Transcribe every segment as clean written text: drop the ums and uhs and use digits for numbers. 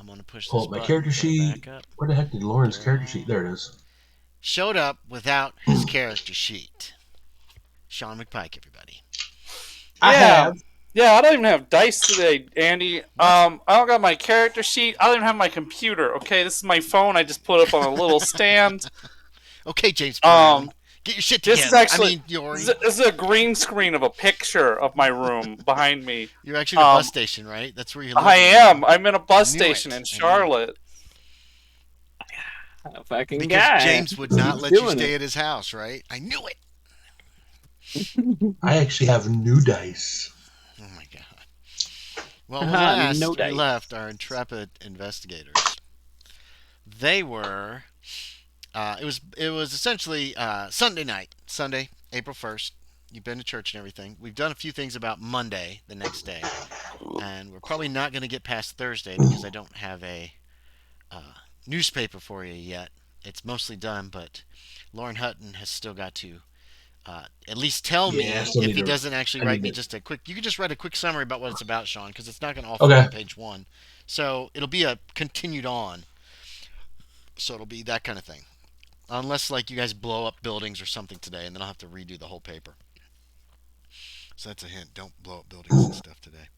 I'm going to push Pull this up my button, character get it back sheet. up. Where the heck did Loren's character sheet? There it is. Showed up without his character sheet. Sean McPike, everybody. I Yeah. have. Yeah, I don't even have dice today, Andy. What? I don't got my character sheet. I don't even have my computer. Okay, this is my phone. I just put up on a little stand. Okay, James Brown. Um, Get your shit this is together. I actually mean, Yorie. this is a green screen of a picture of my room behind me. You're actually in a bus station, right? That's where you live. I am. Now. I'm in a I bus knew station it. in Charlotte. Fucking Because guy. James would not let you stay at his house, right? I knew it. I actually have new dice. Oh my god. Well, last no we dice. left our intrepid investigators. They were. It was essentially Sunday night, Sunday, April 1st. You've been to church and everything. We've done a few things about Monday, the next day, and we're probably not going to get past Thursday because I don't have a newspaper for you yet. It's mostly done, but Loren Hutton has still got to at least tell me if he doesn't actually write me just a quick. You can just write a quick summary about what it's about, Sean, because it's not going to all fit on page one. So it'll be a continued on. So it'll be that kind of thing. Unless, like, you guys blow up buildings or something today, and then I'll have to redo the whole paper. So that's a hint. Don't blow up buildings and stuff today.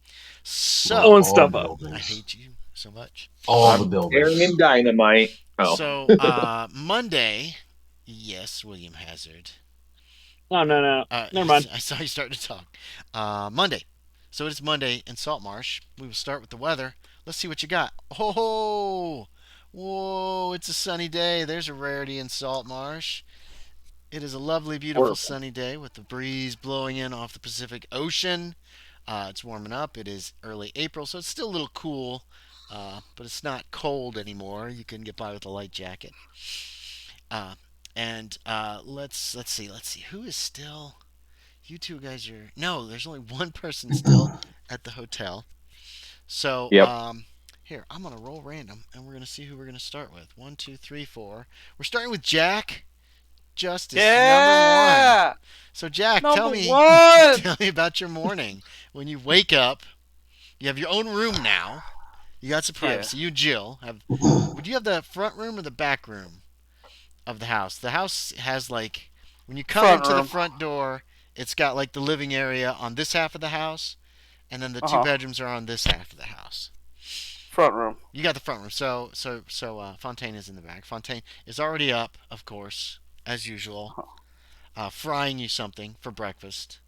So, blowing stuff up. I hate you so much. All the buildings. Carrying dynamite. Oh. So, Monday, yes, William Hazard. Oh, no. Never mind. I saw you starting to talk. Monday. So it is Monday in Saltmarsh. We will start with the weather. Let's see what you got. Oh, whoa, it's a sunny day. There's a rarity in Saltmarsh. It is a lovely, beautiful sunny day with the breeze blowing in off the Pacific Ocean. It's warming up. It is early April, so it's still a little cool, but it's not cold anymore. You can get by with a light jacket. And let's see. Who is still? You two guys are. No, there's only one person still at the hotel. So, here, I'm going to roll random, and we're going to see who we're going to start with. 1, 2, 3, 4. We're starting with Jack Justice, number 1. So, Jack, tell me about your morning. When you wake up, you have your own room now. You got some privacy. You, Jill, would you have the front room or the back room of the house? The house has, like, when you come into the front door, it's got, like, the living area on this half of the house, and then the two bedrooms are on this half of the house. Front room. You got the front room. So Fontaine is in the back. Fontaine is already up, of course, as usual, frying you something for breakfast.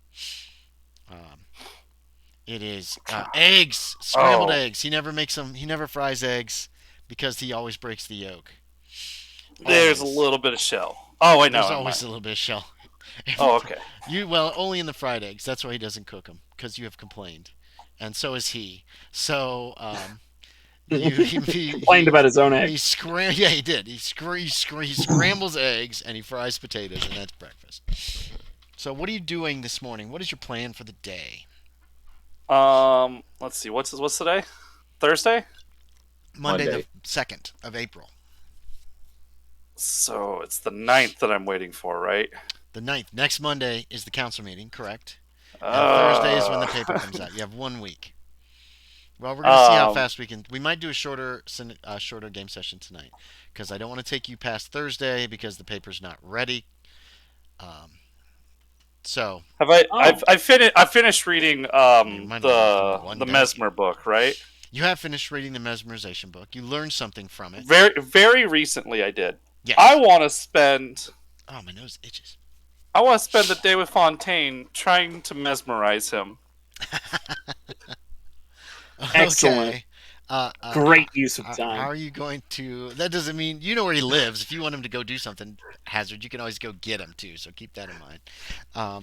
It is eggs, scrambled eggs. He never makes them. He never fries eggs because he always breaks the yolk. There's a little bit of shell. Oh wait, no. There's always a little bit of shell. Oh, okay. Only in the fried eggs. That's why he doesn't cook them, because you have complained, and so is he. So he complained about his own eggs. He did. He scrambles eggs and he fries potatoes, and that's breakfast. So what are you doing this morning? What is your plan for the day? Let's see. What's today? Thursday? Monday. The 2nd of April. So it's the 9th that I'm waiting for, right? The 9th. Next Monday is the council meeting, correct? And Thursday is when the paper comes out. You have 1 week. Well, we're going to see how fast we can. We might do a shorter game session tonight, because I don't want to take you past Thursday because the paper's not ready. So have I finished reading the Mesmer book, right? You have finished reading the mesmerization book. You learned something from it. Very recently, I did. Yes. I want to spend. Oh, my nose itches. I want to spend the day with Fontaine trying to mesmerize him. Excellent. Great use of time. How are you going to... That doesn't mean... You know where he lives. If you want him to go do something, Hazard, you can always go get him, too. So keep that in mind. Are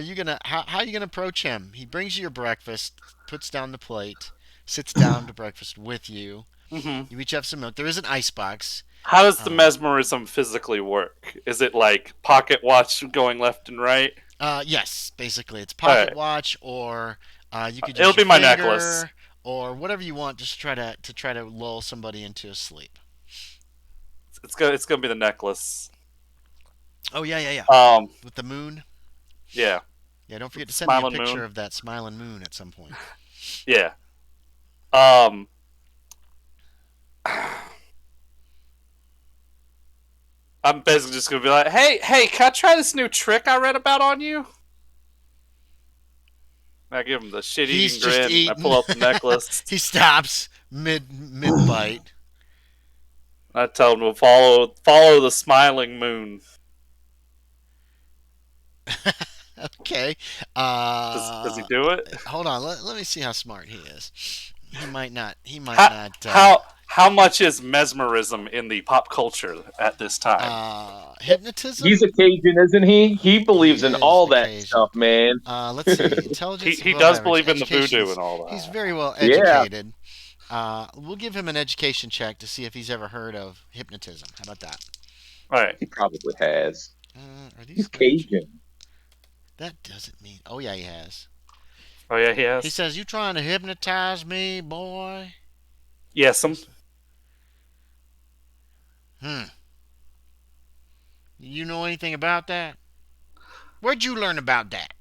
you going to... How are you going to approach him? He brings you your breakfast, puts down the plate, sits down to breakfast with you. Mm-hmm. You each have some milk. There is an icebox. How does the mesmerism physically work? Is it like pocket watch going left and right? Yes, basically. It's pocket watch, or you could just It'll be my necklace. Or whatever you want, just try to lull somebody into a sleep. It's gonna be the necklace. Oh yeah. With the moon. Yeah. Yeah. Don't forget to send me a picture of that smiling moon at some point. Yeah. I'm basically just gonna be like, hey, can I try this new trick I read about on you? I give him the shit-eating grin. I pull out the necklace. He stops mid bite. I tell him to follow the smiling moon. Okay. Does he do it? Hold on. Let me see how smart he is. He might not. How much is mesmerism in the pop culture at this time? Hypnotism? He's a Cajun, isn't he? He believes in all that stuff, man. Let's see. Intelligence. He does believe in the voodoo and all that. He's very well educated. We'll give him an education check to see if he's ever heard of hypnotism. How about that? All right. He probably has. Are these He's Cajun. That doesn't mean. Oh yeah, he has. Oh yeah, he has. He says, "You trying to hypnotize me, boy?" Yes, You know anything about that? Where'd you learn about that?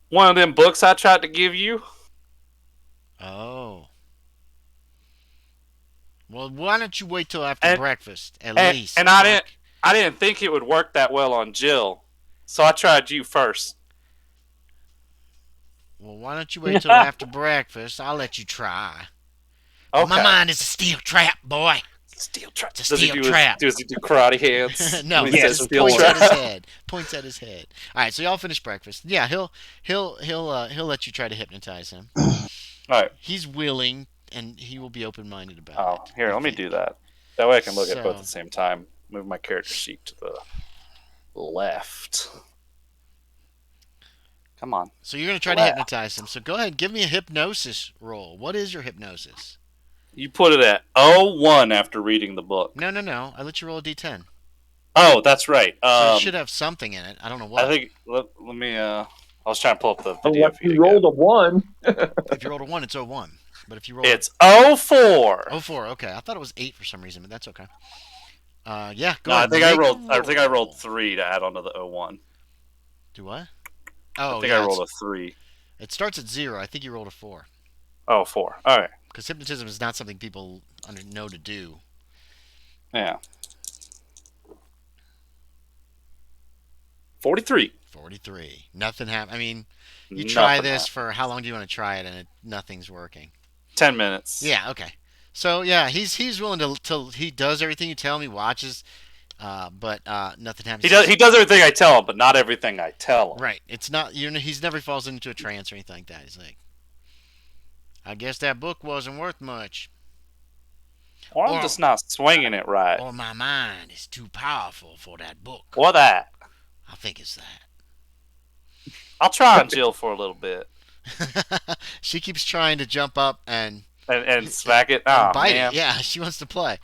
One of them books I tried to give you. Oh. Well, why don't you wait till after breakfast, at least? And I didn't think it would work that well on Jill, so I tried you first. Well, why don't you wait till after breakfast? I'll let you try. Okay. My mind is a steel trap, boy. Steel trap. It's a steel trap. Does he do karate hands? No, he just points at his head. Points at his head. All right, so y'all finish breakfast. Yeah, he'll let you try to hypnotize him. All right. He's willing, and he will be open-minded about it. Oh, here, let me do that. That way I can look at both at the same time. Move my character sheet to the left. Come on. So you're going to try to hypnotize him. So go ahead, give me a hypnosis roll. What is your hypnosis? You put it at 01 after reading the book. No. I let you roll a d10. Oh, that's right. So it should have something in it. I don't know what. I think, let me, I was trying to pull up the video. If you rolled a 1. If you rolled a 1, it's 01. But if you roll it's 04. 04, okay. I thought it was 8 for some reason, but that's okay. Yeah, go No, ahead. I think I rolled 3 to add on to the 01. Do what? Oh, I think I rolled a 3. It starts at 0. I think you rolled a 4. Oh, 4. All right. Because hypnotism is not something people know to do. Yeah. 43. 43. Nothing happened. I mean, you try this for how long do you want to try it, and nothing's working. 10 minutes. Yeah. Okay. So yeah, he's willing to he does everything you tell him. He watches, but nothing happens. He does everything I tell him, but not everything I tell him. Right. It's not he's never falls into a trance or anything like that. He's like, I guess that book wasn't worth much. Or I'm just not swinging it right. Or my mind is too powerful for that book. Or that. I think it's that. I'll try on Jill for a little bit. She keeps trying to jump up and smack it. Oh, bite man. it. Yeah, she wants to play.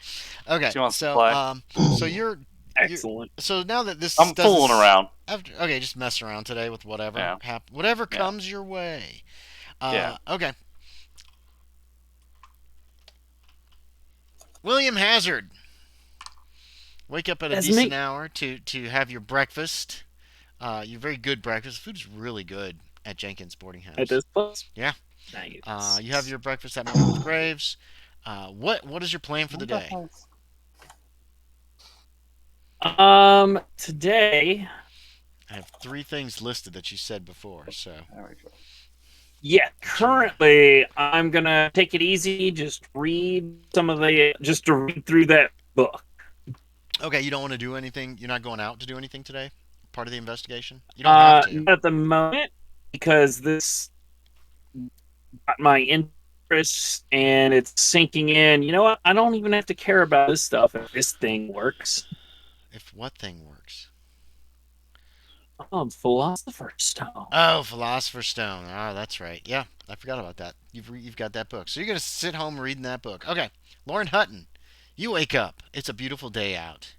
Okay. She wants to play. So you're excellent. So now that this I'm fooling around. Okay, just mess around today with whatever Yeah. comes your way. Yeah. Okay. William Hazard. Wake up at a decent hour to have your breakfast. Your very good breakfast. The food is really good at Jenkins Boarding House. At this place? Yeah. Nice. You have your breakfast at Melrose Graves. What is your plan for the day? Today I have 3 things listed that you said before. So. There we go. Yeah, currently I'm gonna take it easy. Just to read through that book. Okay, you don't want to do anything. You're not going out to do anything today. Part of the investigation. You don't have to. Not at the moment, because this got my interest and it's sinking in. You know what? I don't even have to care about this stuff if this thing works. If what thing works? Oh, Philosopher's Stone. Oh, Philosopher's Stone. Oh, that's right. Yeah, I forgot about that. You've got that book. So you're going to sit home reading that book. Okay. Loren Hutton, you wake up. It's a beautiful day out.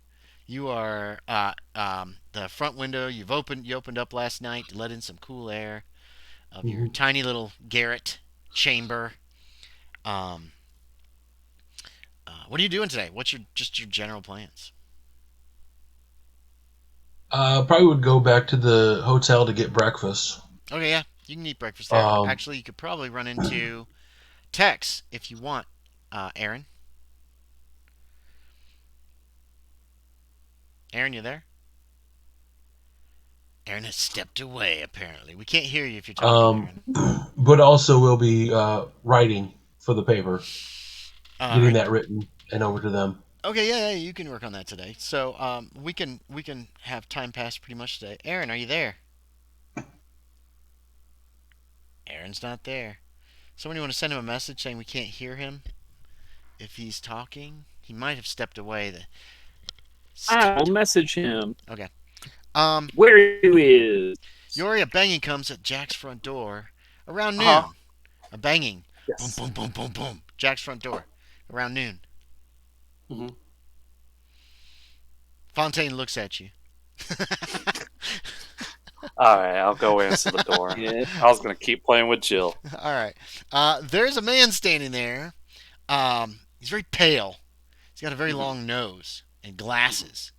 You are the front window. You opened up last night to let in some cool air of your tiny little garret chamber. What are you doing today? What's your general plans? Probably would go back to the hotel to get breakfast. Okay, yeah, you can eat breakfast there. Actually, you could probably run into Tex if you want, Aaron. Aaron, you there? Aaron has stepped away, apparently. We can't hear you if you're talking, Aaron. But also we'll be writing for the paper, getting that written and over to them. Okay, yeah, you can work on that today. So we can have time pass pretty much today. Aaron, are you there? Aaron's not there. Someone you want to send him a message saying we can't hear him if he's talking? He might have stepped away. I'll message him. Okay. Where he is. Yorie, a banging comes at Jack's front door around noon. Uh-huh. A banging. Yes. Boom, boom, boom, boom, boom. Jack's front door around noon. Mm-hmm. Fontaine looks at you. All right, I'll go answer the door. Yeah. I was gonna keep playing with Jill. All right. There's a man standing there. He's very pale. He's got a very long nose and glasses.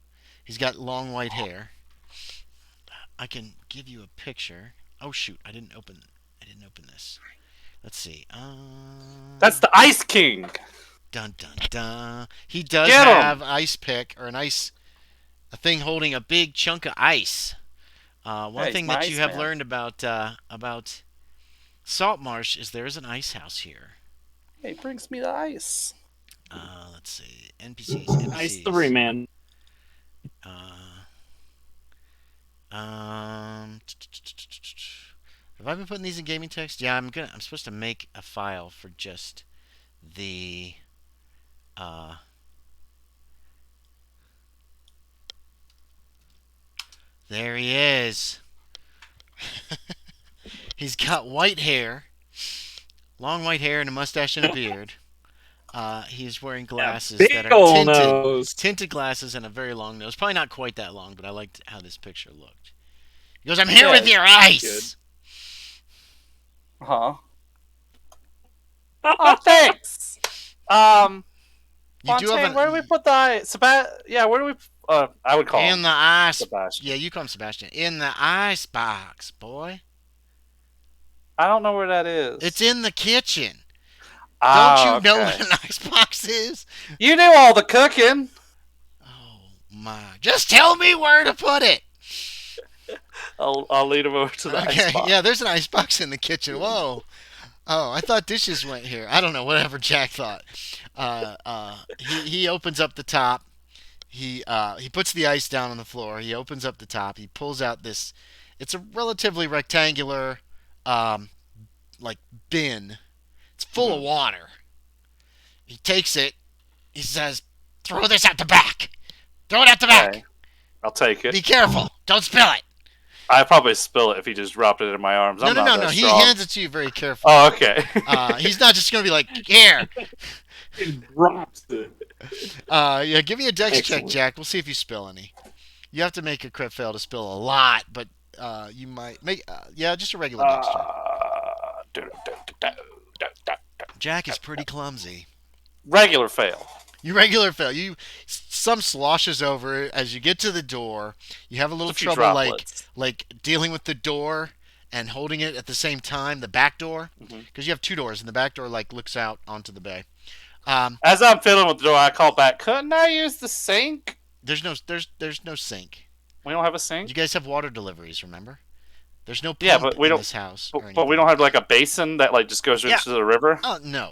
He's got long white hair. I can give you a picture. Oh shoot! I didn't open this. Let's see. That's the Ice King. Dun dun dun. He does Get 'em! have ice pick or a thing holding a big chunk of ice. One Hey, thing my that you ice have man. learned about Saltmarsh is there is an ice house here. Hey, brings me the ice. Let's see. NPCs. Nice 3, man. Have I been putting these in gaming text? Yeah, I'm supposed to make a file for just the there he is. He's got white hair, long white hair, and a mustache and a beard. He's wearing glasses that are old tinted. nose. Tinted glasses and a very long nose. Probably not quite that long, but I liked how this picture looked. He goes, I'm here Yeah, with your ice. Huh? Oh, thanks. You do have Fontaine, where do we put the ice? Yeah, where do we? I would call in him the ice. Sebastian. Yeah, you call him Sebastian. In the ice box, boy. I don't know where that is. It's in the kitchen. Ah, Don't you know okay. what an ice box is? You do all the cooking. Oh my! Just tell me where to put it. I'll lead him over to the Okay, ice box. yeah, there's an ice box in the kitchen. Whoa. Oh, I thought dishes went here. I don't know, whatever Jack thought. He opens up the top. He puts the ice down on the floor. He opens up the top. He pulls out this. It's a relatively rectangular, like bin. It's full of water. He takes it. He says, "Throw this out the back. Throw it out the back. Okay. I'll take it. Be careful. Don't spill it." I'd probably spill it if he just dropped it in my arms. I'm not No. that He strong. hands it to you very carefully. Oh, okay. He's not just gonna be like, "Here." It drops it. Yeah, give me a dex check, Excellent. Jack. We'll see if you spill any. You have to make a crit fail to spill a lot, but you might make. Yeah, just a regular dex check. Jack is pretty clumsy. Regular fail. You regular fail. Some sloshes over it as you get to the door. You have a little A few trouble, droplets. like dealing with the door and holding it at the same time. The back door, because you have two doors, and the back door looks out onto the bay. As I'm fiddling with the door, I call back. Couldn't I use the sink? There's no sink. We don't have a sink. You guys have water deliveries, remember? There's no pump Yeah, but we in don't- this house. But we don't have like a basin that just goes Yeah. into the river. Oh no.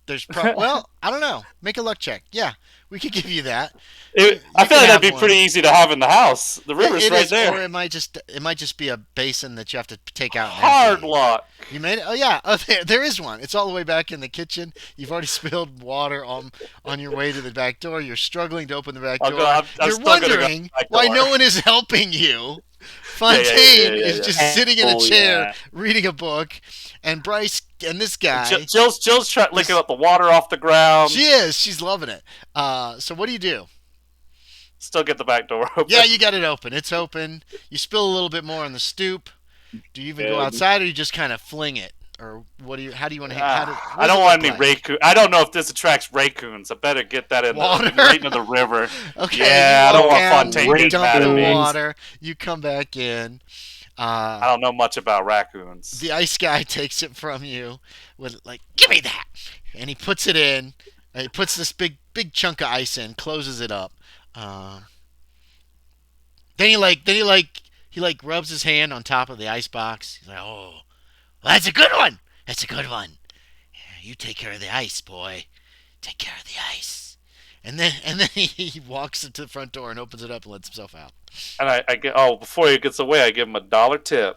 There's well, I don't know. Make a luck check. Yeah, we could give you that. I feel can like that'd have be one. pretty easy to have in the house. The river's It right is, there. or it might just be a basin that you have to take out. and Hard empty. luck. You made it. Oh yeah. Oh, there is one. It's all the way back in the kitchen. You've already spilled water on your way to the back door. You're struggling to open the back I'll door. go- I'm You're still gonna go wondering back why door. no one is helping you. Fontaine yeah. is just sitting in a Oh, chair yeah. reading a book, and Bryce and this guy. Jill's licking up the water off the ground. She is. She's loving it. So what do? Still get the back door open. Yeah, you got it open. It's open. You spill a little bit more on the stoop. Do you even go Good. outside, or you just kind of fling it, or what do you? How do you want to? I don't want any raccoon. I don't know if this attracts raccoons. I better get that in Water? right into the river. Okay. Yeah, you I don't walk want out, Fontaine you getting dump mad at the me. water. You come back in. I don't know much about raccoons. The ice guy takes it from you with give me that, and he puts it in. He puts this big chunk of ice in, closes it up. Then he rubs his hand on top of the ice box. He's like, "Oh, well, that's a good one. That's a good one. You take care of the ice, boy. Take care of the ice." And then he walks into the front door and opens it up and lets himself out. And I get before he gets away, I give him $1 tip.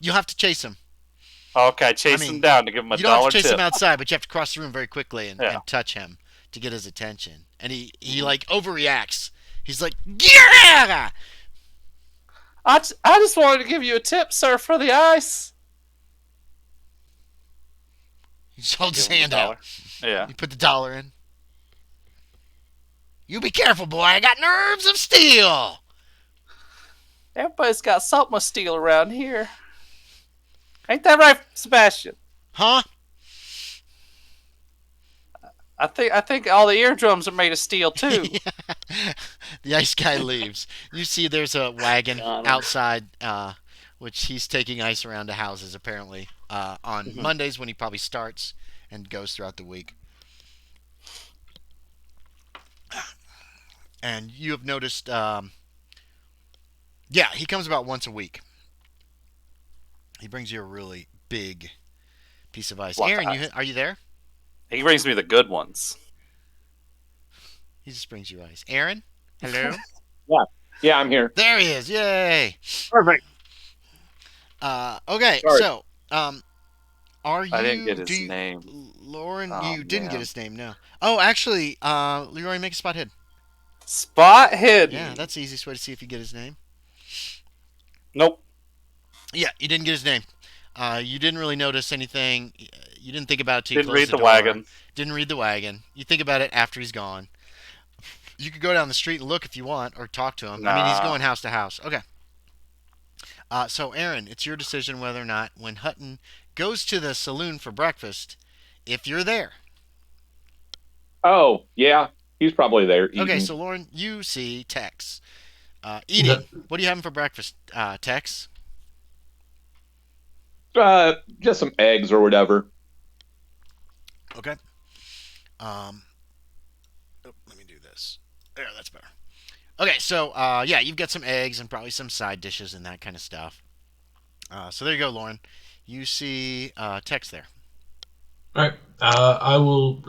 You'll have to chase him. Okay, chase him down to give him $1 tip. You don't have to chase him outside, but you have to cross the room very quickly and touch him to get his attention. And he like overreacts. He's like, "Yeah!" I just wanted to give you a tip, sir, for the ice. He just holds his hand out. Yeah. You put the dollar in. You be careful, boy. I got nerves of steel. Everybody's got something of steel around here. Ain't that right, Sebastian? Huh? I think all the eardrums are made of steel too. The ice guy leaves. You see there's a wagon outside, which he's taking ice around to houses apparently on Mondays when he probably starts and goes throughout the week. And you have noticed, he comes about once a week. He brings you a really big piece of ice. Aaron, are you there? He brings me the good ones. He just brings you ice. Aaron? Hello? Yeah, I'm here. There he is. Yay. Perfect. Okay, Sorry. so, are you... I didn't get his name. Lauren, you didn't get his name, no. Oh, actually, Leroy, make a spot hidden. Spot hidden. Yeah, that's the easiest way to see if you get his name. Nope. Yeah, you didn't get his name. You didn't really notice anything. You didn't think about it till you Didn't closed read the the door. wagon. Didn't read the wagon. You think about it after he's gone. You could go down the street and look if you want, or talk to him. Nah. I mean, he's going house to house. Okay. So, Aaron, it's your decision whether or not, when Hutton goes to the saloon for breakfast, if you're there. Oh, yeah. He's probably there eating. Okay, so, Lauren, you see Tex eating. What are you having for breakfast, Tex? Just some eggs or whatever. Okay. Let me do this. There, that's better. Okay, so, you've got some eggs and probably some side dishes and that kind of stuff. So there you go, Lauren. You see Tex there. All right. I will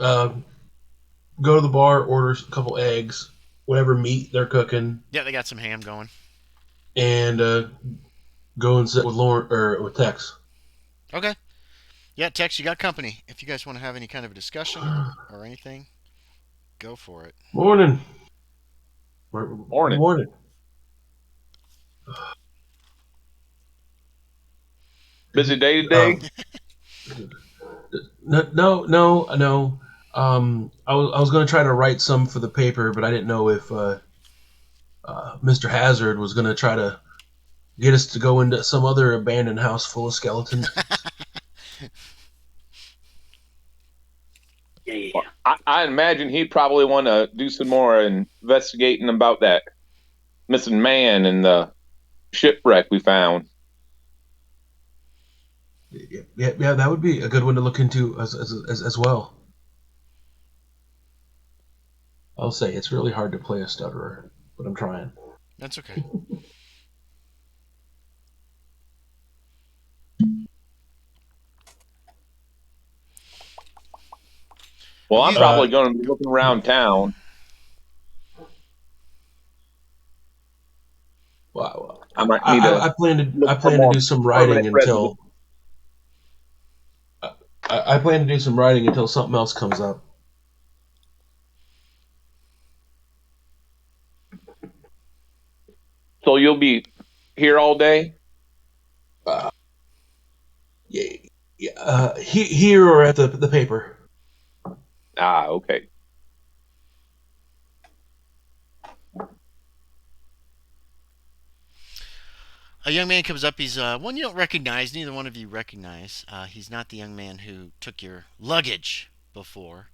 go to the bar, order a couple eggs, whatever meat they're cooking. Yeah, they got some ham going. And go and sit with Lauren or with Tex. Okay. Yeah, Tex, you got company. If you guys want to have any kind of a discussion or anything, go for it. Morning. Morning. Busy day today? No. I was going to try to write some for the paper, but I didn't know if Mr. Hazard was going to try to get us to go into some other abandoned house full of skeletons. Yeah. Well, I imagine he'd probably want to do some more investigating about that missing man and the shipwreck we found. Yeah, that would be a good one to look into as well. I'll say it's really hard to play a stutterer, but I'm trying. That's okay. Well, I'm probably going to be looking around town. Well, I might need I plan to do some writing until I plan to do some writing until something else comes up. So you'll be here all day? Here or at the paper. Ah, okay. A young man comes up. He's one you don't recognize. Neither one of you recognize. He's not the young man who took your luggage before.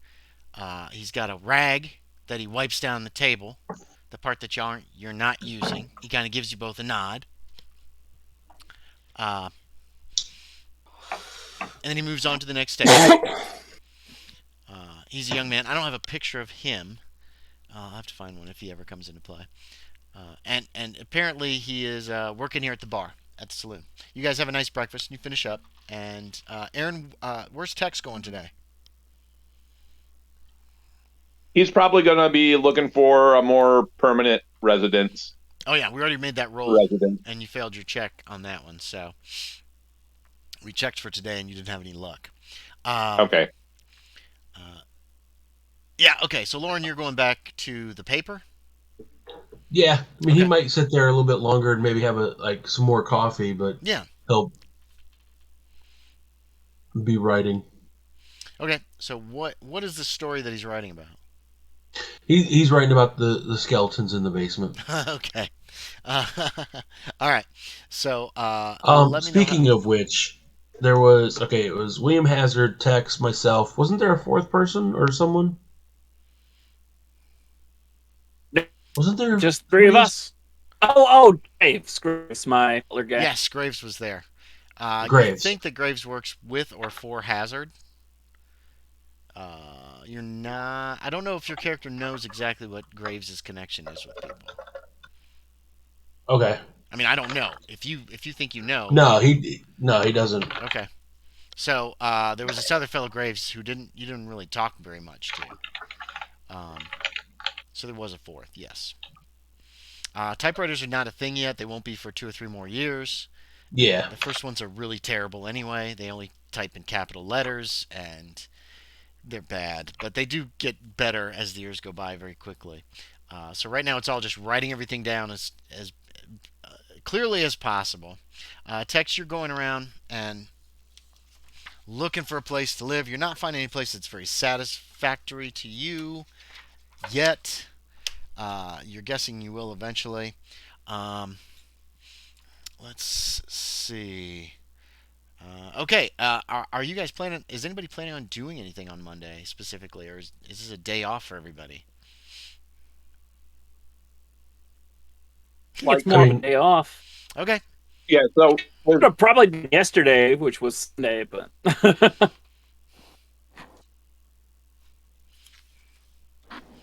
He's got a rag that he wipes down the table, the part that you're not using. He kind of gives you both a nod. And then he moves on to the next stage. He's a young man. I don't have a picture of him. I'll have to find one if he ever comes into play. And apparently he is working here at the bar at the saloon. You guys have a nice breakfast and you finish up. And Aaron, where's Tex going today? He's probably going to be looking for a more permanent residence. Oh yeah, we already made that roll, and you failed your check on that one. So we checked for today, and you didn't have any luck. Okay. Yeah. Okay. So Loren, you're going back to the paper. Yeah, I mean, Okay. he might sit there a little bit longer and maybe have some more coffee, but Yeah. he'll be writing. Okay. So what is the story that he's writing about? He's writing about the skeletons in the basement. Okay. Uh, all right. So let me know. Speaking of which, it was William Hazard, Tex, myself. Wasn't there a fourth person or someone? Wasn't there just three of us? Oh, Graves, my older guy. Yes, Graves was there. Graves. You think that Graves works with or for Hazard? You're not. I don't know if your character knows exactly what Graves' connection is with people. Okay. I mean, I don't know. If you think you know. No, he doesn't. Okay. So there was this other fellow Graves who you didn't really talk very much to. So there was a fourth, yes. Typewriters are not a thing yet. They won't be for 2 or 3 more years. Yeah. The first ones are really terrible anyway. They only type in capital letters, and they're bad. But they do get better as the years go by very quickly. So right now it's all just writing everything down as clearly as possible. Tex, you're going around and looking for a place to live. You're not finding any place that's very satisfactory to you yet. You're guessing you will eventually. Let's see. Okay. Are you guys planning? Is anybody planning on doing anything on Monday specifically, or is this a day off for everybody? It's more of a day off. Okay. Yeah. So would have probably been yesterday, which was Sunday, but.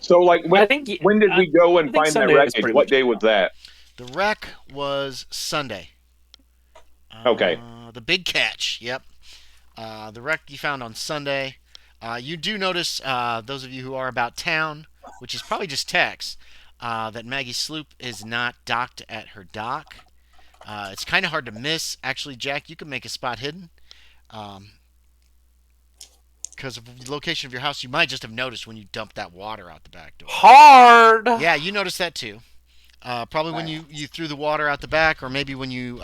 So, like, when did we go and find that wreckage? What day was that? The wreck was Sunday. Okay. The big catch. Yep. The wreck you found on Sunday. You do notice, those of you who are about town, which is probably just Tex, that Maggie's sloop is not docked at her dock. It's kind of hard to miss. Actually, Jack, you can make a spot hidden. Because of the location of your house, you might just have noticed when you dumped that water out the back door. Hard! Yeah, you noticed that too. Probably when you threw the water out the back, or maybe when you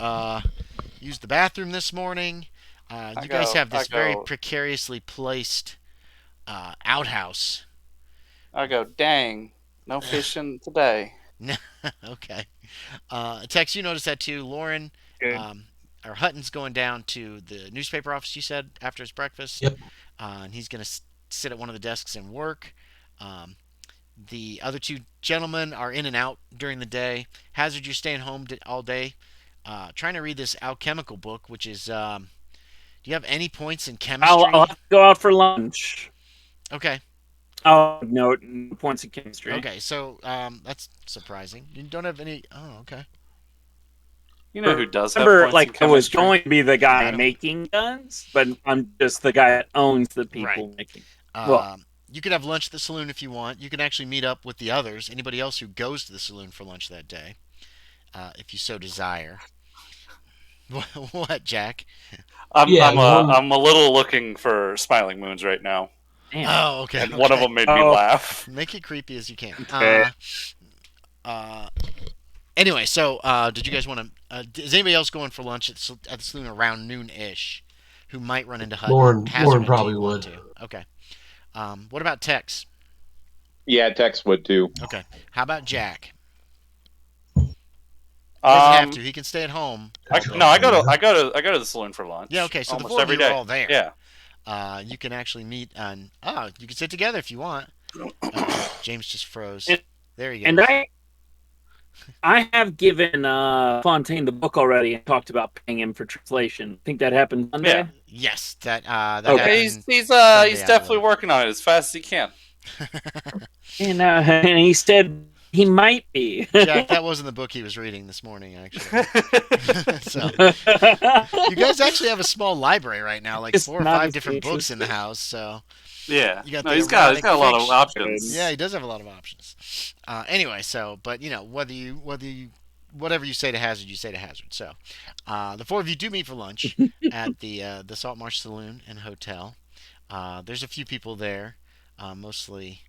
used the bathroom this morning. You guys have this very precariously placed outhouse. I go, dang, no fishing today. Okay. Tex, you noticed that too. Loren, or Hutton's going down to the newspaper office, you said, after his breakfast. Yep. And he's going to sit at one of the desks and work. The other 2 gentlemen are in and out during the day. Hazard, you're staying home all day, trying to read this alchemical book, which is. Do you have any points in chemistry? I'll have to go out for lunch. Okay. Oh, no points in chemistry. Okay, so that's surprising. You don't have any. Oh, okay. You know who does have Remember, points in I was chemistry? going to be the guy making guns, but I'm just the guy that owns the people making. You could have lunch at the saloon if you want. You can actually meet up with the others, anybody else who goes to the saloon for lunch that day, if you so desire. What, Jack? I'm a little looking for smiling moons right now. Damn. Oh, okay. And one of them made me laugh. Make it creepy as you can. Okay. Anyway, so did you guys want to? Is anybody else going for lunch at the saloon around noon-ish? Who might run into Hutton? Loren probably would. Okay. What about Tex? Yeah, Tex would too. Okay. How about Jack? He doesn't have to. He can stay at home. I go to the saloon for lunch. Yeah. Okay. So almost the 4 of every you are day. all there. Yeah. You can actually meet on. You can sit together if you want. James just froze. There you go. And I have given Fontaine the book already and talked about paying him for translation. I think that happened Monday. Yeah. Yes, that Okay, happened. he's Sunday, definitely working on it as fast as he can. And he said He might be. Jack, that wasn't the book he was reading this morning, actually. So, you guys actually have a small library right now, like It's 4 or not 5 as different books in the interesting. house. So, Yeah. you got No, the he's got erotic a lot of fiction. options. Yeah, he does have a lot of options. Anyway, so, but whatever you say to Hazard, you say to Hazard. So, the 4 of you do meet for lunch at the Saltmarsh Saloon and Hotel. There's a few people there, mostly.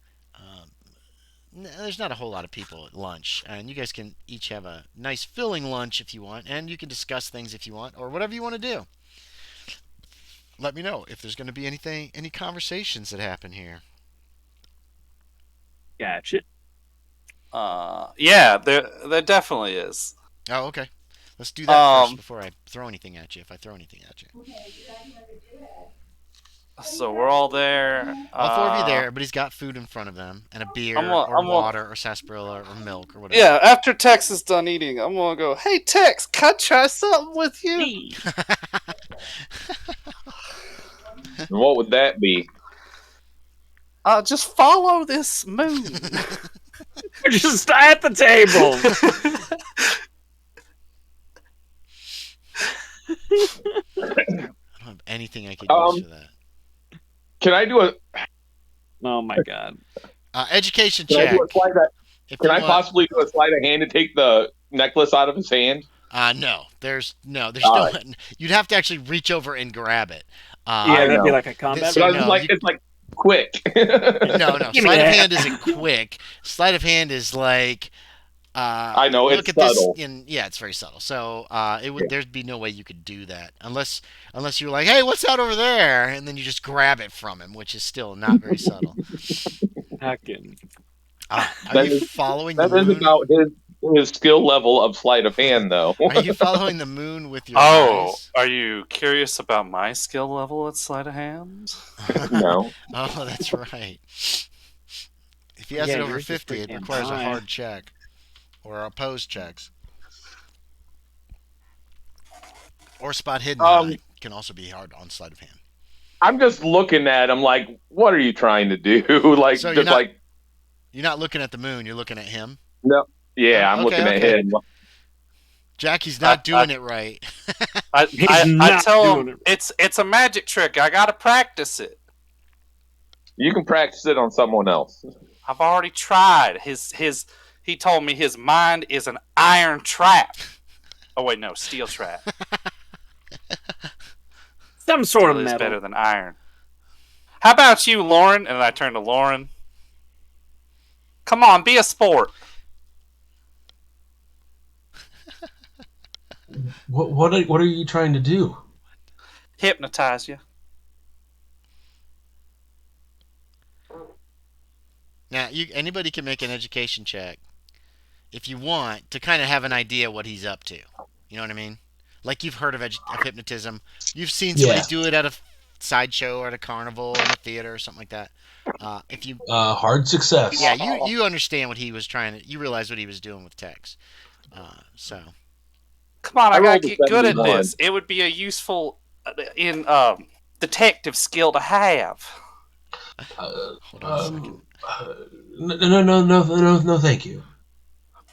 There's not a whole lot of people at lunch, and you guys can each have a nice filling lunch if you want, and you can discuss things if you want, or whatever you want to do. Let me know if there's going to be any conversations that happen here. Gotcha. Yeah, there definitely is. Oh, okay. Let's do that first before I throw anything at you. If I throw anything at you, So we're all there. all 4 of you there. Everybody's got food in front of them, and a beer or water or sarsaparilla or milk or whatever. Yeah, after Tex is done eating, I'm gonna go, hey Tex, can I try something with you? Hey. And what would that be? Just follow this moon. We're just at the table. I don't have anything I could use for that. Can I do a? Oh my god. Education Can I check. do a slide of, If Can you I want. possibly do a sleight of hand to take the necklace out of his hand? No. There's no. Alright. You'd have to actually reach over and grab it. Yeah, that'd be know. like a combat. So But I was no, just like, you- it's like quick. No. Give me Sleight of that. hand isn't quick. Sleight of hand is like. I know, Look it's at this. subtle. Yeah, it's very subtle. So there'd be no way you could do that unless you're like, hey, what's that over there? And then you just grab it from him, which is still not very subtle. Hacking. Are That you is- following the That is moon? about his skill level of sleight of hand, though. Are you following the moon with your Oh, eyes? are you curious about my skill level at sleight of hand? No. Oh, that's right. If he has it Yeah, over yours is 50, it freaking requires a high. hard check or opposed checks. Or spot hidden eye can also be hard on sleight of hand. I'm just looking at him like, what are you trying to do? Like, So just like, you're not looking at the moon, you're looking at him. yeah, I'm Okay, looking at okay. him. Jackie's not doing it right. I not tell doing him it's a magic trick. I gotta practice it. You can practice it on someone else. I've already tried. He told me his mind is an iron trap. Oh wait, no, steel trap. Some sort of Steel is metal. better than iron. How about you, Loren? And I turn to Loren. Come on, be a sport. What are you trying to do? Hypnotize you. Now, anybody can make an education check if you want to kind of have an idea what he's up to. You know what I mean? Like you've heard of hypnotism. You've seen somebody do it at a sideshow or at a carnival or in a theater or something like that. If you Hard success. Yeah, you understand what he was trying to. You realize what he was doing with Tex. So Come on, I gotta rolled a get good at 71. this. It would be a useful detective skill to have. hold on a second. No, thank you.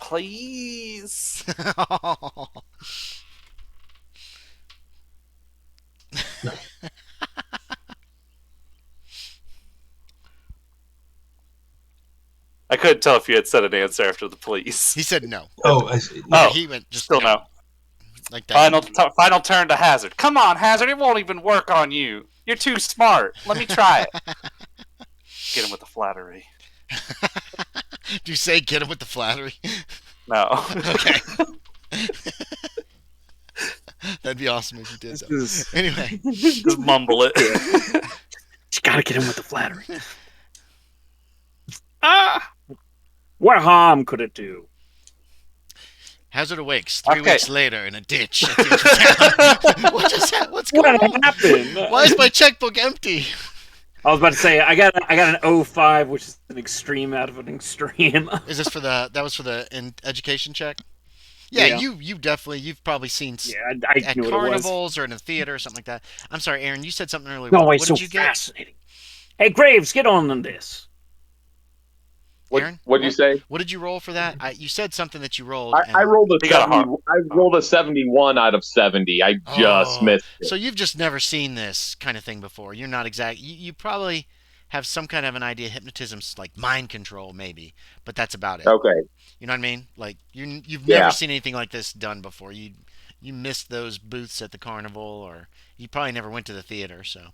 Please. I couldn't tell if you had said an answer after the please. He said no. Oh, I see. Oh, He went just Still no. like that. Final turn to Hazard. Come on, Hazard. It won't even work on you. You're too smart. Let me try it. Get him with the flattery. Do you say get him with the flattery? No. Okay. That'd be awesome if you did so. Anyway, Just mumble it. You gotta get him with the flattery. What harm could it do? Hazard awakes 3 Okay. weeks later in a ditch at the edge of town. What's going on? What happened? Why is my checkbook empty? I was about to say I got an 05, which is an extreme out of an extreme. Is this for that was for the education check? Yeah, Yeah. you've probably seen I at knew what it was. carnivals or in a theater or something like that. I'm sorry, Aaron, you said something earlier. No, what it's did so you get? fascinating. Hey, Graves, get on this. Aaron, What'd you say? what did you roll for that? You said something that you rolled. I rolled a He got a 70. heart. I rolled a 71 out of 70. I just Oh, missed so it. you've just never seen this kind of thing before. You're not exact. You probably have some kind of an idea. Hypnotism's like mind control, maybe, but that's about it. Okay. You know what I mean? Like you've never Yeah. seen anything like this done before. You missed those booths at the carnival, or you probably never went to the theater. So,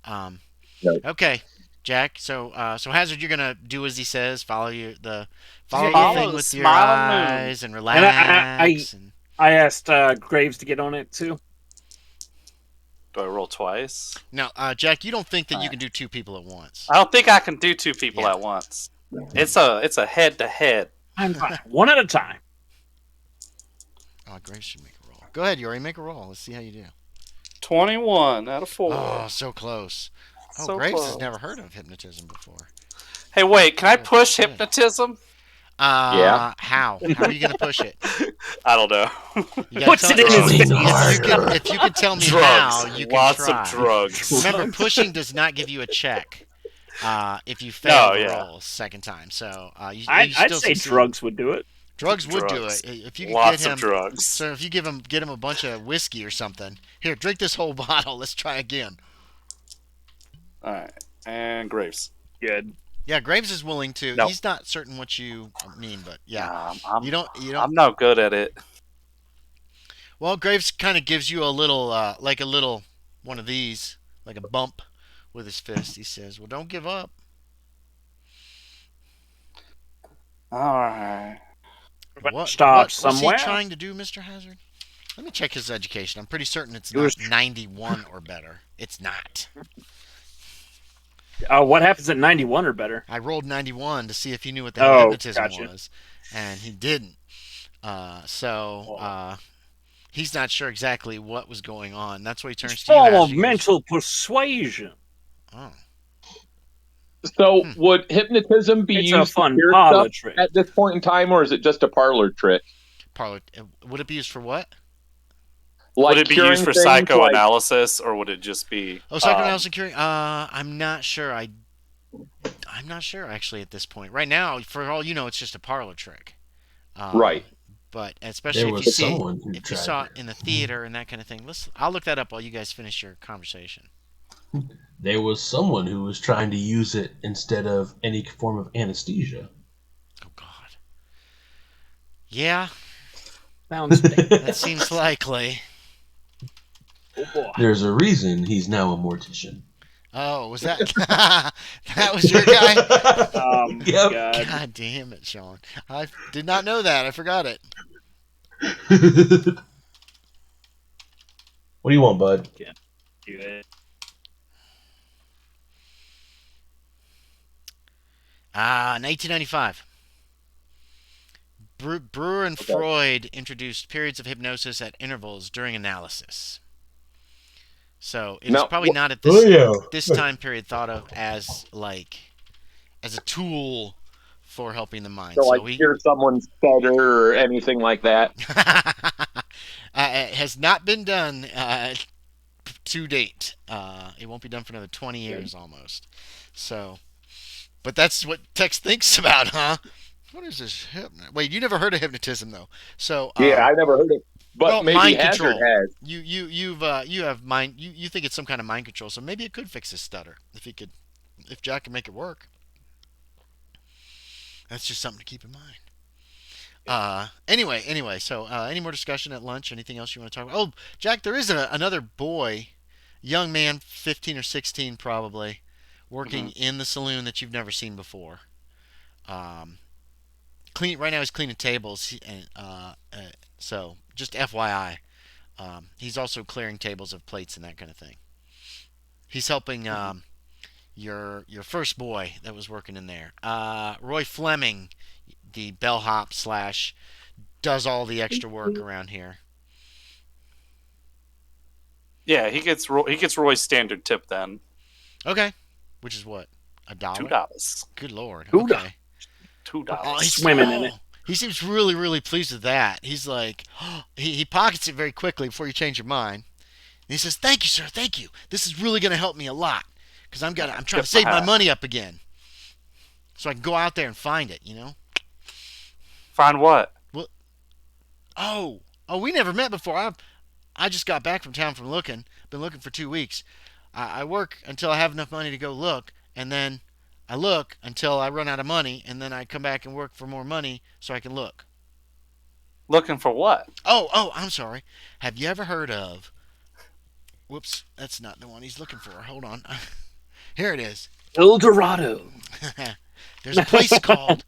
um, No. okay, Jack. So Hazard, you're gonna do as he says. Follow the Follow thing the with your smiling moon. eyes and And relax. And I asked Graves to get on it too. Do I roll twice? no, Jack, you don't think that you Alright. can do two people at once? I don't think I can do two people Yeah. at once. It's a head to head. I'm fine. One at a time. Oh, Grace should make a roll. Go ahead, Yorie, make a roll. Let's see how you do. 21 out of 4. Oh, so close. Oh, So Graves has close. never heard of hypnotism before. Hey, wait, can I Good, push good. hypnotism? Yeah. How? How are you going to push it? I don't know. You gotta Puts tell- it in his if face. if you can tell me drugs. how, you can Lots try. of drugs. Remember, pushing does not give you a check if you fail No, the yeah. roll second time. So you I'd still say succeed. drugs would do it. Drugs would do Drugs. it if you could Lots get him. of drugs. So if you get him a bunch of whiskey or something. Here, drink this whole bottle. Let's try again. All right, and Graves. Good. Yeah, Graves is willing to. No. He's not certain what you mean, but yeah, I'm, you don't. I'm not good at it. Well, Graves kind of gives you a little, like a little one of these, like a bump with his fist. He says, "Well, don't give up." All right. Stop what's somewhere. he trying to do, Mr. Hazard? Let me check his education. I'm pretty certain it's He was- not 91 or better. It's not. What happens at 91 or better? I rolled 91 to see if he knew what the Oh, hypnotism gotcha. was, and he didn't. So he's not sure exactly what was going on. That's why he turns to you. Form Hazard. of He goes, mental persuasion. Oh. So would hypnotism be It's a used to fun cure parlor stuff trick. at this point in time, or is it just a parlor trick? Parlor. Would it be used for what? Like Would it be curing used for things like- psychoanalysis, or would it just be? Oh, psychoanalysis and curing. I'm not sure. I'm not sure actually at this point. Right now, for all you know, it's just a parlor trick. Right. But especially There if you was see, someone who if you tried saw it. it in the theater and that kind of thing. I'll look that up while you guys finish your conversation. There was someone who was trying to use it instead of any form of anesthesia. Oh God. Yeah, Sounds that seems likely. Oh boy. There's a reason he's now a mortician. Oh, was that that was your guy? Yep. God. God damn it, Sean! I did not know that. I forgot it. What do you want, bud? Good. 1995. Brewer and Freud introduced periods of hypnosis at intervals during analysis. So it was Now, probably not at this time period thought of as as a tool for helping the mind. So like cure someone's stutter or anything like that. It has not been done to date. It won't be done for another 20 years almost. So, but that's what Tex thinks about, huh? What is this Wait, you never heard of hypnotism though? So Yeah, I never heard it, but well, maybe mind Hazard control. has. You have mind. You think it's some kind of mind control. So maybe it could fix his stutter if Jack can make it work. That's just something to keep in mind. Anyway. So any more discussion at lunch? Anything else you want to talk about? Oh, Jack, there is another boy, young man, 15 or 16 probably, working in the saloon that you've never seen before. Right now he's cleaning tables, so just FYI, he's also clearing tables of plates and that kind of thing. He's helping your first boy that was working in there, Roy Fleming, the bellhop / does all the extra work around here. Yeah, he gets Roy's standard tip then. Okay, which is what, $1? $2. Good lord. $2. Okay. $2. Oh, he's Swimming in it. He seems really, really pleased with that. He's like, he pockets it very quickly before you change your mind. And he says, "Thank you, sir. Thank you. This is really going to help me a lot because I'm trying to save my money up again." so I can go out there and find it. You know. Find what? Well, oh, we never met before. I just got back from town from looking. Been looking for 2 weeks. I work until I have enough money to go look, and then I look until I run out of money, and then I come back and work for more money so I can look. Looking for what? Oh, I'm sorry. Have you ever heard of? Whoops, that's not the one he's looking for. Hold on. Here it is. El Dorado. There's a place called.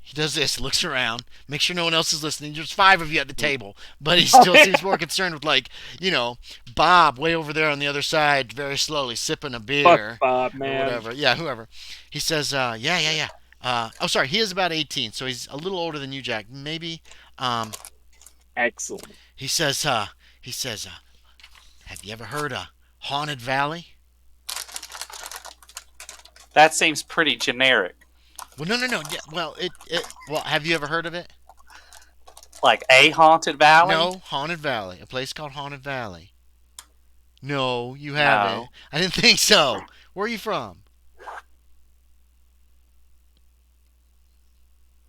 He does this, looks around, makes sure no one else is listening. There's 5 of you at the table, but he still seems more concerned with, like, Bob way over there on the other side, very slowly sipping a beer. Fuck Bob, man. Or whatever. Yeah, whoever. He says, yeah. Sorry, he is about 18, so he's a little older than you, Jack. Maybe. Excellent. He says, have you ever heard of Haunted Valley? That seems pretty generic. Well, no. Yeah, well, have you ever heard of it? Like a haunted valley? No, Haunted Valley. A place called Haunted Valley. No, you haven't. No. I didn't think so. Where are you from?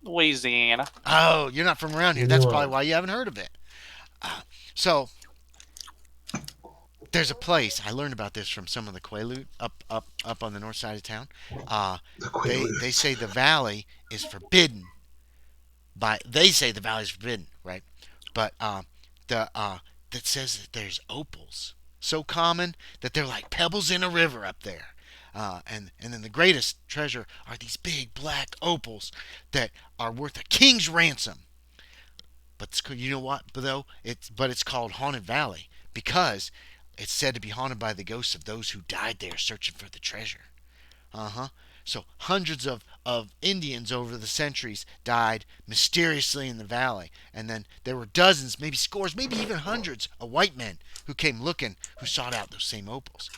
Louisiana. Oh, you're not from around here. That's probably why you haven't heard of it. So, there's a place. I learned about this from some of the Quaalude up on the north side of town. They say the valley is forbidden. They say the valley is forbidden, right? But that says that there's opals so common that they're like pebbles in a river up there. And then the greatest treasure are these big black opals that are worth a king's ransom. But you know what? It's called Haunted Valley because it's said to be haunted by the ghosts of those who died there searching for the treasure. So hundreds of Indians over the centuries died mysteriously in the valley. And then there were dozens, maybe scores, maybe even hundreds of white men who came looking, who sought out those same opals.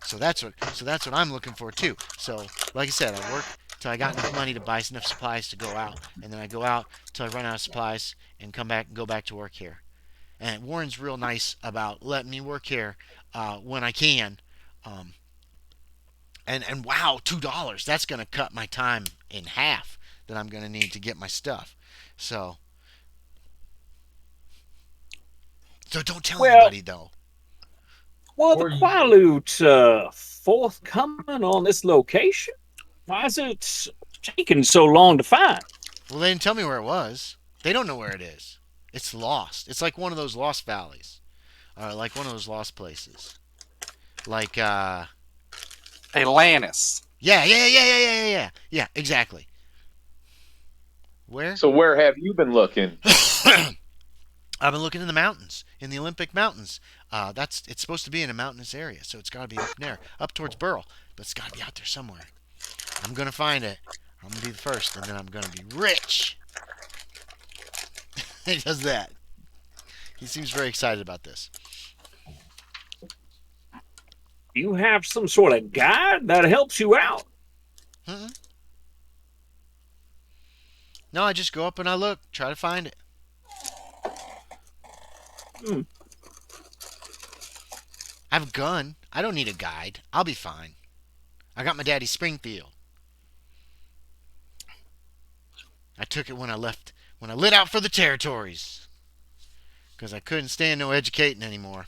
So that's what I'm looking for too. So like I said, I work till I got enough money to buy enough supplies to go out. And then I go out till I run out of supplies and come back and go back to work here. And Warren's real nice about letting me work here when I can. And wow, $2. That's going to cut my time in half that I'm going to need to get my stuff. So don't tell anybody though. Well, the Quaalude forthcoming on this location. Why is it taking so long to find? Well, they didn't tell me where it was. They don't know where it is. It's lost. It's like one of those lost valleys, like one of those lost places, like Atlantis. Yeah, exactly. Where? So where have you been looking? I've been looking in the mountains, in the Olympic Mountains. It's supposed to be in a mountainous area, so it's got to be up there, up towards Burl, but it's got to be out there somewhere. I'm gonna find it. I'm gonna be the first, and then I'm gonna be rich. He does that. He seems very excited about this. You have some sort of guide that helps you out. Mm-mm. No, I just go up and I look, try to find it. I have a gun. I don't need a guide. I'll be fine. I got my daddy's Springfield. I took it when I lit out for the territories. Because I couldn't stand no educating anymore.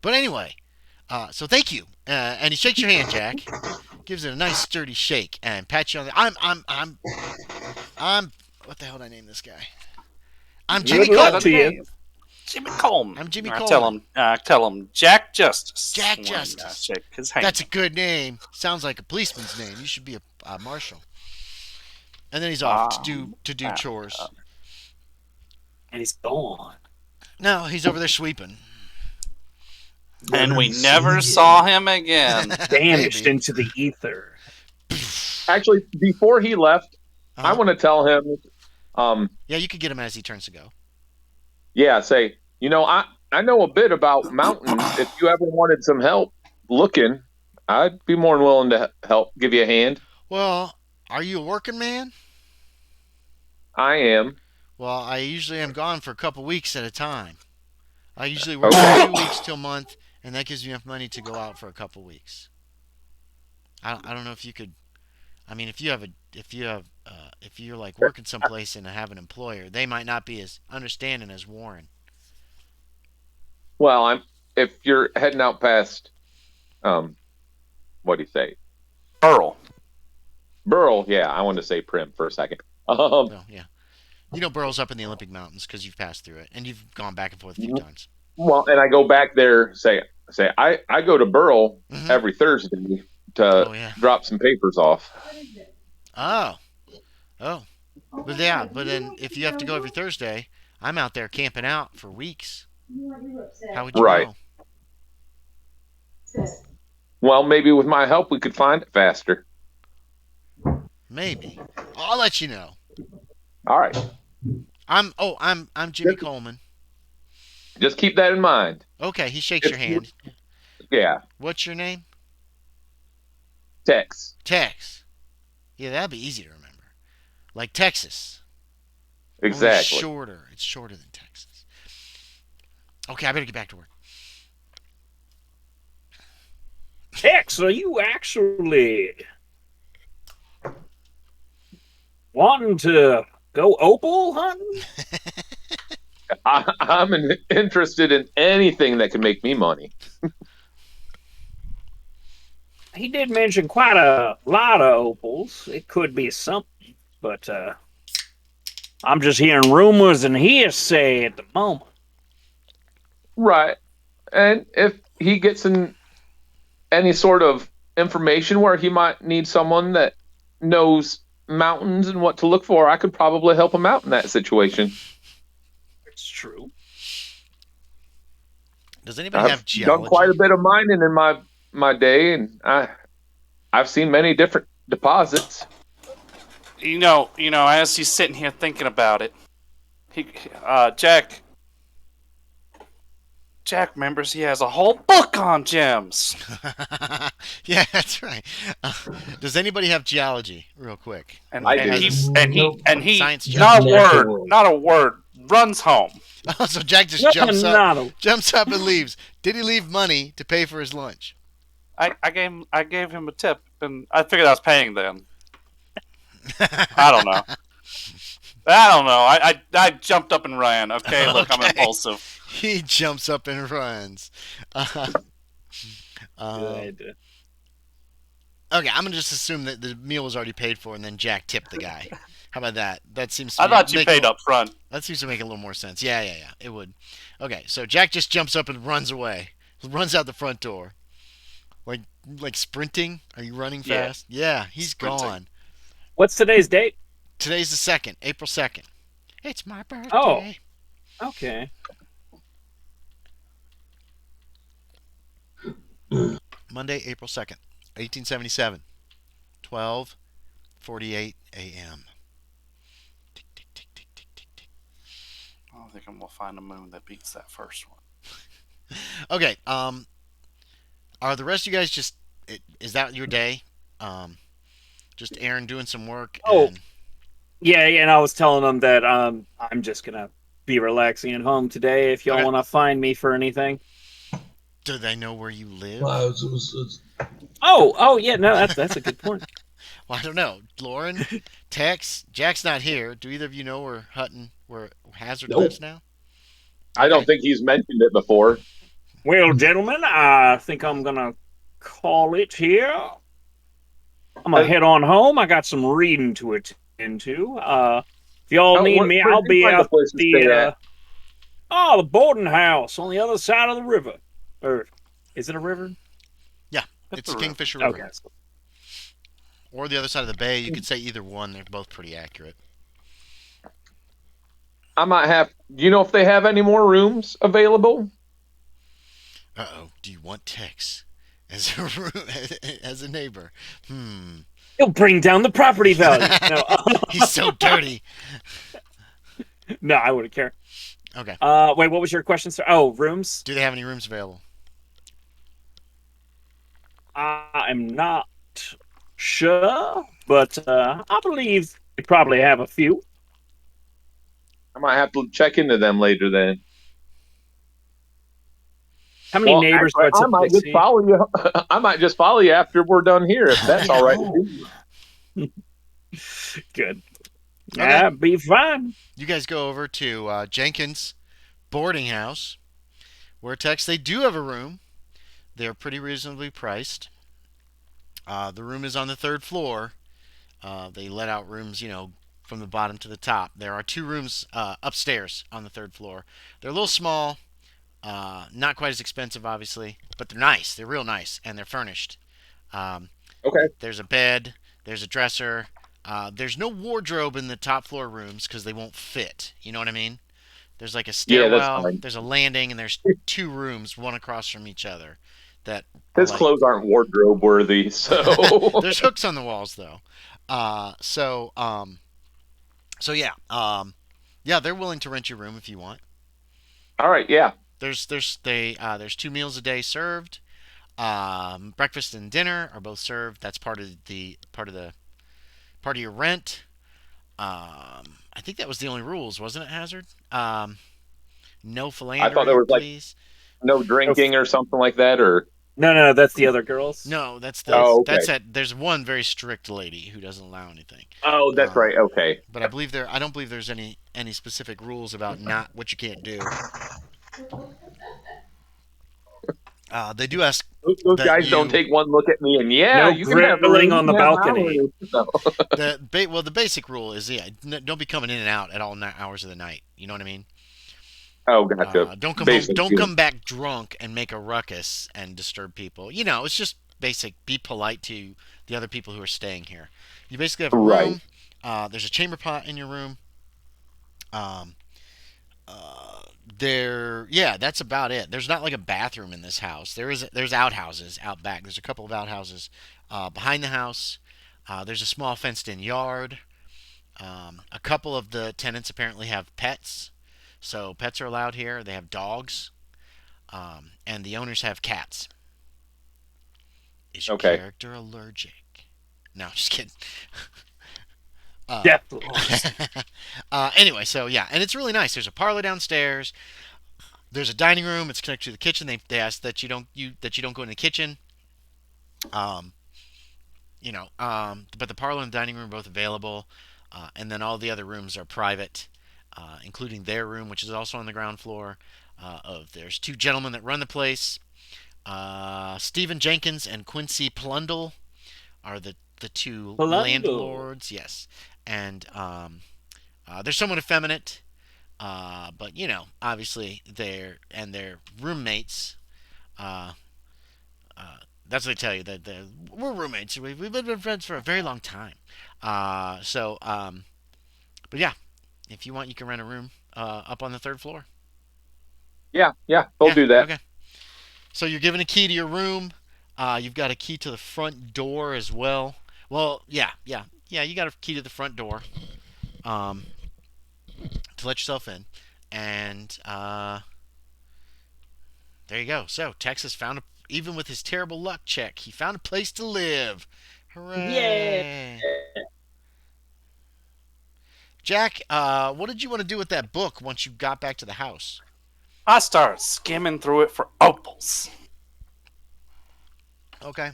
But anyway, so thank you. And he shakes your hand, Jack. Gives it a nice sturdy shake and pats you on the. I'm. What the hell did I name this guy? I'm Jimmy Coleman. Jimmy Coleman. I'm Jimmy Coleman. Tell him Jack Justice. Jack Justice. Shake his hand. That's a good name. Sounds like a policeman's name. You should be a marshal. And then he's off to do chores. And he's gone. No, he's over there sweeping. And we never saw him again. Vanished into the ether. Actually, before he left, I want to tell him. Yeah, you could get him as he turns to go. Yeah, say, I know a bit about mountains. If you ever wanted some help looking, I'd be more than willing to help, give you a hand. Well, are you a working man? I am. Well, I usually am gone for a couple weeks at a time. I usually work 2 weeks to a month, and that gives me enough money to go out for a couple weeks. I don't know if you could. I mean, if you're like working someplace and have an employer, they might not be as understanding as Warren. Well, if you're heading out past, what do you say? Earl. Burl, yeah, I wanted to say Prim for a second. Well, yeah. You know Burl's up in the Olympic Mountains because you've passed through it and you've gone back and forth a few times. Well, and I go back there, say I go to Burl Mhm. every Thursday to Oh yeah. drop some papers off. Oh. Oh. But yeah, but then if you have to go every Thursday, I'm out there camping out for weeks. How would you Right. know? Well, maybe with my help we could find it faster. Maybe. I'll let you know. All right. I'm Jimmy Coleman. Just keep that in mind. Okay, he shakes your hand. Yeah. What's your name? Tex. Tex. Yeah, that'd be easy to remember. Like Texas. Only Exactly. shorter. It's shorter than Texas. Okay, I better get back to work. Tex, are you actually wanting to go opal hunting? I'm interested in anything that can make me money. He did mention quite a lot of opals. It could be something, but I'm just hearing rumors and hearsay at the moment. Right. And if he gets in any sort of information where he might need someone that knows mountains and what to look for, I could probably help him out in that situation. It's true. Does anybody have I've geology? done quite a bit of mining in my day, and I've seen many different deposits. You know, as he's sitting here thinking about it, Jack remembers he has a whole book on gems. Yeah, that's right. Does anybody have geology, real quick? And I do. he Science not geology. a word, runs home. Oh, so Jack just No, jumps not up, a- jumps up and leaves. Did he leave money to pay for his lunch? I gave him a tip, and I figured I was paying then. I don't know. I jumped up and ran. Okay, look, I'm Okay. impulsive. He jumps up and runs. Good. Okay, I'm gonna just assume that the meal was already paid for, and then Jack tipped the guy. How about that? That seems to I thought you paid up front. That seems to make a little more sense. Yeah, it would. Okay, so Jack just jumps up and runs away. Runs out the front door. Like sprinting? Are you running Yeah. fast? Yeah, he's Sprinting. gone. What's today's date? Today's the 2nd, April 2nd. It's my birthday. Oh. Okay. Monday, April 2nd, 1877. 12:48 a.m. Tick, tick, tick, tick, tick, tick, tick. I don't think I'm gonna find a moon that beats that first one. Okay, are the rest of you guys just is that your day? Just Aaron doing some work Oh. and Yeah, and I was telling them that I'm just gonna be relaxing at home today. If y'all Okay. want to find me for anything. do they know where you live? Well, it was Oh, yeah, no, that's a good point. Well, I don't know. Loren, Tex, Jack's not here. Do either of you know where Hazard Nope. lives now? I don't Okay. think he's mentioned it before. Well, gentlemen, I think I'm gonna call it here. I'm gonna head on home. I got some reading to attend to. If y'all need me, where'd I'll you be find a out place to stay the at? the boarding house on the other side of the river. Or is it a river? It's the Kingfisher River. Okay. Or the other side of the bay. You could say either one. They're both pretty accurate. I might have. Do you know if they have any more rooms available? Uh-oh. Do you want Tex as a neighbor? He'll bring down the property value. No, He's so dirty. no, I wouldn't care. Okay. Wait, what was your question, sir? Oh, rooms? Do they have any rooms available? I am not sure, but I believe we probably have a few. I might have to check into them later then. How many neighbors do I I might typically just see? follow you. I might just follow you after we're done here, if that's all right with you. Good. Okay. Yeah, be fine. You guys go over to Jenkins boarding house, where Tex, they do have a room. They're pretty reasonably priced. The room is on the third floor. They let out rooms, from the bottom to the top. There are two rooms upstairs on the third floor. They're a little small, not quite as expensive, obviously, but they're nice. They're real nice, and they're furnished. Um, Okay. there's a bed, there's a dresser. There's no wardrobe in the top floor rooms because they won't fit. You know what I mean? There's like a Yeah, that's stairwell, fine. there's a landing, and there's two rooms, one across from each other, that are His like. clothes aren't wardrobe worthy, so. There's hooks on the walls though. So yeah, they're willing to rent your room if you want. All right, yeah. There's 2 meals a day served. Breakfast and dinner are both served. That's part of your rent. I think that was the only rules, wasn't it, Hazard? No I thought there philandering, was like please. no drinking or something like that, or. No, that's the other girls. No, Oh, okay. that's it. There's one very strict lady who doesn't allow anything. Oh, that's Um, right. Okay. but I don't believe there's any specific rules about not what you can't do. They do ask Those that guys don't you take one look at me and No you can have a grilling room, on you the can have my balcony. room. No. the basic rule is, yeah, don't be coming in and out at all hours of the night. You know what I mean? Oh, gotcha. Don't come home. Basic. Don't come back drunk and make a ruckus and disturb people. It's just basic. Be polite to the other people who are staying here. You basically have a Right. room. There's a chamber pot in your room. Um, yeah, that's about it. There's not like a bathroom in this house. There's outhouses out back. There's a couple of outhouses behind the house. There's a small fenced-in yard. A couple of the tenants apparently have pets, so pets are allowed here. They have dogs, and the owners have cats. Is your Okay. character allergic? No, just kidding. Death. Anyway, so yeah, and it's really nice. There's a parlor downstairs. There's a dining room. It's connected to the kitchen. They ask that you don't go in the kitchen. Um, but the parlor and the dining room are both available, and then all the other rooms are private, including their room, which is also on the ground floor. There's two gentlemen that run the place. Stephen Jenkins and Quincy Plundle are the two Plundle. landlords. Yes, and they're somewhat effeminate, but obviously their roommates. Uh, that's what they tell you, that we're roommates. We've been friends for a very long time. But yeah, if you want, you can rent a room up on the third floor. Yeah, they'll Yeah, do that. okay. So you're given a key to your room. You've got a key to the front door as well. Well, yeah. You got a key to the front door to let yourself in, and there you go. So Texas found even with his terrible luck check, he found a place to live. Hooray! Yeah. Jack, what did you want to do with that book once you got back to the house? I started skimming through it for opals. Okay.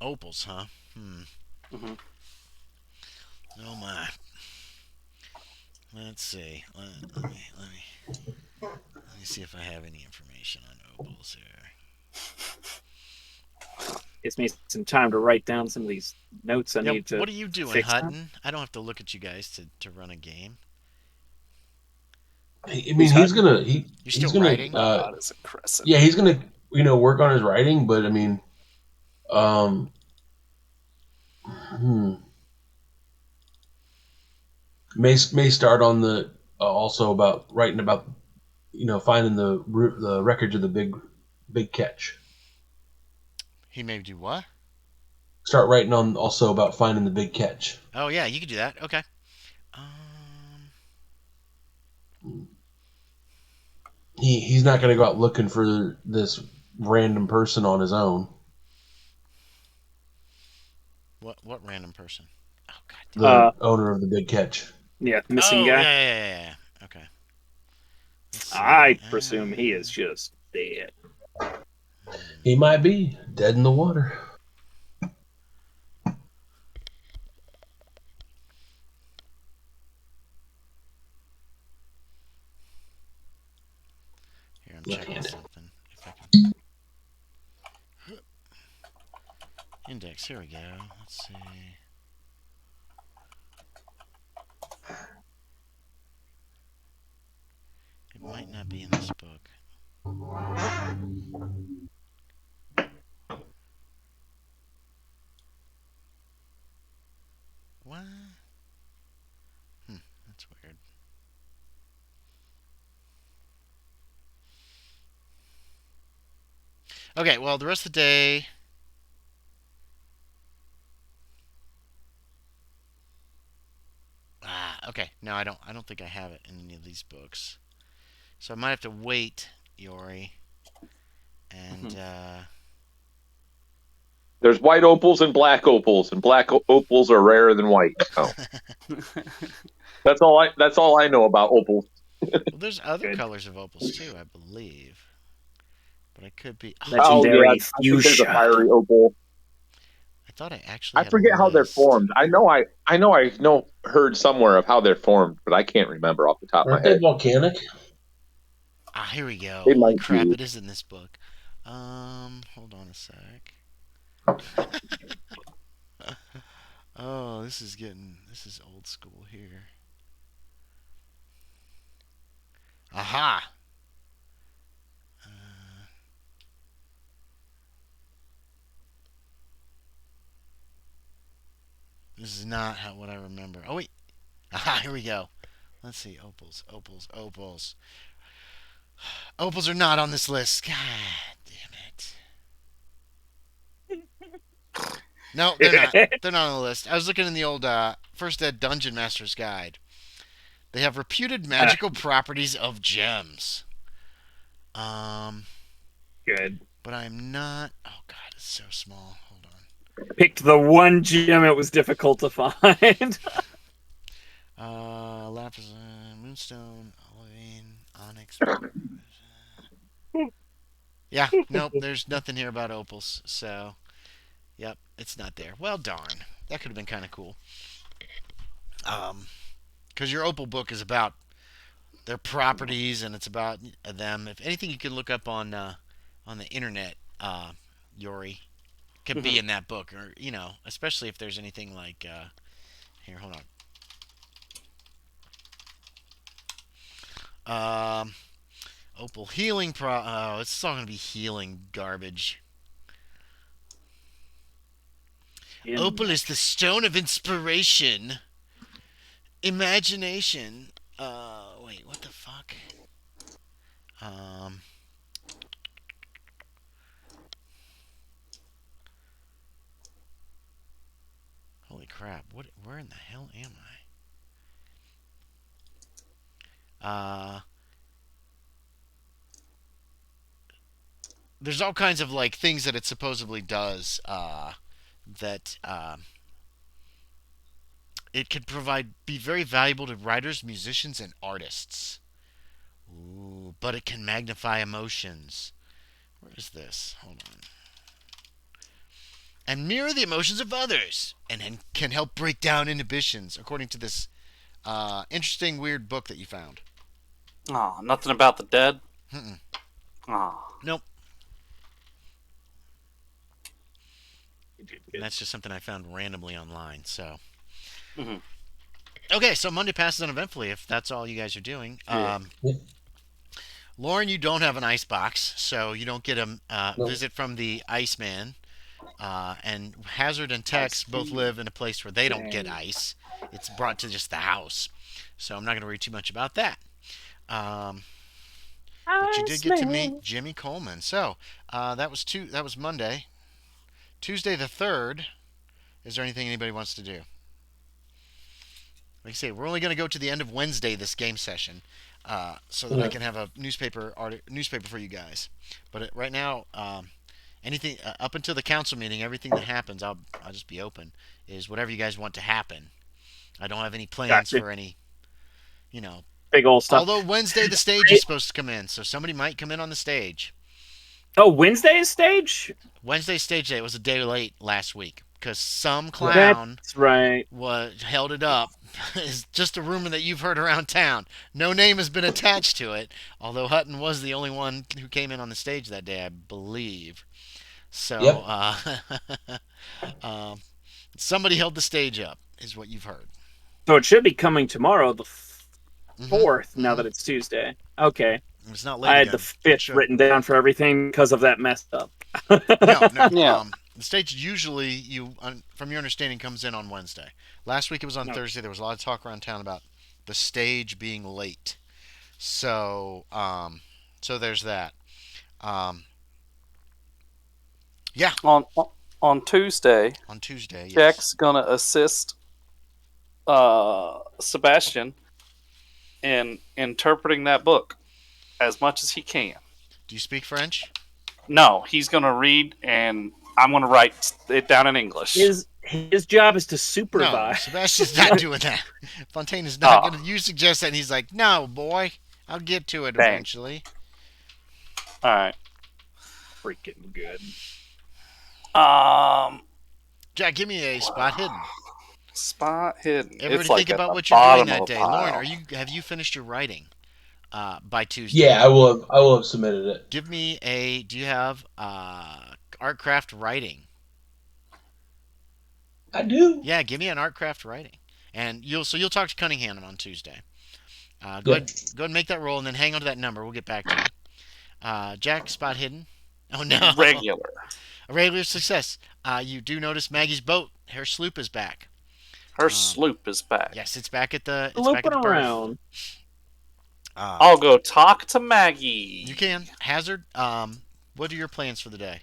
Opals, huh? Mm-hmm. Oh my. Let's see. Let me see if I have any information on opals here. Gives me some time to write down some of these notes I need to. What are you doing, fix them. Hutton? I don't have to look at you guys to run a game. I mean, he's gonna You're he's still gonna writing? God, it's a crescent. yeah, he's gonna work on his writing, but I mean, may start on the also about writing about finding the wreckage of the big catch. He may do what? Start writing on also about finding the big catch. Oh yeah, you could do that. Okay. He's not going to go out looking for this random person on his own. What random person? Oh god. The owner of the big catch. Yeah, missing guy. Yeah. Okay. I presume he is just dead. He might be dead in the water. Here, I'm checking Left-handed. something. If I can. Index, here we go. Let's see. It might not be in this book. What? That's weird. Okay, well, the rest of the day. Okay. No, I don't. I don't think I have it in any of these books. So I might have to wait, Yorie. And There's white opals and black opals are rarer than white. Oh. That's all I know about opals. well, there's other Good. colors of opals too, I believe. But I could be. Oh, Legendary I think there's a fuchsia. fiery opal. I thought I actually I had a forget how they're list. formed. I know heard somewhere of how they're formed, but I can't remember off the top of Aren't my they head. volcanic? Here we go. They Holy might crap! be. It is in this book. Hold on a sec. Oh, this is old school here. Aha! This is not what I remember. Oh wait. Aha! Here we go. Let's see. Opals. Opals are not on this list. God damn it. No, they're not. They're not on the list. I was looking in the old First Ed Dungeon Master's Guide. They have reputed magical properties of gems. Good. But I'm not. Oh God, it's so small. Hold on. Picked the one gem it was difficult to find. Lapis, moonstone, olivine, onyx. Yeah, nope. There's nothing here about opals. So, yep, it's not there. Well, darn. That could have been kind of cool. Because your opal book is about their properties and it's about them. If anything, you can look up on the internet, Yorie, could be in that book, or especially if there's anything like here. Hold on. Opal healing oh, it's all gonna be healing garbage. Opal is the stone of inspiration, imagination. Wait, what the fuck? Holy crap! Where in the hell am I? There's all kinds of like things that it supposedly does. That it could be very valuable to writers, musicians, and artists. Ooh, but it can magnify emotions. Where is this? Hold on. And mirror the emotions of others, and can help break down inhibitions, according to this interesting, weird book that you found. Oh, nothing about the dead? Mm-mm. Oh. Nope. And that's just something I found randomly online. So. Mm-hmm. Okay, so Monday passes uneventfully if that's all you guys are doing. Yeah. Loren, you don't have an ice box, so you don't get a Nope. visit from the Iceman. And Hazard and Tex both live in a place where they don't get ice. It's brought to just the house. So I'm not going to read too much about that. But you did get to meet Jimmy Coleman. So that was Monday. Tuesday the 3rd. Is there anything anybody wants to do? Like I say, we're only going to go to the end of Wednesday this game session, so that I can have a newspaper for you guys. But right now, anything up until the council meeting, everything that happens, I'll just be open. Is whatever you guys want to happen. I don't have any plans for any, big old stuff. Although Wednesday the stage is supposed to come in, so somebody might come in on the stage. Oh, Wednesday is stage? Wednesday stage day. It was a day late last week because some Yeah. clown That's right. held it up. It's just a rumor that you've heard around town. No name has been attached to it, although Hutton was the only one who came in on the stage that day, I believe. So, Yep. um, somebody held the stage up, is what you've heard. So it should be coming tomorrow, the Hmm. 4th, now Hmm. that it's Tuesday. Okay. It's not I late had the again. It 5th should. written down for everything because of that messed up. No, no. Yeah. The stage usually, from your understanding, comes in on Wednesday. Last week it was on No. Thursday. There was a lot of talk around town about the stage being late. So, so there's that. Um, yeah, On Tuesday, on Tuesday. Yes. Jack's gonna assist Sebastian in interpreting that book as much as he can. Do you speak French? No, he's gonna read, and I'm gonna write it down in English. His job is to No, supervise. Sebastian's not doing that. Fontaine is not Oh. going to. You suggest that, and he's like, "No, boy, I'll get to it Dang. eventually." All right. Freaking good. Jack, give me a spot hidden. Spot hidden. Everybody It's like think at about the what you're doing bottom that of the day. pile. Lauren, have you finished your writing by Tuesday? Yeah, I will. I will have submitted it. Give me a. Do you have Artcraft writing? I do. Yeah, give me an Artcraft writing, and you'll talk to Cunningham on Tuesday. Yeah. Go ahead and make that roll, and then hang on to that number. We'll get back to you. Jack, spot hidden. Oh no, Regular. a regular success. You do notice Maggie's boat. Her sloop is back. Her sloop is back. Yes, it's back at the. It's back Looping at the berth. around. I'll go talk to Maggie. You can. Hazard. What are your plans for the day?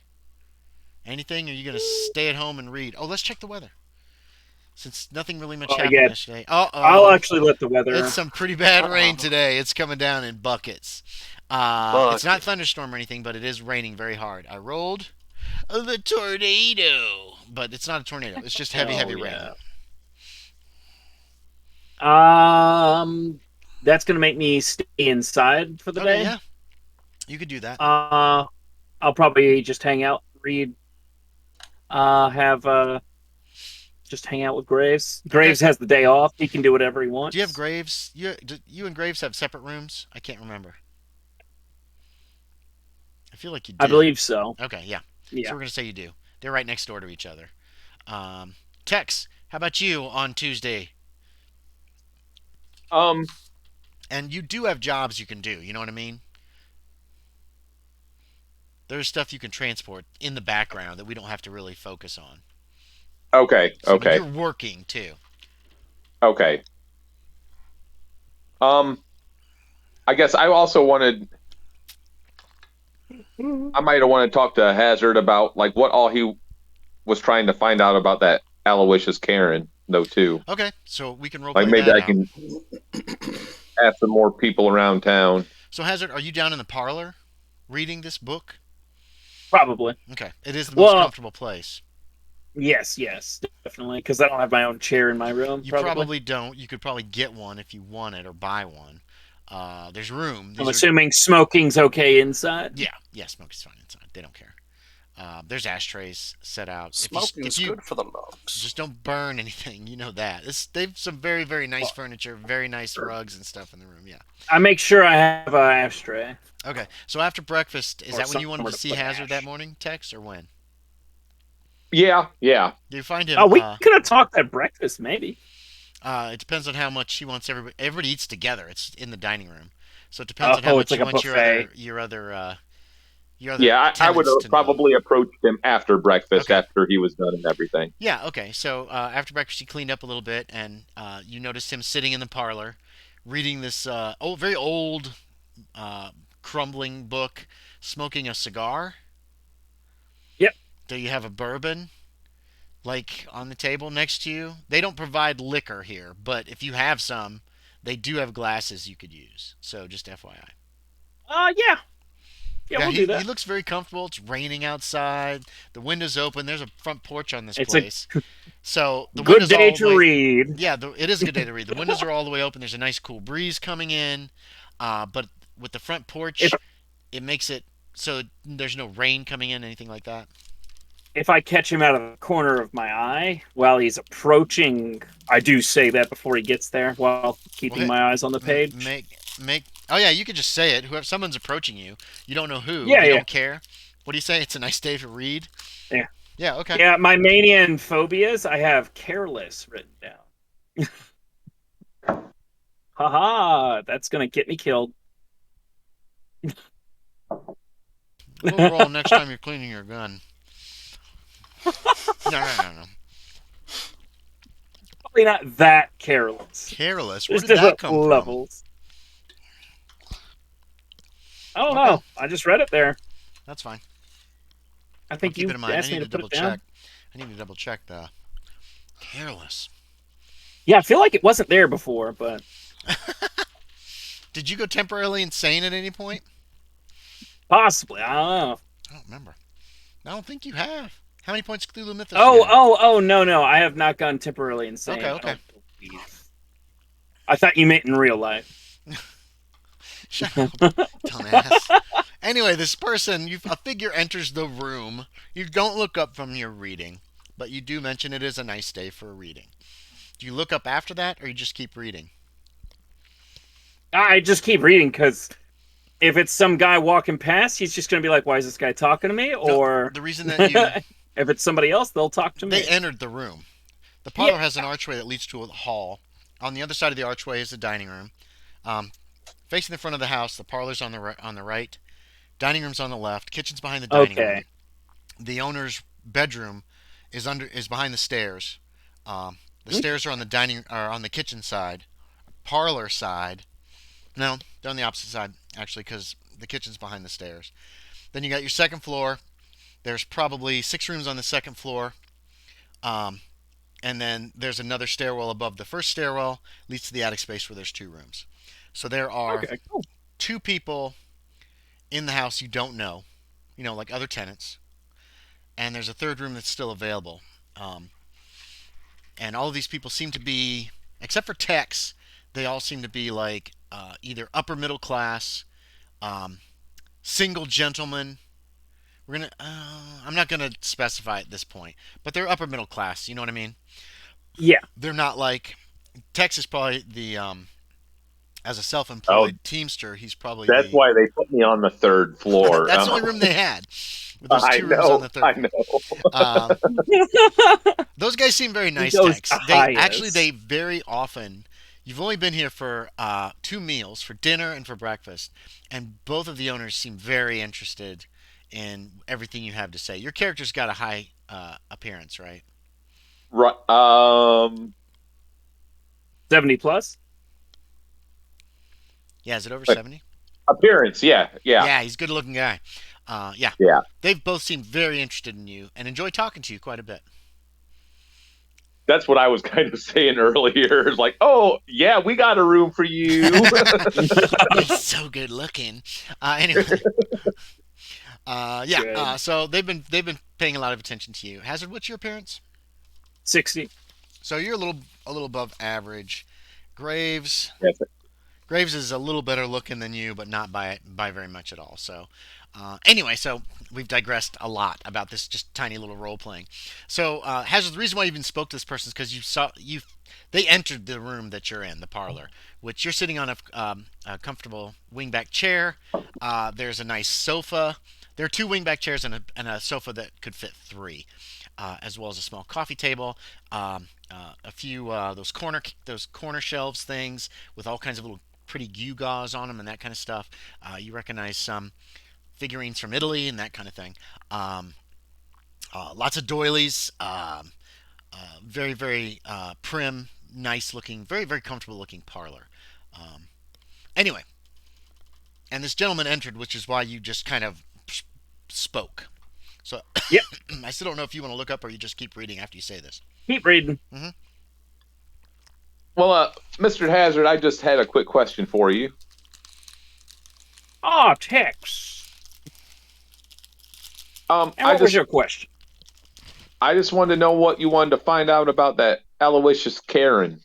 Anything? Or are you gonna stay at home and read? Oh, let's check the weather. Since nothing really much happened Yeah. yesterday. Uh I'll oh. actually let the weather. It's some pretty bad rain today. It's coming down in buckets. It's not thunderstorm or anything, but it is raining very hard. I rolled the tornado, but it's not a tornado. It's just heavy, heavy rain. That's gonna make me stay inside for the Okay, day. yeah, you could do that. I'll probably just hang out, read, just hang out with Graves. Graves has the day off. He can do whatever he wants. Do you have Graves? You and Graves have separate rooms? I can't remember. I feel like you did. I believe so. Okay, yeah. Yeah. So we're gonna say you do. They're right next door to each other. Tex, how about you on Tuesday? And you do have jobs you can do. You know what I mean? There's stuff you can transport in the background that we don't have to really focus on. Okay. So Okay. you're working too. Okay. I guess I also wanted. I might have wanted to talk to Hazard about like what all he was trying to find out about that Aloysius Karen, though, too. Okay, so we can roll Like maybe I can ask some more people around town. So Hazard, are you down in the parlor reading this book? Probably. Okay, it is the most comfortable place. Yes, definitely. Because I don't have my own chair in my room. You probably don't. You could probably get one if you want it or buy one. There's room. I'm assuming smoking's okay inside. Yeah, smoking's fine inside. They don't care. There's ashtrays set out. Smoking's good for the lungs. Just don't burn anything. You know that. They've some very, very nice furniture, very nice rugs and stuff in the room. Yeah. I make sure I have an ashtray. Okay. So after breakfast, is Or that when you wanted somewhere to to see put Hazard ash. that morning, Tex, or when? Yeah. Do you find him? Oh, we could have talked at breakfast, maybe. It depends on how much he wants everybody. Everybody eats together. It's in the dining room, so it depends on how much it's like you a want buffet. your other Yeah, I would tenants have to know. probably approached him after breakfast, Okay. after he was done and everything. Yeah, okay. So after breakfast, he cleaned up a little bit, and you noticed him sitting in the parlor, reading this very old, crumbling book, smoking a cigar. Yep. Do you have a bourbon, like, on the table next to you? They don't provide liquor here, but if you have some, they do have glasses you could use. So just FYI. Yeah. Yeah, we'll do that. He looks very comfortable. It's raining outside. The window's open. There's a front porch on this It's place. So the Good windows day all to the way, read. Yeah, it is a good day to read. The windows are all the way open. There's a nice cool breeze coming in. But with the front porch, it makes it So there's no rain coming in, anything like that. If I catch him out of the corner of my eye while he's approaching, I do say that before he gets there, while keeping Well, my eyes on the page. Make. Oh yeah, you could just say it. Whoever someone's approaching you, you don't know who. Yeah, you yeah. don't care. What do you say? It's a nice day to read. Yeah. Yeah. Okay. Yeah, my mania and phobias, I have careless written down. Haha, that's gonna get me killed. We'll roll next time you're cleaning your gun. No. Probably not that careless. Careless. Where There's did that different come levels. I don't know. I just read it there. from? That's fine. I think I'll keep you it in mind. asked I need me to to put double it down. check. I need to double check the careless. Yeah, I feel like it wasn't there before, but Did you go temporarily insane at any point? possibly. I don't know. I don't remember. I don't think you have. How many points Cthulhu Mythos? you have? Oh, no. I have not gone temporarily insane. Okay. I don't believe. I thought you meant in real life. Shut up, dumbass. Anyway, this person, a figure enters the room. You don't look up from your reading, but you do mention it is a nice day for a reading. Do you look up after that, or you just keep reading? I just keep reading because if it's some guy walking past, he's just going to be like, why is this guy talking to me? Or The reason that you if it's somebody else, they'll talk to me. they entered the room. The parlor has an archway that leads to a hall. On the other side of the archway is the dining room. Facing the front of the house, the parlor's on the right, dining room's on the left, kitchen's behind the dining room. The owner's bedroom is behind the stairs. The stairs are on the kitchen side. Parlor side. No, they're on the opposite side actually, because the kitchen's behind the stairs. Then you got your second floor. There's probably 6 rooms on the second floor. And then there's another stairwell above the first stairwell, leads to the attic space where there's 2 rooms. So there are 2 people in the house you don't know, like other tenants. And there's a third room that's still available. And all of these people seem to be, except for Tex, they all seem to be like either upper middle class, single gentlemen. I'm not gonna specify at this point, but they're upper middle class. You know what I mean? Yeah. They're not like Tex is probably the as a self-employed teamster. He's probably That's why they put me on the 3rd floor. That's the only room they had. With those 2 rooms on the 3rd. I know. Those guys seem very nice, goes Tex. the They highest. very often. You've only been here for 2 meals, for dinner and for breakfast, and both of the owners seem very interested in everything you have to say. Your character's got a high appearance, right? Right. 70 plus? Yeah, is it over 70? Appearance, yeah. Yeah, he's a good-looking guy. Yeah. Yeah. They've both seemed very interested in you and enjoy talking to you quite a bit. That's what I was kind of saying earlier. It's like, oh, yeah, we got a room for you. He's so good looking. Anyway. So they've been paying a lot of attention to you. Hazard, what's your appearance? 60. So you're a little above average. Graves Yes. Graves is a little better looking than you, but not by very much at all. So anyway, so we've digressed a lot about this just tiny little role playing. So Hazard, the reason why you even spoke to this person is because they entered the room that you're in, the parlor, which you're sitting on a comfortable wingback chair. There's a nice sofa. There are 2 wingback chairs and a sofa that could fit 3, as well as a small coffee table. A few those corner shelves things with all kinds of little pretty gewgaws on them and that kind of stuff. You recognize some figurines from Italy and that kind of thing. Lots of doilies. Very, very prim, nice looking, very, very comfortable looking parlor. Anyway, and this gentleman entered, which is why you just kind of spoke. So Yep. I still don't know if you want to look up or you just keep reading after you say this. Keep reading. Well, Mr. Hazard, I just had a quick question for you. Tex. And And what was your question? I just wanted to know what you wanted to find out about that Aloysius Karen.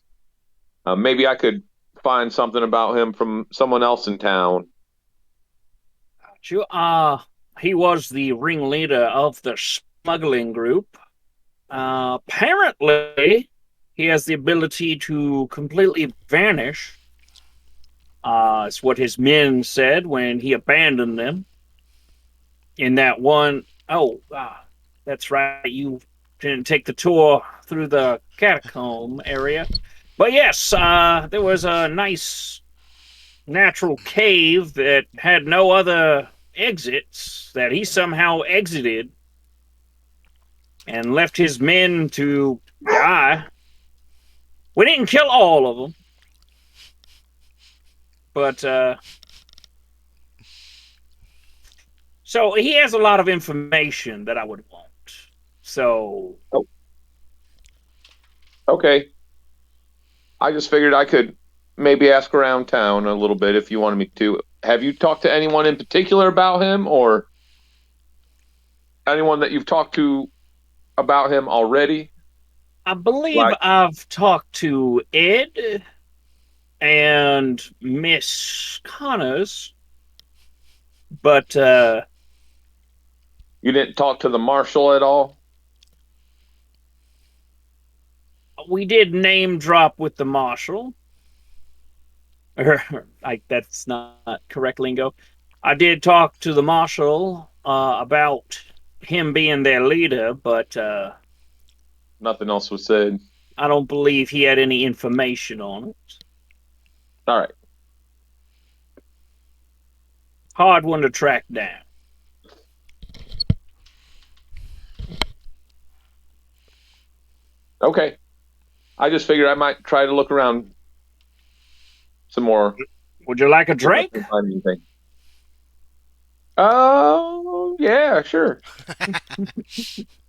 Maybe I could find something about him from someone else in town. You he was the ringleader of the smuggling group. Apparently, he has the ability to completely vanish. It's what his men said when he abandoned them. In that one, that's right. You didn't take the tour through the catacomb area. But yes, there was a nice natural cave that had no other exits that he somehow exited and left his men to die. We didn't kill all of them, but so he has a lot of information that I would want. So Okay. I just figured I could maybe ask around town a little bit if you wanted me to. Have you talked to anyone in particular about him, or anyone that you've talked to about him already? I believe Like- I've talked to Ed and Miss Connors, but You didn't talk to the marshal at all? we did name drop with the marshal. That's not correct lingo. I did talk to the marshal about him being their leader, but Nothing else was said. I don't believe he had any information on it. All right. Hard one to track down. Okay. I just figured I might try to look around some more. Would you like a drink? Find anything. Oh, yeah, sure.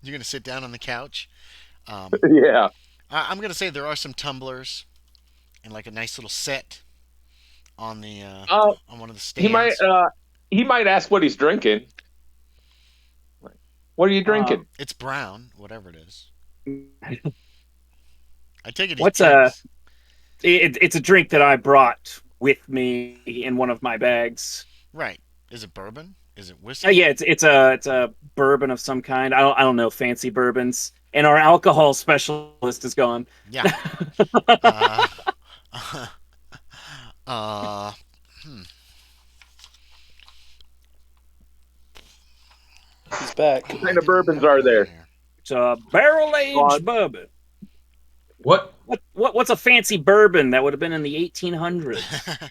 You're gonna sit down on the couch. Yeah. I'm gonna say there are some tumblers and like a nice little set on the on one of the stands. He might ask what he's drinking. What are you drinking? It's brown, whatever it is. I take it. What's it's a drink that I brought with me in one of my bags. Right? Is it bourbon? Is it whiskey? Yeah, it's a bourbon of some kind. I don't know fancy bourbons. And our alcohol specialist is gone. Yeah. He's back. What kind of bourbons are there? It's a barrel Go aged bourbon. What? What's a fancy bourbon that would have been in the 1800s?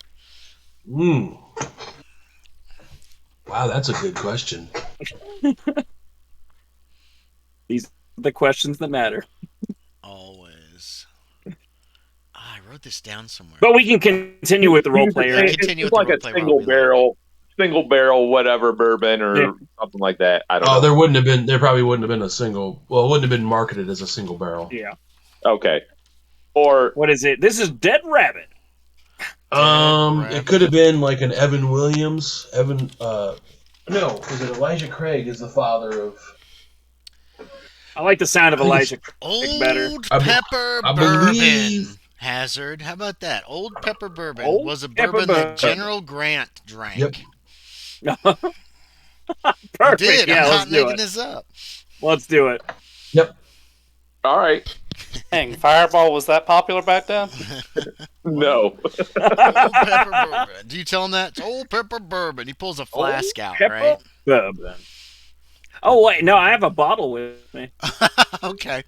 Wow, that's a good question. These are the questions that matter. Always. I wrote this down somewhere. But we can continue with the role play. Yeah, Right? continue It's with the like a role play while single barrel, whatever bourbon or something like that. I don't know. There probably wouldn't have been a single. Well, it wouldn't have been marketed as a single barrel. Yeah. Okay. Or What is it? This is Dead Rabbit. It could have been like an Evan Williams. No, was it Elijah Craig is the father of? I like the sound of I think Elijah Craig better. Old I Pepper I Bourbon. believe- Hazard. How about that? Old Pepper Bourbon Old was a Pepper bourbon that Bourbon. General Grant drank. Yep. He Perfect. did. Yeah, I'm let's not do making it. this up. Let's do it. Yep. all right. Dang, Fireball was that popular back then? No. Old Pepper Bourbon. Do you tell him that? It's Old Pepper Bourbon. He pulls a flask out, Pepper right? Bourbon. Oh wait, no, I have a bottle with me. Okay.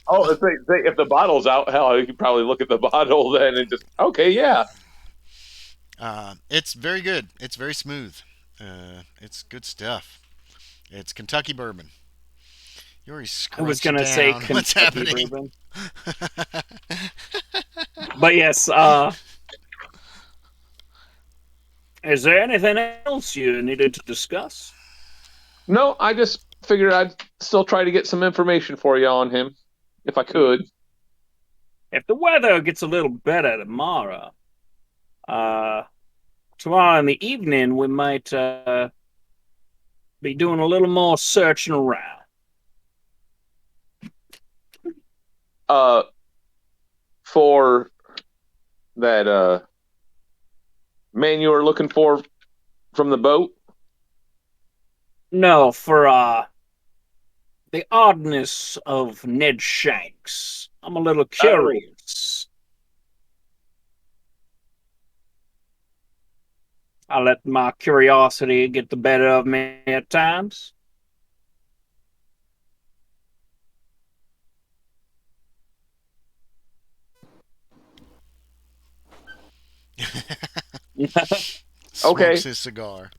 Oh, if the bottle's out, hell, you could probably look at the bottle then and just okay, yeah. It's very good. It's very smooth. It's good stuff. It's Kentucky bourbon. Yorie I was scrunched gonna down. say What's Kentucky happening? bourbon. But yes, is there anything else you needed to discuss? No, I just figured I'd still try to get some information for you on him, if I could. If the weather gets a little better tomorrow, tomorrow in the evening we might be doing a little more searching around. For that man you were looking for from the boat. No, for the oddness of Ned Shanks. I'm a little Oh. curious. I let my curiosity get the better of me at times. Smokes Okay. his cigar.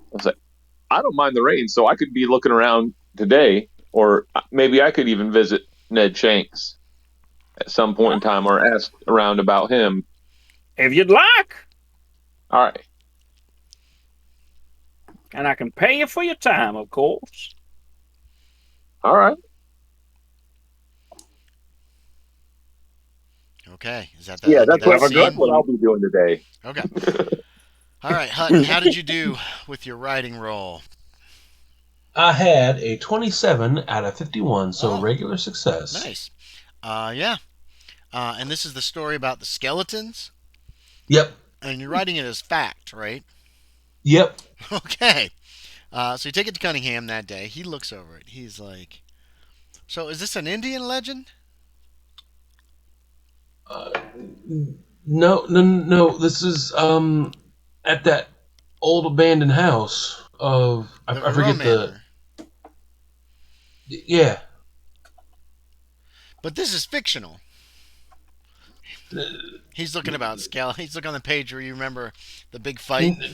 I was like, I don't mind the rain, so I could be looking around today, or maybe I could even visit Ned Shanks at some point in time, or ask around about him. If you'd like, All right. and I can pay you for your time, of course. All right. Okay, is that the Yeah, end of that's that what Have a scene? good that's what I'll be doing today. Okay. All right, Hutton, how did you do with your writing roll? I had a 27 out of 51, so Oh, regular success. nice. Yeah. And this is the story about the skeletons, Yep. and you're writing it as fact, right? Yep. Okay. So you take it to Cunningham that day. He looks over it. He's like, "So is this an Indian legend?" Uh, no. This is at that old abandoned house of The I Verroa forget the Manor. yeah. But this is fictional. He's looking about He's looking on the page where you remember the big fight N- with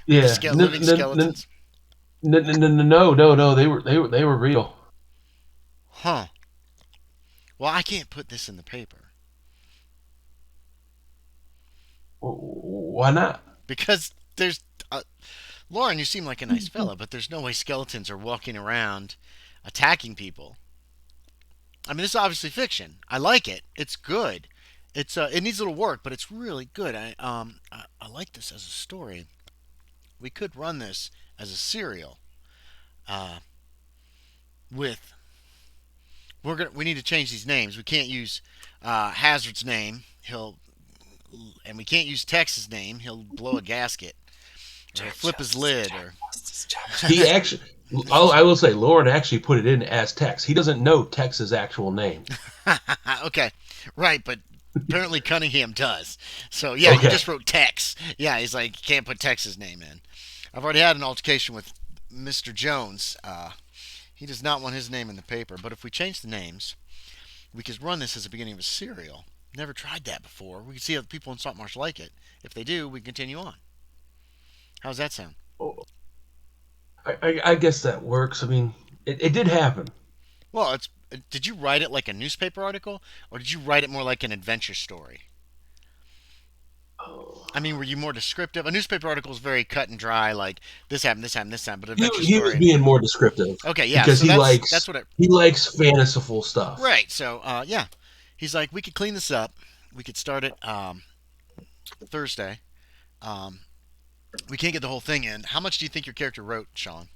the yeah. living skeletons. No. They were real. Huh. Well, I can't put this in the paper Why not? because there's Loren. You seem like a nice fella, but there's no way skeletons are walking around attacking people. I mean, this is obviously fiction. I like it. It's good. It needs a little work, but it's really good. I like this as a story. We could run this as a serial. Uh, with we need to change these names. We can't use Hazard's name. And we can't use Tex's name. He'll blow a gasket or he'll flip his lid or. He actually, I will say, Lauren actually put it in as Tex. He doesn't know Tex's actual name. Okay, right, but apparently Cunningham does. So yeah, you Okay. just wrote Tex. Yeah, he's like, you can't put Tex's name in. I've already had an altercation with Mr. Jones. He does not want his name in the paper. But if we change the names, we could run this as the beginning of a serial. Never tried that before. We can see how the people in Saltmarsh like it. If they do, we continue on. How's that sound? I guess that works. I mean, it did happen. Well, it's. Did you write it like a newspaper article, or did you write it more like an adventure story? Oh. I mean, were you more descriptive? A newspaper article is very cut and dry, like this happened, this happened, this happened. But an adventure He was story. being more descriptive. Okay, yeah. Because So he that's likes what it. he likes fanciful stuff. Right. So yeah, he's like, we could clean this up. We could start it Thursday. Um, we can't get the whole thing in. How much do you think your character wrote, Sean?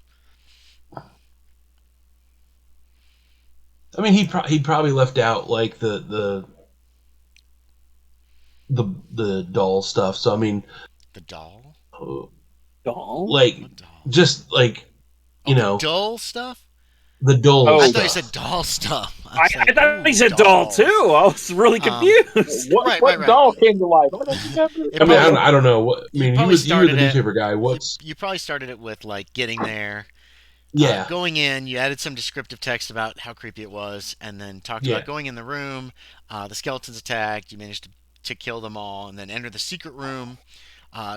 I mean, he probably left out like the doll stuff. So I mean, The doll? Doll? like What doll? just like Oh, you the know dull stuff? the doll Oh. I stuff. thought you said doll stuff. I was like, thought he ooh, said doll dolls. too. I was really confused. What, Right, what right. doll came to life? I don't remember. It I mean, probably- I don't know. What, I you mean, probably you were the started it- newspaper guy. What's You probably started it with like getting there. yeah? Going in, you added some descriptive text about how creepy it was, and then talked Yeah. about going in the room. The skeletons attacked. You managed to kill them all, and then enter the secret room,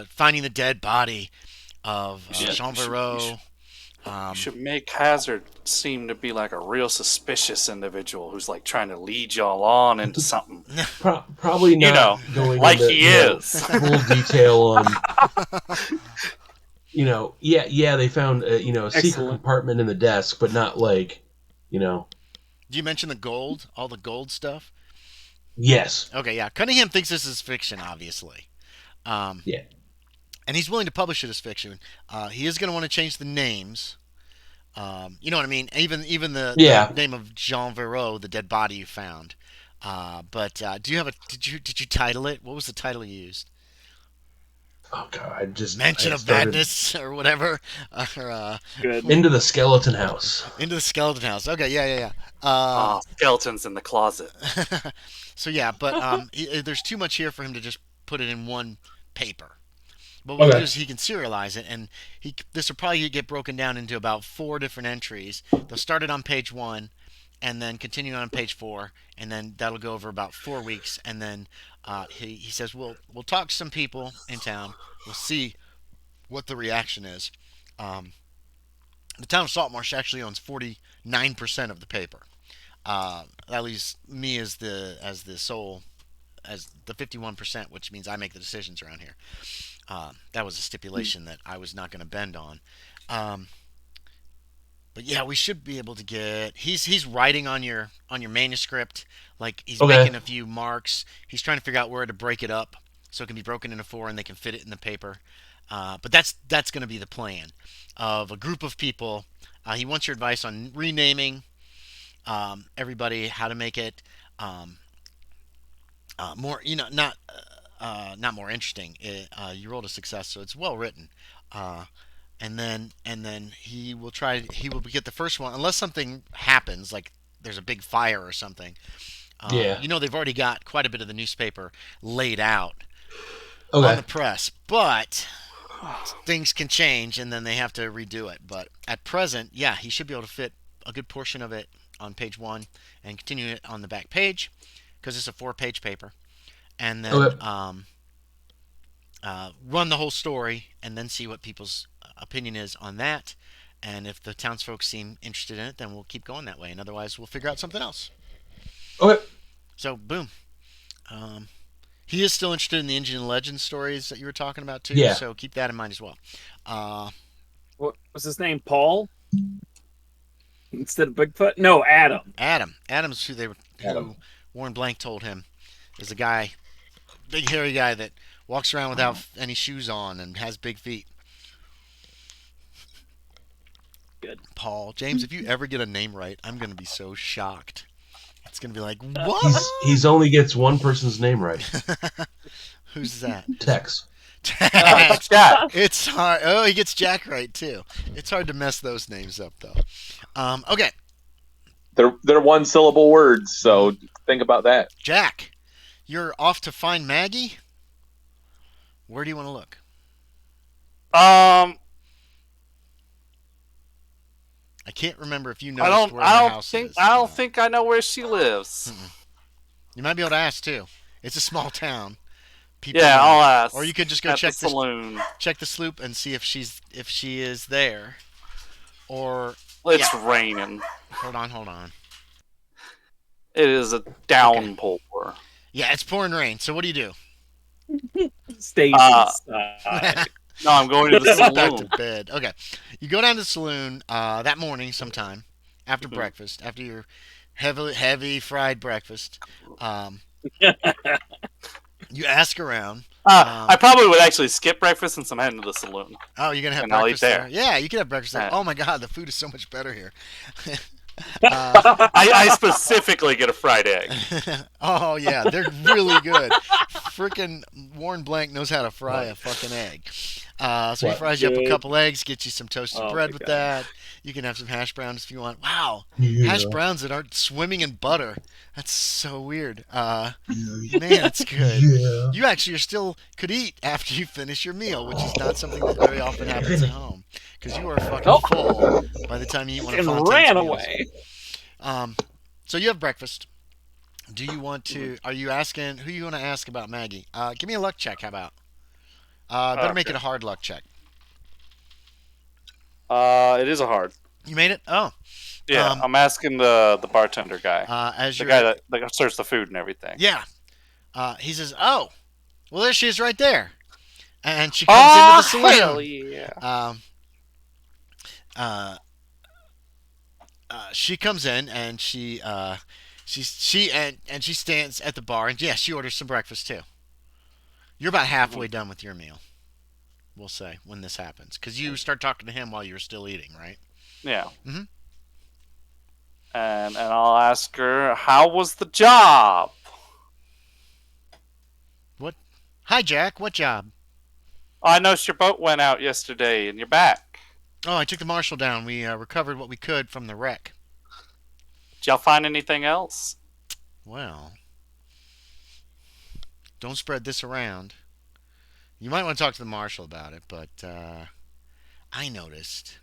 finding the dead body of You should- Jean you should- Verreau. You should make Hazard seem to be like a real suspicious individual who's like trying to lead y'all on into something. Probably not You know, going like into, he is. full detail on. Yeah, they found a secret Excellent. compartment in the desk, but not like, you know. Do you mention the gold? All the gold stuff? Yes. Okay, yeah. Cunningham thinks this is fiction, obviously. Yeah. And he's willing to publish it as fiction. He is going to want to change the names. You know what I mean? Even the name of Jean Verreau, the dead body you found. But do you have did you title it? What was the title you used? Oh God, Mansion I of started Madness or whatever, or Good. into the skeleton house. into the skeleton house. Okay, yeah. Oh, skeletons in the closet. So yeah, but there's too much here for him to just put it in one paper. But what we'll do Okay. is he can serialize it, and this will probably get broken down into about 4 different entries. They'll start it on page 1, and then continue on page 4, and then that'll go over about 4 weeks, and then he says we'll talk to some people in town. We'll see what the reaction is. Um, the town of Saltmarsh actually owns 49% of the paper. That leaves me as the sole as the 51%, which means I make the decisions around here. That was a stipulation that I was not going to bend on. Um, but yeah, we should be able to get. He's writing on your manuscript, like he's Okay. making a few marks. He's trying to figure out where to break it up so it can be broken into 4 and they can fit it in the paper. But that's going to be the plan of a group of people. He wants your advice on renaming everybody, how to make it more, not more interesting. You rolled a success, so it's well written. And then he will get the first one unless something happens, like there's a big fire or something. Yeah. They've already got quite a bit of the newspaper laid out on Okay. the press, but things can change and then they have to redo it. But at present, yeah, he should be able to fit a good portion of it on page 1 and continue it on the back page because it's a 4-page paper, and then Okay. run the whole story and then see what people's opinion is on that. And if the townsfolk seem interested in it, then we'll keep going that way. And otherwise, we'll figure out something else. Okay. So, boom. He is still interested in the Indian legend stories that you were talking about, too. Yeah. So keep that in mind as well. What was his name? Paul? Instead of Bigfoot? No, Adam. Adam's who Adam. Warren Blank told him is a guy, big hairy guy that walks around without any shoes on and has big feet. Good. Paul. James, if you ever get a name right, I'm going to be so shocked. It's going to be like, what? He's only gets one person's name right. Who's that? Tex. Jack. It's hard. Oh, he gets Jack right, too. It's hard to mess those names up, though. Okay, They're one syllable words, so think about that. Jack, you're off to find Maggie? Where do you want to look? I can't remember if you know where her house is. I don't think I know where she lives. You might be able to ask too. It's a small town. People Yeah, know. I'll ask. Or you could just go at check the saloon. check the sloop and see if she is there. Or It's raining. hold on. It is a downpour. Yeah, it's pouring rain. So what do you do? Stays inside. No, I'm going to the Go back to saloon. bed. Okay, you go down to the saloon that morning sometime after breakfast, after your heavy fried breakfast. You ask around. I probably would actually skip breakfast since I'm heading to the saloon. Oh, you're gonna have And I'll breakfast eat there. there. Yeah, you can have breakfast there. Yeah. Oh my God, the food is so much better here. I specifically get a fried egg. Oh yeah, they're really good. Freaking Warren Blank knows how to fry a fucking egg. So he fries you up a Good. couple eggs, gets you some toasted Oh, bread my with God. that. You can have some hash browns if you want. Wow, Yeah. hash browns that aren't swimming in butter. That's so weird. Man, it's good. Yeah. You actually could eat after you finish your meal, which is not something that very often happens at home. Because you are fucking full by the time you eat one of And Fontaine's ran meals. away. So you have breakfast. Do you want to? Are you asking who you want to ask about Maggie? Give me a luck check. How about? Better make it a hard luck check. It is a hard. You made it. Oh, Yeah, I'm asking the bartender guy, as the you're guy that serves the food and everything. yeah. He says, "Oh, well, there she is, right there," and she comes into the saloon. Hell yeah! She comes in and she stands at the bar and yeah, she orders some breakfast too. You're about halfway done with your meal, we'll say, when this happens, because you start talking to him while you're still eating, right? Yeah. Mhm. And I'll ask her, how was the job? Hi, Jack. What job? I noticed your boat went out yesterday and you're back. Oh, I took the marshal down. We recovered what we could from the wreck. Did y'all find anything else? Well, don't spread this around. You might want to talk to the marshal about it, but I noticed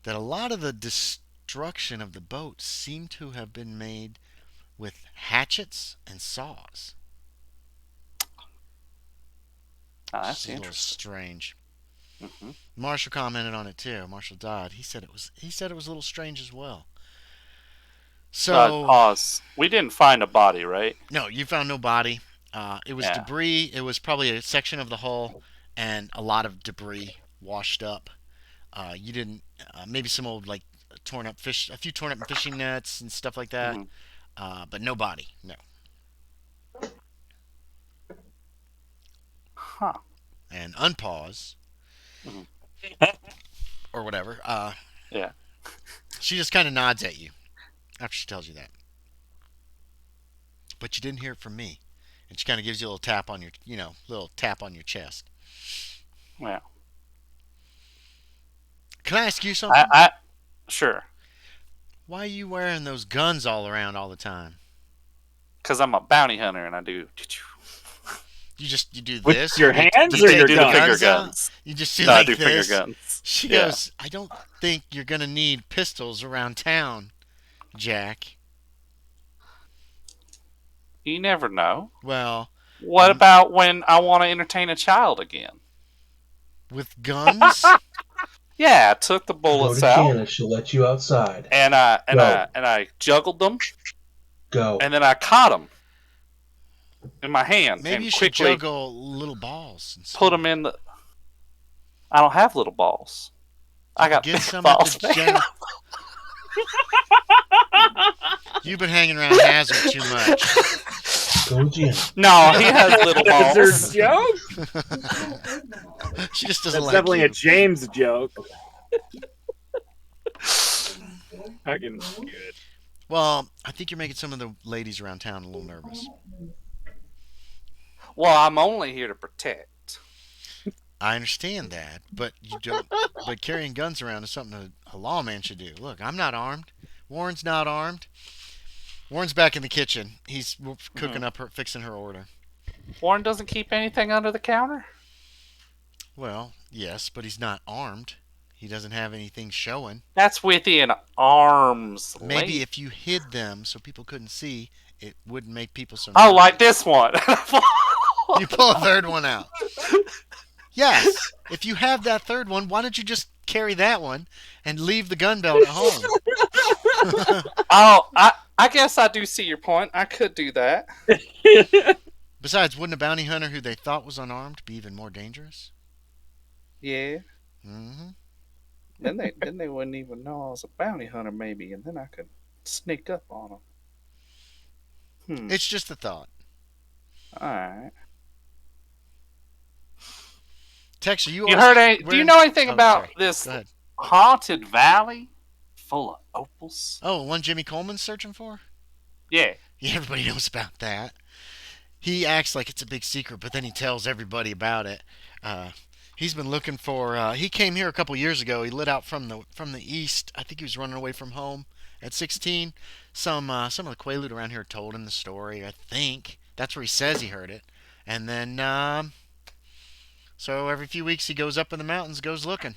that a lot of the destruction of the boat seemed to have been made with hatchets and saws. Oh, It's that's a little interesting. strange. Mm-hmm. Marshall commented on it too. Marshall Dodd. He said it was a little strange as well. So Pause. We didn't find a body, right? no, you found no body. It was Yeah. debris. It was probably a section of the hull and a lot of debris washed up. You didn't maybe some old like torn up fish, a few torn up fishing nets and stuff like that. Mhm. But no body. No. Huh. And unpause Mhm. or whatever. Yeah. She just kind of nods at you after she tells you that. But you didn't hear it from me. And she kind of gives you a little tap on your, little tap on your chest. Yeah. Can I ask you something? Sure. Why are you wearing those guns all around all the time? Because I'm a bounty hunter and I do. You do With this? your You make- hands you or take your do the the finger guns out? guns. You just do No, I like do this? finger guns. She Yeah. goes, I don't think you're going to need pistols around town, Jack. You never know. Well, What about when I want to entertain a child again? with guns? Yeah, I took the Go bullets to out Shanna. She'll let you outside. and I juggled them Go. and then I caught them in my hand Maybe and you should quickly juggle little balls. put them in the. I don't have little balls. I got Get big some at balls. the man. general. You've been hanging around Hazard too much. Go to Shanna. No, he has little Hazard balls. joke? She just doesn't That's like definitely you. a James joke. Fucking good. Well, I think you're making some of the ladies around town a little nervous. Well, I'm only here to protect. I understand that, but you don't. But carrying guns around is something a lawman should do. Look, I'm not armed. Warren's not armed. Warren's back in the kitchen. He's cooking up fixing her order. Warren doesn't keep anything under the counter? Well, yes, but he's not armed. He doesn't have anything showing. That's within arm's Maybe length. if you hid them so people couldn't see, it wouldn't make people so Oh, nervous. like this one. You pull a third one out. Yes. If you have that third one, why don't you just carry that one and leave the gun belt at home? Oh, I guess I do see your point. I could do that. Besides, wouldn't a bounty hunter who they thought was unarmed be even more dangerous? Yeah. Mm-hmm. Then they wouldn't even know I was a bounty hunter, maybe, and then I could sneak up on them. It's just a thought. All right. Tex, are you Do you know anything about sorry. this Go ahead. haunted valley full of opals? Oh, one Jimmy Coleman's searching for? Yeah. Yeah, everybody knows about that. He acts like it's a big secret, but then he tells everybody about it. He's been looking for. He came here a couple years ago. He lit out from the east. I think he was running away from home at 16. Some of the Quaalude around here told him the story. I think that's where he says he heard it. And then, so every few weeks he goes up in the mountains, goes looking.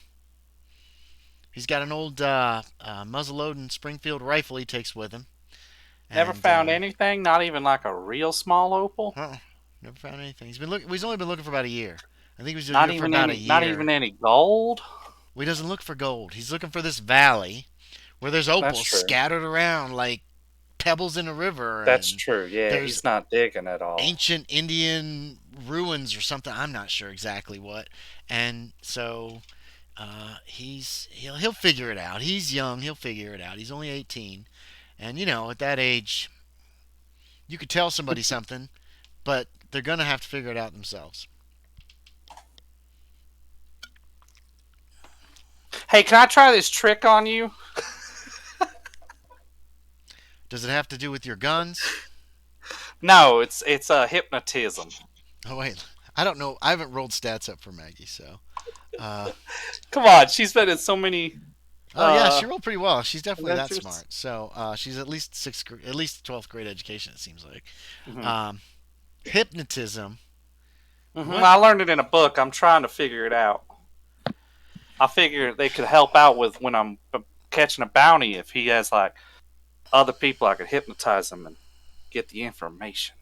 He's got an old muzzle-loading Springfield rifle he takes with him. Never found anything, not even like a real small opal. Never found anything. He's only been looking for about a year. I think he was Not here for even about a any, year. not even any gold. Well, he doesn't look for gold. He's looking for this valley where there's opals true. scattered around like pebbles in a river. That's and true. Yeah, there's he's not digging at all. ancient Indian ruins or something. I'm not sure exactly what. And so he'll figure it out. He's young. He'll figure it out. He's only 18. And, at that age, you could tell somebody something, but they're going to have to figure it out themselves. Hey, can I try this trick on you? Does it have to do with your guns? No, it's hypnotism. Oh, wait. I don't know. I haven't rolled stats up for Maggie, so. Uh, Come on, she's been in so many oh yeah, she rolled pretty well. She's definitely that adventures. smart. So she's at least at least 12th grade education. It seems like. Mhm. Hypnotism. What? I learned it in a book. I'm trying to figure it out. I figure they could help out with when I'm catching a bounty if he has like other people I could hypnotize them and get the information.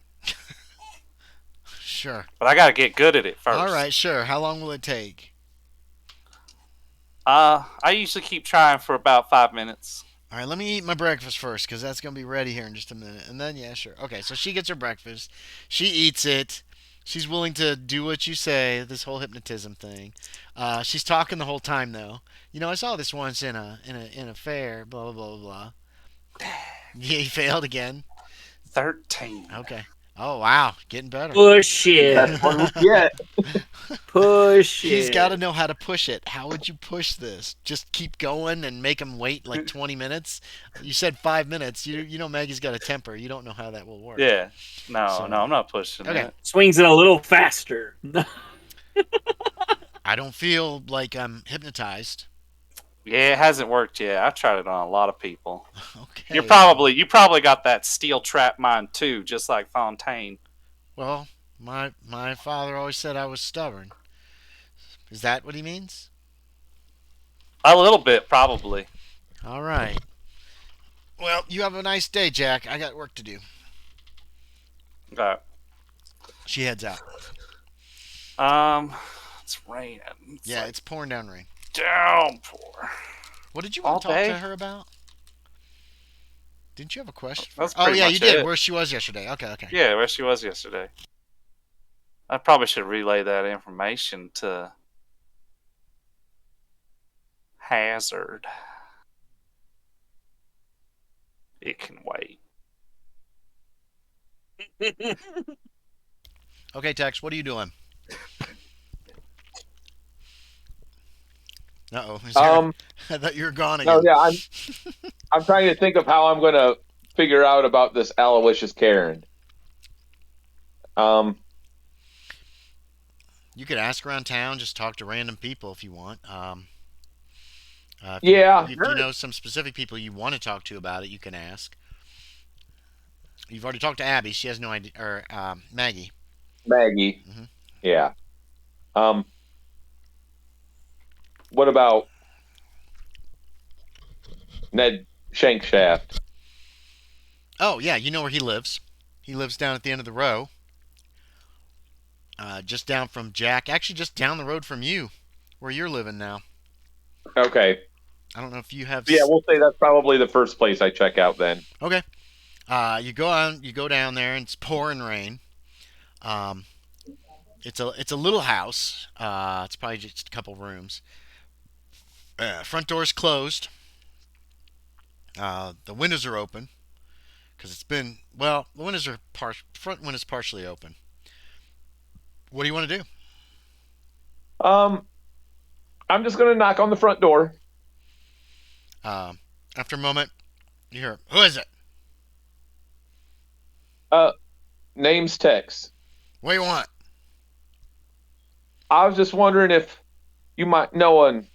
Sure. But I got to get good at it first. All right, sure. How long will it take? I usually keep trying for about 5 minutes. All right, let me eat my breakfast first because that's going to be ready here in just a minute. And then, yeah, sure. Okay, so she gets her breakfast. She eats it. She's willing to do what you say, this whole hypnotism thing. She's talking the whole time, though. You know, I saw this once in a fair, blah, blah, blah, blah. Yeah, he failed again. 13. Okay. Oh, wow. Getting better. Push it. That's one we get. Push it. He's got to know how to push it. How would you push this? Just keep going and make him wait like 20 minutes? You said 5 minutes. You know Maggie's got a temper. You don't know how that will work. Yeah. No, So- I'm not pushing Okay. it. Swings it a little faster. I don't feel like I'm hypnotized. Yeah, it hasn't worked yet. I've tried it on a lot of people. Okay. You probably got that steel trap mind too, just like Fontaine. Well, my father always said I was stubborn. Is that what he means? A little bit, probably. All right. Well, you have a nice day, Jack. I got work to do. Okay. She heads out. It's raining. Yeah, it's pouring down rain. downpour. What did you want to All talk day? to her about? Didn't you have a question? That's Oh pretty yeah, much you did. it. Where she was yesterday. Okay. Yeah, where she was yesterday. I probably should relay that information to Hazard. It can wait. Okay, Tex. What are you doing? Uh-oh. I thought you were gone again. No, yeah, I'm trying to think of how I'm going to figure out about this Aloysius Karen. You could ask around town, just talk to random people if you want. Yeah. If you know some specific people you want to talk to about it, you can ask. You've already talked to Abby. She has no idea. Or Maggie. Maggie. Mhm. Yeah. What about Ned Shankshaft? Oh, yeah. You know where he lives. He lives down at the end of the row. Just down from Jack. Actually, just down the road from you, where you're living now. Okay. I don't know if you have. Yeah, we'll say that's probably the first place I check out then. Okay. You go down there, and it's pouring rain. It's a little house. It's probably just a couple rooms. Front door's closed. The windows are open because it's been the windows are front window's partially open. What do you want to do? I'm just gonna knock on the front door. After a moment, you hear, "Who is it? Name's Tex. What do you want?" I was just wondering if you might know an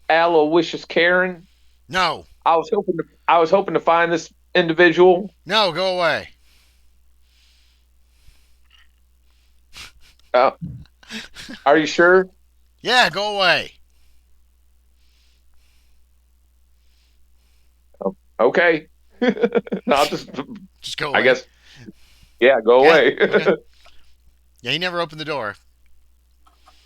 Aloysius Karen. No, I was hoping to find this individual. no, go away. Are you sure? Yeah, go away. Okay. No, I'll Just go away. I guess. Yeah, go Yeah, away. okay. Yeah, he never opened the door.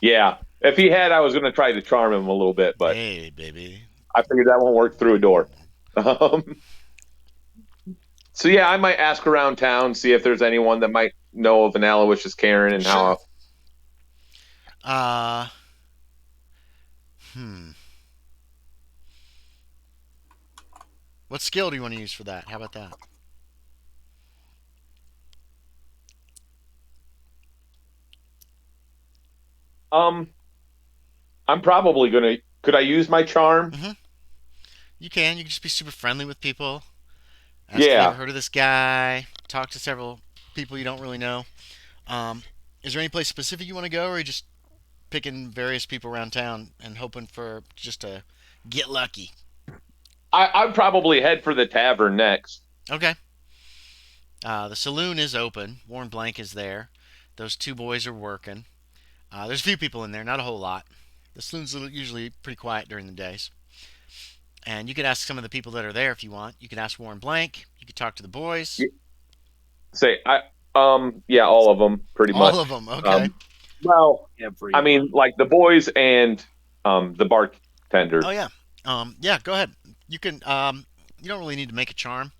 Yeah. If he had, I was going to try to charm him a little bit, but Hey, baby. I figured that won't work through a door. So yeah, I might ask around town, see if there's anyone that might know of an Aloysius Karen and how. Sure. What skill do you want to use for that? How about that? I'm probably gonna. Could I use my charm? You can. You can just be super friendly with people. Ask if Yeah. you ever heard of this guy. Talk to several people you don't really know. Is there any place specific you want to go, or are you just picking various people around town and hoping for just to get lucky? I'd probably head for the tavern next. Okay. The saloon is open. Warren Blank is there. Those two boys are working. There's a few people in there, not a whole lot. The saloon's usually pretty quiet during the days. And you could ask some of the people that are there if you want. You could ask Warren Blank. You could talk to the boys. Say, yeah, all of them, pretty much. All of them, okay. Well, Everyone. I mean, like the boys and the bartender. Oh, yeah. Yeah, go ahead. You can, you don't really need to make a charm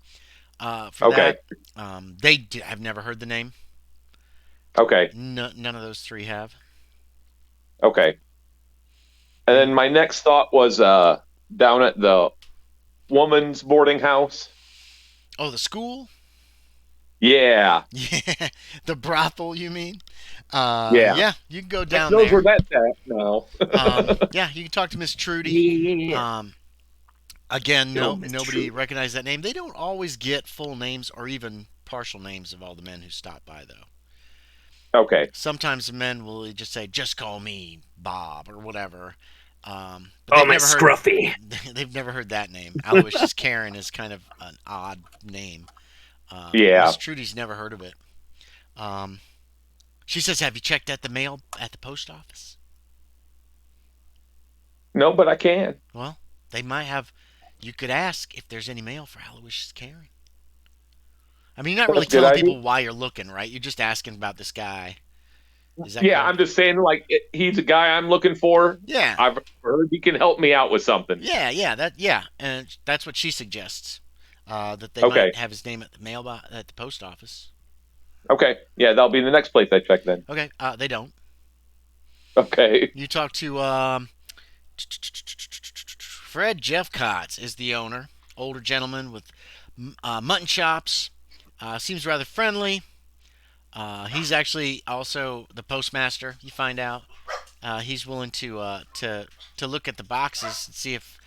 for Okay. that. They have never heard the name. Okay. None of those three have. Okay. And then my next thought was down at the woman's boarding house. Oh, the school? Yeah. Yeah, the brothel, you mean? Yeah. Yeah, you can go down knows there. where that's at now. Yeah, you can talk to Miss Trudy. Yeah. Again, Miss nobody Trudy. recognized that name. They don't always get full names or even partial names of all the men who stop by, though. Okay. Sometimes the men will just say, "Just call me Bob" or whatever. Oh, Miss Scruffy. They've never heard that name. Aloysius Karen is kind of an odd name. Yeah. Miss Trudy's never heard of it. She says, "Have you checked at the mail at the post office?" No, but I can. Well, they might have. You could ask if there's any mail for Aloysius Karen. I mean, you're not really That's a good telling idea. people why you're looking, right? You're just asking about this guy. Is that Yeah, correct? I'm just saying, like, he's a guy I'm looking for. Yeah. I've heard he can help me out with something. Yeah, and that's what she suggests. That they Okay. might have his name at the at the post office. Okay. Yeah, that'll be the next place I check then. Okay, they don't. Okay. You talk to Fred Jeffcotts is the owner, older gentleman with mutton chops. Seems rather friendly. He's actually also the postmaster. You find out he's willing to look at the boxes and see if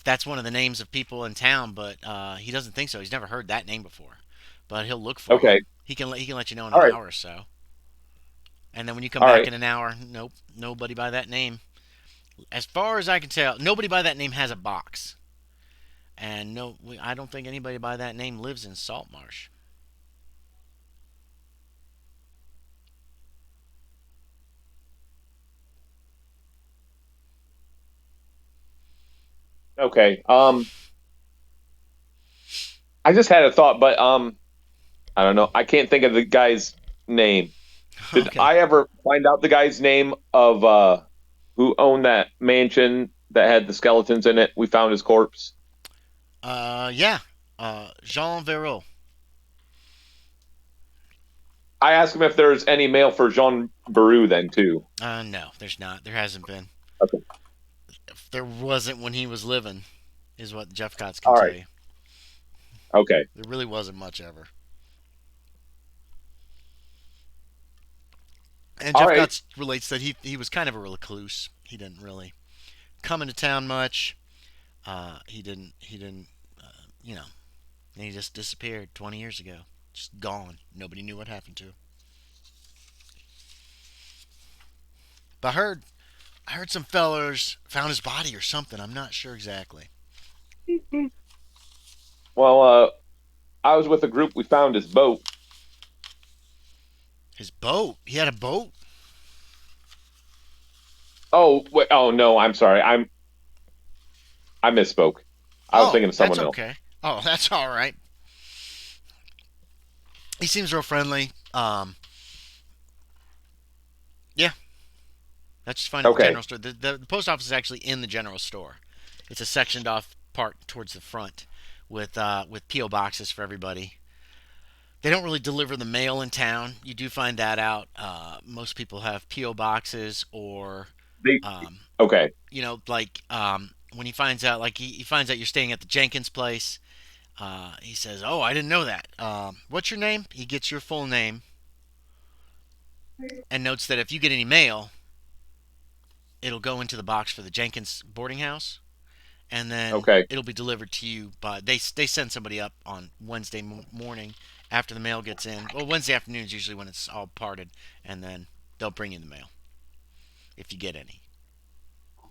that's one of the names of people in town, but he doesn't think so. He's never heard that name before, but he'll look for Okay. you. He can let you know in All an right. hour or so. And then when you come All back right. in an hour, nope, nobody by that name. As far as I can tell, nobody by that name has a box. And I don't think anybody by that name lives in Saltmarsh. Okay. I just had a thought, but I don't know. I can't think of the guy's name. Did Okay. I ever find out the guy's name of who owned that mansion that had the skeletons in it? We found his corpse. Yeah. Jean Verreau. I asked him if there's any mail for Jean Baru then too. No, there's not. There hasn't been. Okay. If there wasn't when he was living, is what Jeff Cotts can All tell right. you. Okay. There really wasn't much ever. And All Jeff right. Cotts relates that he was kind of a recluse. He didn't really come into town much. He didn't. You know. And he just disappeared 20 years ago. Just gone. Nobody knew what happened to him. But I heard some fellers found his body or something. I'm not sure exactly. Well, I was with a group. We found his boat. His boat. He had a boat. Oh wait. Oh no. I'm sorry. I misspoke. I was thinking of someone that's else. okay. Oh, that's all right. He seems real friendly. Yeah. That's just fine at the Okay. general store. The post office is actually in the general store. It's a sectioned off part towards the front with PO boxes for everybody. They don't really deliver the mail in town. You do find that out. Most people have PO boxes or They, um, okay. like when he finds out, like he finds out you're staying at the Jenkins place. He says, "Oh, I didn't know that. What's your name?" He gets your full name and notes that if you get any mail, it'll go into the box for the Jenkins boarding house, and then Okay. it'll be delivered to you. But they send somebody up on Wednesday morning after the mail gets in. Well, Wednesday afternoon is usually when it's all parted, and then they'll bring you the mail if you get any.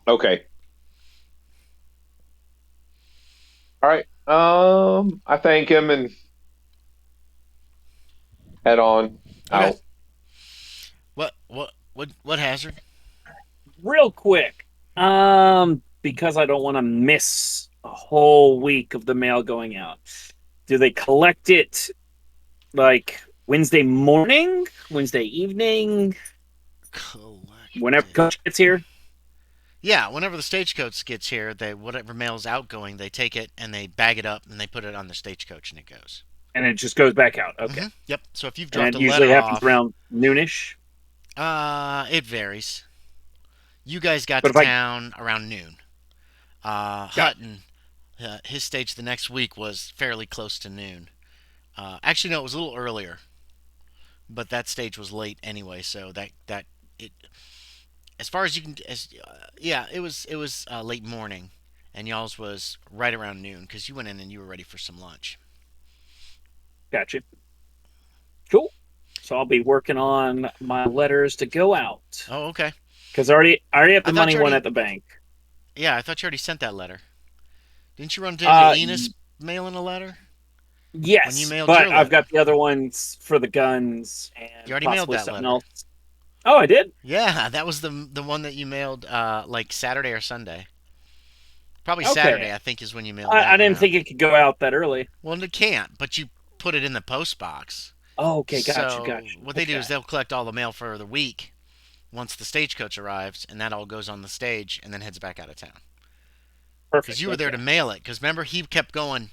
Okay. All right. I thank him and head on Okay. out. What hazard? Real quick, because I don't want to miss a whole week of the mail going out. Do they collect it like Wednesday morning, Wednesday evening, whenever Coach gets here? Yeah, whenever the stagecoach gets here, whatever mail's outgoing, they take it and they bag it up and they put it on the stagecoach and it goes. And it just goes back out. Okay. Mm-hmm. Yep. So if you've And dropped it a usually letter happens off, around noonish. It varies. You guys got But to if town around noon. Hutton, his stage the next week was fairly close to noon. Actually, no, it was a little earlier, but that stage was late anyway. So it, as far as you can, it was late morning, and y'all's was right around noon because you went in and you were ready for some lunch. Gotcha. Cool. So I'll be working on my letters to go out. Oh, okay. Because I already have I the thought money you one already- at the bank. Yeah, I thought you already sent that letter. Didn't you run into Enos mailing a letter? Yes, When you mailed but your I've got letter. the other ones for the guns and You already mailed possibly that something letter. else. Oh, I did? Yeah, that was the one that you mailed like Saturday or Sunday. Probably Okay. Saturday, I think, is when you mailed that. I didn't one think out. it could go out that early. Well, it can't, but you put it in the post box. Oh, okay, gotcha, So gotcha. what they do is Okay. they'll collect all the mail for the week once the stagecoach arrives, and that all goes on the stage and then heads back out of town. Perfect. Because you were there to mail it. Because remember, he kept going.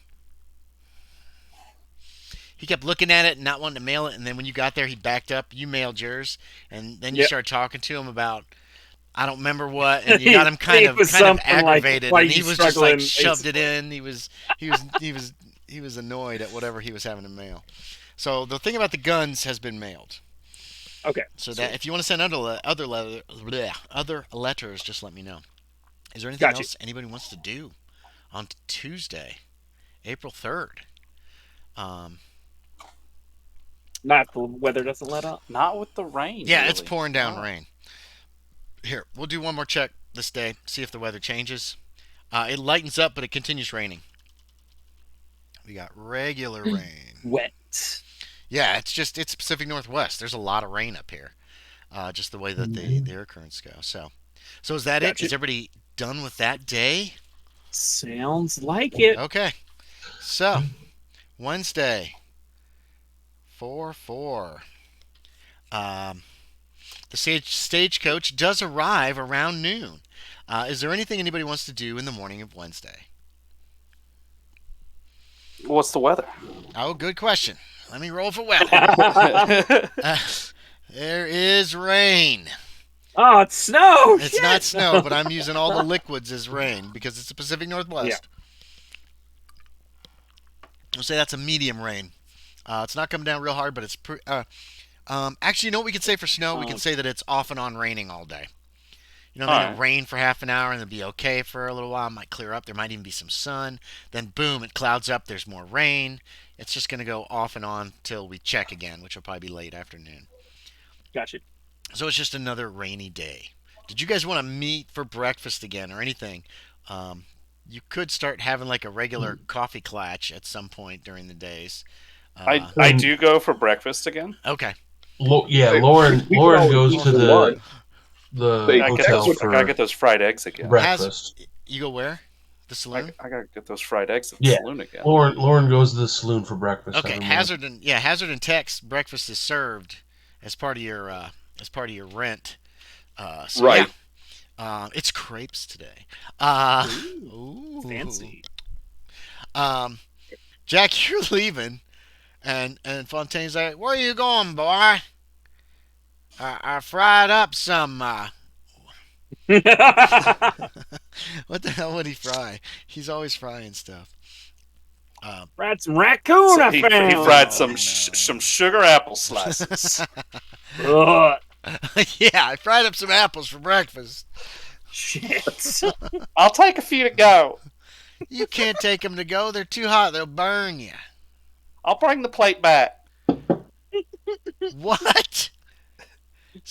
He kept looking at it and not wanting to mail it, and then when you got there, he backed up. You mailed yours, and then you Yep. started talking to him about I don't remember what, and you got him It kind of was something like, aggravated, "Why and are he you was just like struggling?" shoved it in. He was annoyed at whatever he was having to mail. So the thing about the guns has been mailed. Okay. So that if you want to send other letters, just let me know. Is there anything Gotcha. else anybody wants to do on Tuesday, April 3rd? Not the weather doesn't let up. Not with the rain. Yeah, really. it's pouring down Oh. rain. Here, we'll do one more check this day, see if the weather changes. It lightens up, but it continues raining. We got regular rain. Wet. Yeah, it's Pacific Northwest. There's a lot of rain up here. Just the way that the air currents go. So is that it? Gotcha. Is everybody done with that day? Sounds like it. Okay. So Wednesday, 4/4. The stagecoach does arrive around noon. Is there anything anybody wants to do in the morning of Wednesday? What's the weather? Oh, good question. Let me roll for weather. There is rain. Oh, it's snow. It's Shit. not snow, but I'm using all the liquids as rain because it's the Pacific Northwest. I'll say that's a medium rain. It's not coming down real hard, but it's actually, you know what we could say for snow? We could say that it's off and on raining all day. You know, All it'll right. rain for half an hour and it'll be okay for a little while. It might clear up. There might even be some sun. Then, boom, it clouds up. There's more rain. It's just going to go off and on till we check again, which will probably be late afternoon. Gotcha. So it's just another rainy day. Did you guys want to meet for breakfast again or anything? You could start having like a regular coffee clatch at some point during the days. I do go for breakfast again. Okay. Lauren We Lauren could always goes to do the lunch. the I hotel gotta for get those fried eggs again. breakfast. You go where? The saloon? I gotta get those fried eggs at the Yeah. saloon again. Lauren goes to the saloon for breakfast. Okay, every morning. Hazard and Tech's breakfast is served as part of your rent. So Right. yeah. It's crepes today. Ooh. Fancy. Jack, you're leaving, and Fontaine's like, "Where are you going, boy? I fried up some. What the hell would he fry? He's always frying stuff. Fried some raccoon. So I he found. fried Oh, some sugar apple slices. Ugh, Yeah, I fried up some apples for breakfast. shit. I'll take a few to go. You can't take them to go. They're too hot. They'll burn you. I'll bring the plate back. What?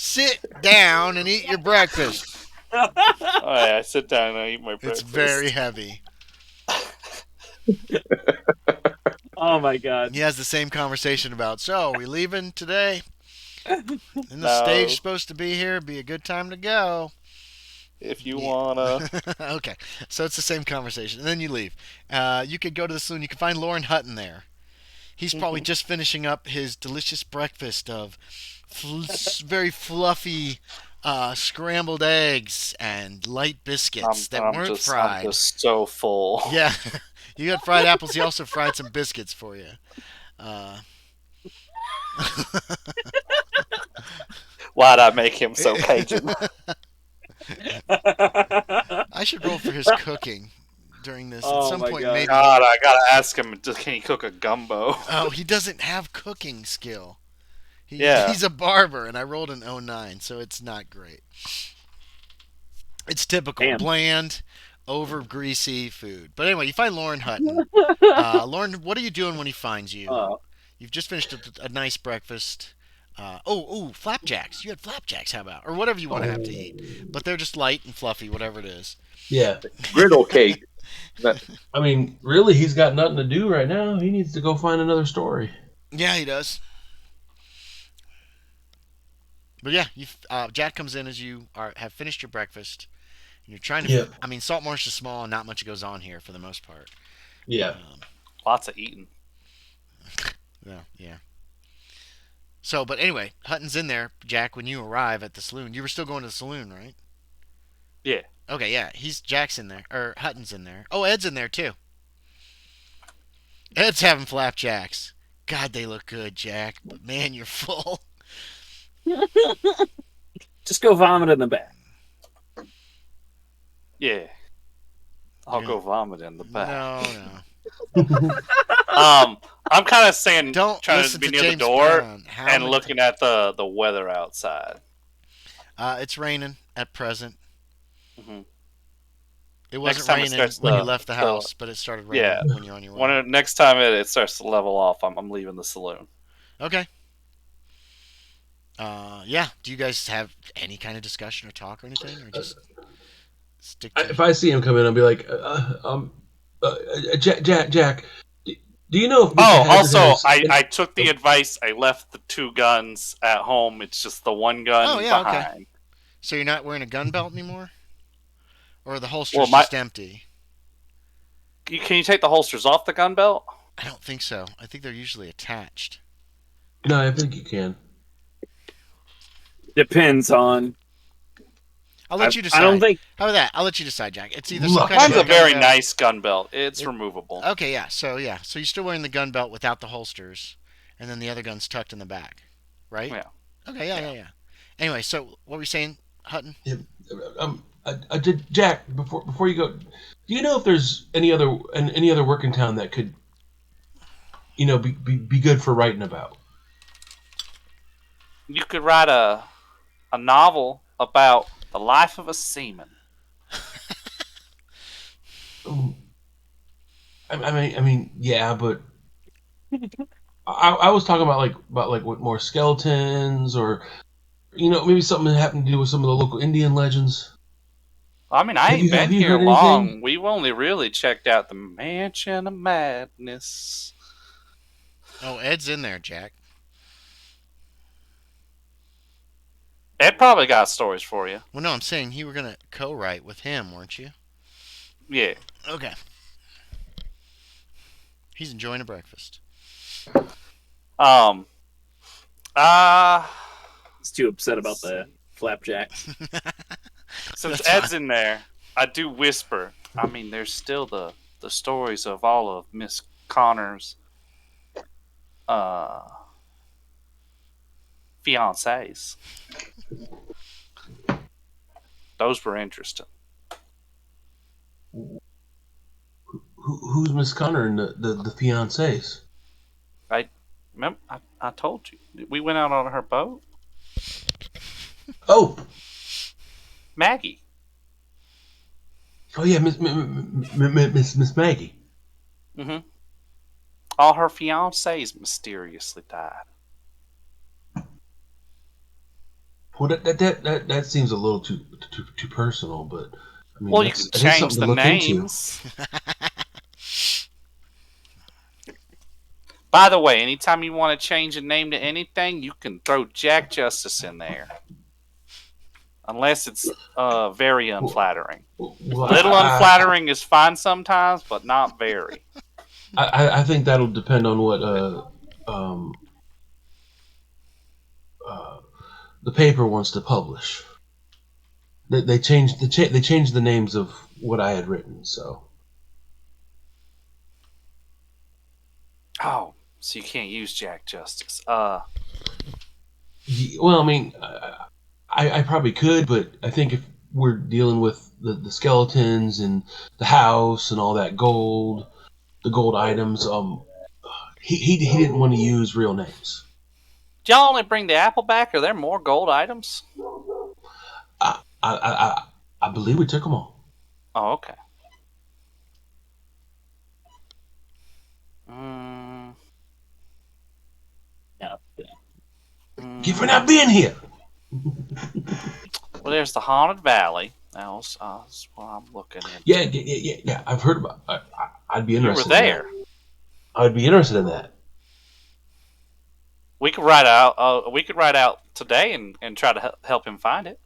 Sit down and eat your breakfast. All right, I sit down and I eat my It's breakfast. very heavy. Oh my god. He has the same conversation about, so, are we leaving today? And the No. stage supposed to be here. Be a good time to go. If you Yeah. wanna. Okay, so it's the same conversation. And then you leave. You could go to the saloon. You can find Loren Hutton there. He's probably just finishing up his delicious breakfast of very fluffy scrambled eggs and light biscuits that weren't fried. I'm just so full. Yeah, you got fried apples. He also fried some biscuits for you. Why'd I make him so Cajun? I should roll for his cooking during this. At Oh some my point, God. maybe. God, I gotta ask him, can he cook a gumbo? Oh, he doesn't have cooking skill. Yeah. He's a barber, and I rolled an 09, so it's not great. It's typical Damn. bland, over greasy food. But anyway, you find Loren Hutton. Loren, what are you doing when he finds you? You've just finished a nice breakfast. Flapjacks. You had flapjacks, how about? Or whatever you want to have to eat. But they're just light and fluffy, whatever it is. Yeah. Griddle cake. I mean, really, he's got nothing to do right now. He needs to go find another story. Yeah, he does. But yeah, Jack comes in as you have finished your breakfast. And you're trying to... Yeah. I mean, Saltmarsh is small and not much goes on here for the most part. Yeah. Lots of eating. Yeah. So, but anyway, Hutton's in there. Jack, when you arrive at the saloon, you were still going to the saloon, right? Yeah. Okay, yeah. Jack's in there. Or Hutton's in there. Oh, Ed's in there, too. Ed's having flapjacks. God, they look good, Jack. But man, you're full. Just go vomit in the back. Yeah. I'll Yeah. go vomit in the back. No. I'm kind of saying, Don't trying listen to be to near James the door Brown. How and many looking at the weather outside. It's raining at present. Mhm. It Next wasn't time it raining starts when you to- left the house, but it started raining Yeah. when you're on your way. Next time it starts to level off, I'm leaving the saloon. Okay. Yeah. Do you guys have any kind of discussion or talk or anything, or just stick to? If I see him come in, I'll be like, Jack, do you know if Mr. Oh, Hazard also, has- I took the advice. I left the 2 guns at home. It's just the 1 gun Oh, yeah, okay. behind. So you're not wearing a gun belt anymore, or are the holsters Well, just empty? Can you take the holsters off the gun belt? I don't think so. I think they're usually attached. No, I think you can. Depends on. I'll let you decide. I don't think. How about that? I'll let you decide, Jack. It's either Look, some kind Mine's of a very gun belt- nice gun belt. It's removable. Okay, yeah. So you're still wearing the gun belt without the holsters, and then the other gun's tucked in the back, right? Yeah. Okay, yeah. Anyway, so what were you saying, Hutton? Jack, before you go, do you know if there's any other work in town that could, be good for writing about? You could write a novel about the life of a seaman. I mean, yeah, but I was talking about what more skeletons or, maybe something that happened to do with some of the local Indian legends. I mean, I Have ain't you been here heard long. anything? We've only really checked out the Mansion of Madness. Oh, Ed's in there, Jack. Ed probably got stories for you. Well, no, I'm saying you were gonna co-write with him, weren't you? Yeah. Okay. He's enjoying a breakfast. He's too upset about the flapjacks. Since That's Ed's fine. in there, I do whisper. I mean, there's still the stories of all of Miss Connor's fiancés. Those were interesting. Who's Miss Connor and the fiancés? Remember, I told you. We went out on her boat. Oh Maggie. yeah, Miss Maggie. Mm-hmm. All her fiancés mysteriously died. Well, that seems a little too personal, but I mean Well, you can that is change something to the look into. names. By the way, anytime you want to change a name to anything, you can throw Jack Justice in there. Unless it's very unflattering. Well, Little unflattering is fine sometimes, but not very. I think that'll depend on what the paper wants to publish. They changed the names of what I had written, so. Oh, so you can't use Jack Justice. Well, I mean, I probably could, but I think if we're dealing with the skeletons and the house and all that gold, the gold items, he didn't want to use real names. Did y'all only bring the apple back? Are there more gold items? I believe we took them all. Oh, okay. Give for not being here. Well, there's the Haunted Valley. That's what I'm looking at. Yeah. I've heard about. I'd be interested. You were there. I'd be interested in that. We could ride out. We could ride out today and try to help him find it.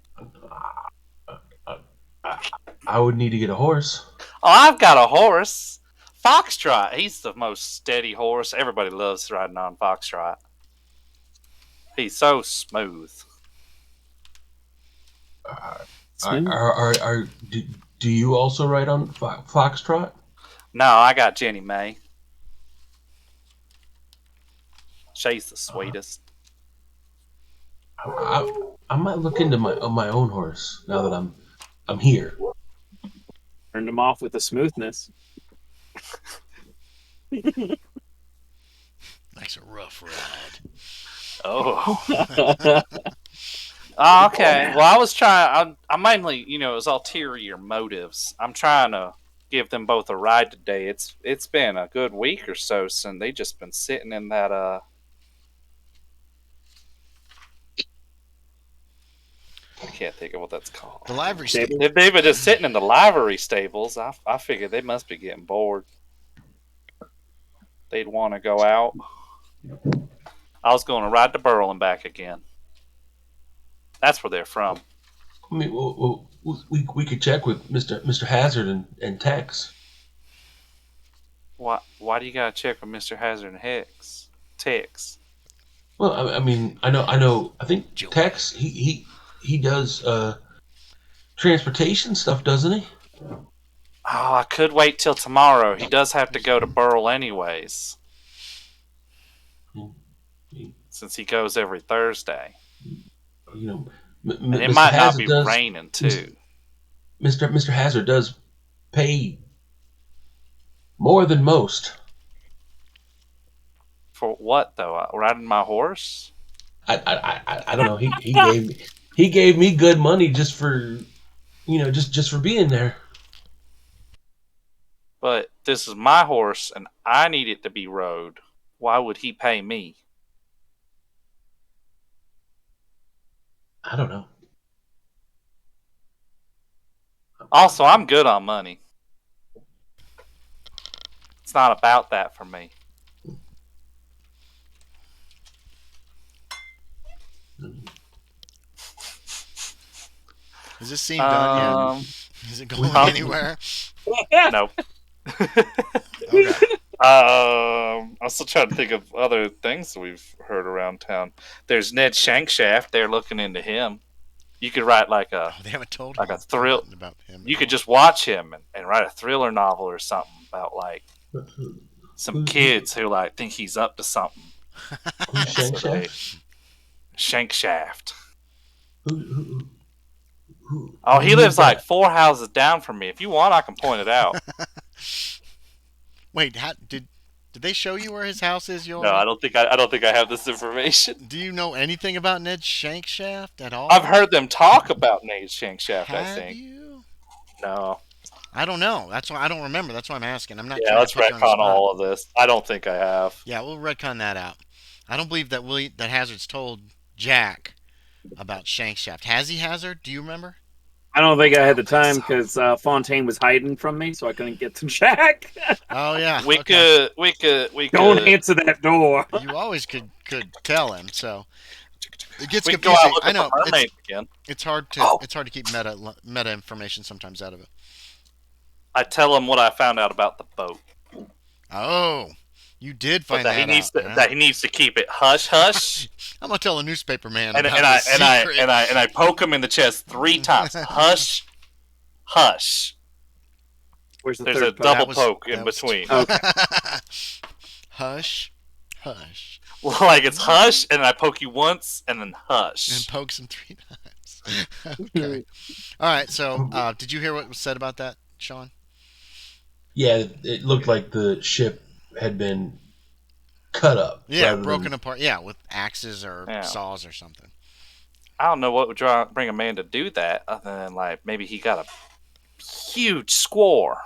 I would need to get a horse. Oh, I've got a horse. Foxtrot. He's the most steady horse. Everybody loves riding on Foxtrot. He's so smooth. Do you also ride on Foxtrot? No, I got Jenny May. She's the sweetest. I might look into my own horse now that I'm here. Turned him off with the smoothness. Likes a rough ride. Oh. Oh, okay. Well, I was trying. I mainly, it was ulterior motives. I'm trying to give them both a ride today. It's been a good week or so since they just been sitting in that I can't think of what that's called. The livery stable. If they've been just sitting in the livery stables, I figured they must be getting bored. They'd want to go out. I was going to ride to Burl and back again. That's where they're from. I mean, we could check with Mr. Hazard and Tex. Why do you gotta check with Mr. Hazard and Tex? Well, I mean, I know. I think Tex he does transportation stuff, doesn't he? Oh, I could wait till tomorrow. He does have to go to Burl anyways. Since he goes every Thursday. And it might not be raining too. Mr. Hazard does pay more than most. For what though? Riding my horse? I don't know. He gave me good money just for just for being there. But this is my horse and I need it to be rode. Why would he pay me? I don't know. Also, I'm good on money. It's not about that for me. Is this scene done yet? Is it going anywhere? Nope. Okay. I'm still trying to think of other things that we've heard around town. There's Ned Shankshaft. They're looking into him. You could write they haven't told a thrill about him. You could just watch him and write a thriller novel or something about some kids who think he's up to something. Shankshaft? Shankshaft. Who He lives 4 houses down from me. If you want, I can point it out. Wait, did they show you where his house is, Yorie? No, I don't think I have this information. Do you know anything about Ned Shankshaft at all? I've heard them talk about Ned Shankshaft. I think. You? No. I don't know. That's why I don't remember. That's why I'm asking. I'm not. Yeah, let's retcon all of this. I don't think I have. Yeah, we'll retcon that out. I don't believe that Hazard's told Jack about Shankshaft. Has he, Hazard? Do you remember? I don't think I had the think time so. because Fontaine was hiding from me, so I couldn't get to Jack. Oh yeah. We Okay. could Don't answer that door. You always could tell him. So it gets we could go out confusing. I looking know for mermaids again. it's hard to Oh. keep meta information sometimes out of it. I tell him what I found out about the boat, Oh, you did but find that he that needs out. to Yeah. that he needs to keep it hush hush. I'm gonna tell a newspaper man and about and I this and I secret. and I poke him in the chest 3 times. Hush, hush. Where's the There's third a poke? double was- poke that in was- between. Okay. Hush, hush, Like it's hush, and I poke you once, and then and hush. pokes him 3 times. Okay. All right. So, did you hear what was said about that, Sean? Yeah, it looked like the ship had been cut up. Yeah, rather broken than- apart. Yeah, with axes or Yeah. saws or something. I don't know what would bring a man to do that, other than like maybe he got a huge score.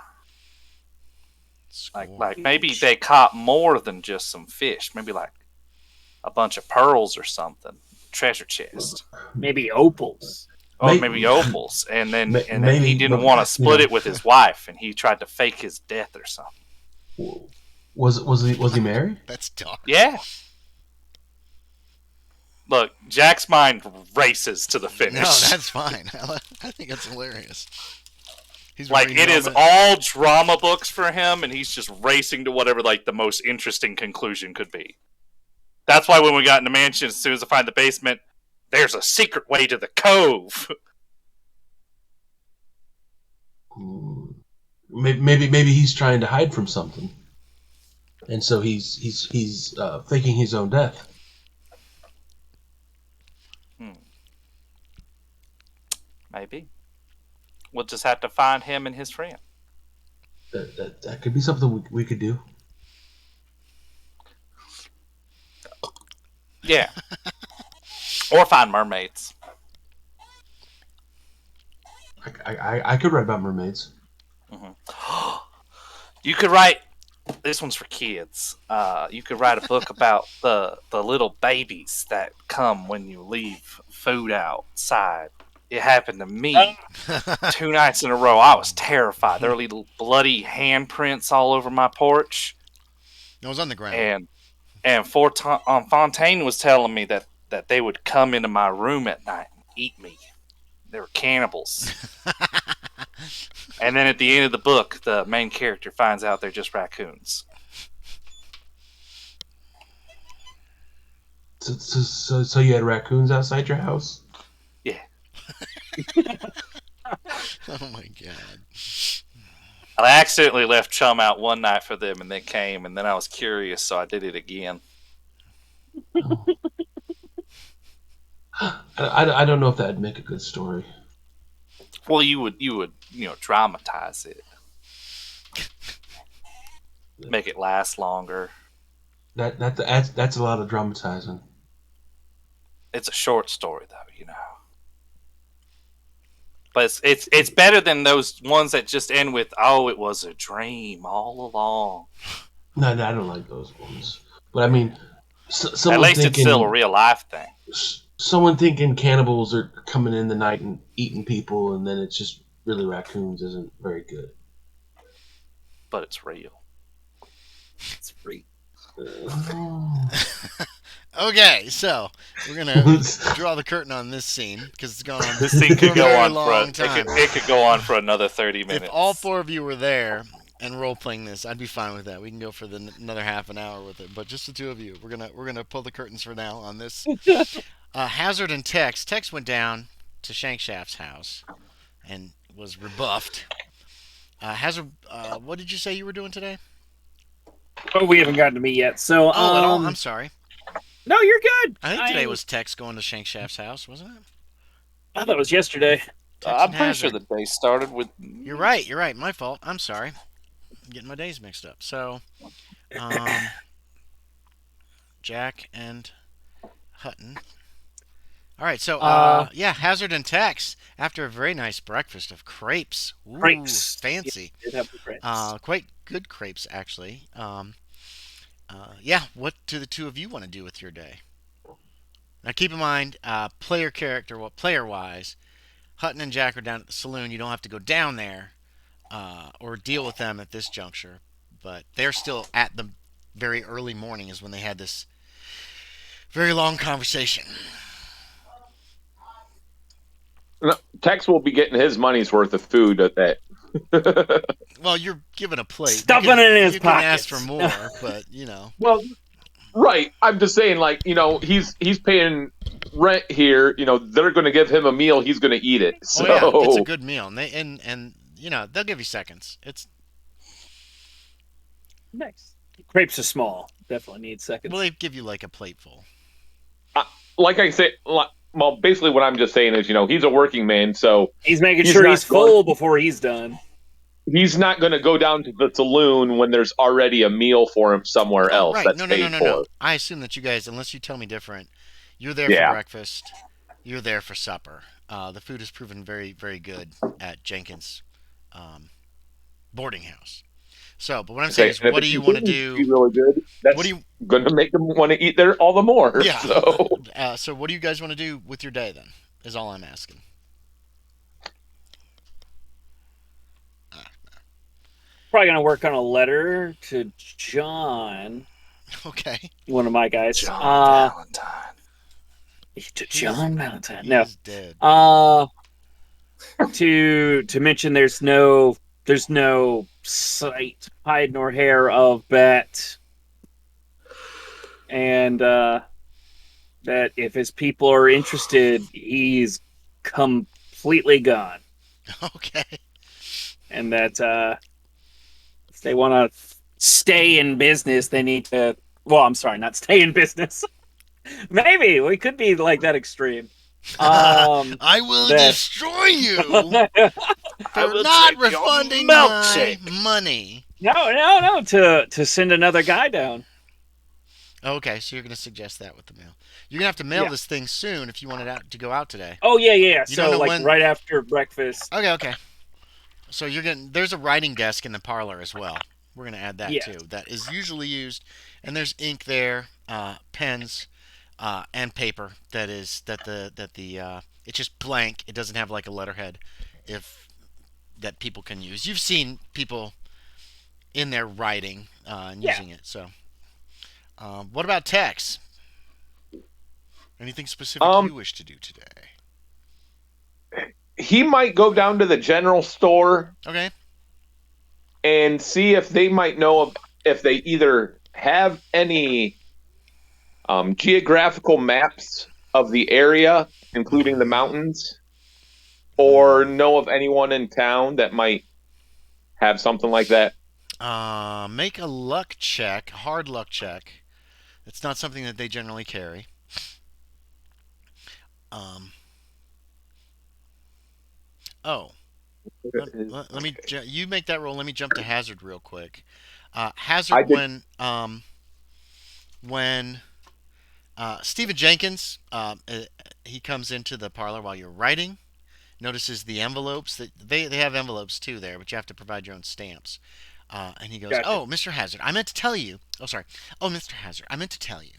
Like Score. like maybe they caught more than just some fish. Maybe like a bunch of pearls or something. Treasure chest. Maybe opals. Or May- maybe opals, and then May- and then he maybe, didn't but, want you to split know. it with his wife, and he tried to fake his death or something. Was he married? That's dark. Yeah. Look, Jack's mind races to the finish. No, that's fine. I think it's hilarious. He's like reading it is Roman- all drama books for him, and he's just racing to whatever like the most interesting conclusion could be. That's why when we got in the mansion, as soon as I find the basement, there's a secret way to the cove. Maybe he's trying to hide from something, and so he's faking his own death. Maybe. We'll just have to find him and his friend. That could be something we could do. Yeah. Or find mermaids. I could write about mermaids. You could write. This one's for kids. You could write a book about the little babies that come when you leave food outside. It happened to me 2 nights in a row. I was terrified. There were little bloody handprints all over my porch, It was on the ground. and Fontaine was telling me that they would come into my room at night and eat me. They were cannibals. And then at the end of the book, the main character finds out they're just raccoons. So you had raccoons outside your house? Yeah. Oh my god. I accidentally left Chum out one night for them, and they came, and then I was curious, so I did it again. I don't know if that'd make a good story. Well, you would dramatize it, make it last longer. That's a lot of dramatizing. It's a short story, though, But it's better than those ones that just end with "Oh, it was a dream all along." No, I don't like those ones. But I mean, At someone least thinking, it's still a real life thing. someone thinking cannibals are coming in the night and eating people, and then it's just really raccoons isn't very good. But it's real. It's free. Okay, so we're gonna draw the curtain on this scene because it's gone on. This thing for could a go very on long time. it could go on for another 30 minutes. If all 4 of you were there and role playing this, I'd be fine with that. We can go for another half an hour with it. But just the 2 of you, we're gonna pull the curtains for now on this. Hazard and Tex. Tex went down to Shankshaft's house and was rebuffed. Hazard, what did you say you were doing today? Oh, we haven't gotten to me yet. So, Oh, at all? I'm sorry. no, you're good. I think today was Tex going to Shankshaft's house, wasn't it? I thought it was yesterday. Tex I'm and pretty sure Hazard. the day started with. You're right. My fault. I'm sorry. I'm getting my days mixed up. So, Jack and Hutton. All right. So, yeah, Hazard and Tex after a very nice breakfast of crepes. Ooh, Crepes. fancy. Did have the crepes. Quite good crepes, actually. Yeah. What do the 2 of you want to do with your day? Now keep in mind, player wise, Hutton and Jack are down at the saloon. You don't have to go down there or deal with them at this juncture, but they're still at the very early morning is when they had this very long conversation. No, Tex will be getting his money's worth of food at that. Well, you're given a plate. Stuffing it in his You can pockets. ask for more, but you know. Well, right. I'm just saying, like, he's paying rent here. They're going to give him a meal. He's going to eat it. So Oh yeah, it's a good meal, and they'll give you seconds. It's Nice. Crepes are small. Definitely need seconds. well, they give you like a plate full. like I say, well, basically what I'm just saying is, he's a working man, so He's making he's sure not he's going- full before he's done. he's not going to go down to the saloon when there's already a meal for him somewhere else Right? that's No. paid for. I assume that you guys, unless you tell me different, you're there Yeah. for breakfast. You're there for supper. The food has proven very, very good at Jenkins' boarding house. So, but what I'm saying is, If what do it you want to continues be do? really good, that's What do you? going to make him want to eat there all the more. Yeah. So So, what do you guys want to do with your day then? Is all I'm asking. Probably gonna work on a letter to John, Okay. one of my guys. John Valentine. To John Valentine. He No. is dead. To mention there's no sight, hide nor hair of Bet, and that if his people are interested, he's completely gone, Okay. and that if they want to stay in business, they need to. Well, I'm sorry, not stay in business. Maybe we could be like that extreme. I will that- destroy you I for will not take your refunding my milkshake. money. No, to send another guy down. Okay, so you're going to suggest that with the mail. You're going to have to mail Yeah. this thing soon if you want it out to go out today. Oh yeah. You don't So know like when- right after breakfast. Okay. So there's a writing desk in the parlor as well. We're going to add that Yeah. too. That is usually used, and there's ink there, pens, and paper. It's just blank. It doesn't have like a letterhead, that people can use. You've seen people in there writing and Yeah. using it. So, what about Tex? Anything specific you wish to do today? he might go down to the general store Okay. and see if they might know if they either have any geographical maps of the area, including the mountains, or know of anyone in town that might have something like that. Make a luck check, hard luck check. It's not something that they generally carry. Oh, let me. You make that roll. Let me jump to hazard real quick. I Hazard did- when Stephen Jenkins he comes into the parlor while you're writing. Notices the envelopes that they have envelopes too there, but you have to provide your own stamps. And he goes, Gotcha. "Oh, Mr. Hazard, I meant to tell you. Oh, sorry. Oh, Mr. Hazard, I meant to tell you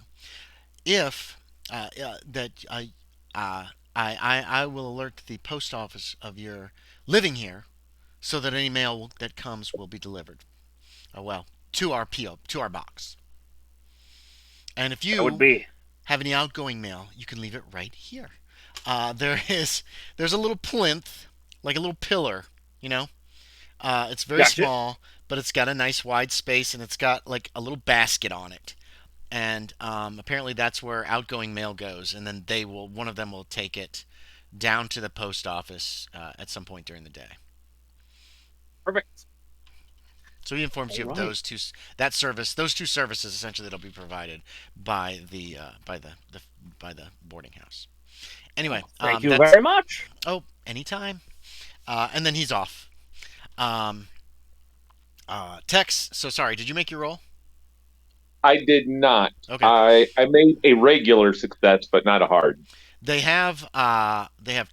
if that I will alert the post office of your living here, so that any mail that comes will be delivered. Well, to our box. And if That would you be. have any outgoing mail, you can leave it right here. There's a little plinth, like a little pillar, It's very Gotcha. small, but it's got a nice wide space, and it's got like a little basket on it. And apparently that's where outgoing mail goes, and then one of them will take it down to the post office at some point during the day. Perfect. So he informs you of Alright. those two services essentially that'll be provided by the boarding house. Anyway, Thank you that's- very much. Oh, anytime. And then he's off. Tex. So sorry. Did you make your roll? I did not. Okay. I made a regular success, but not a hard. They have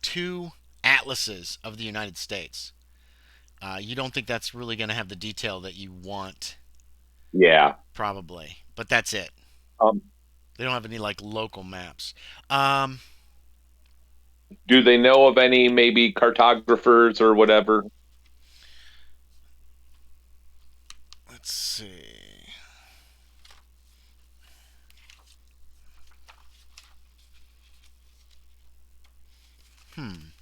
two atlases of the United States. You don't think that's really going to have the detail that you want, Yeah. probably, but that's it. They don't have any like local maps. Um, Do they know of any maybe cartographers or whatever? let's see. Hmm.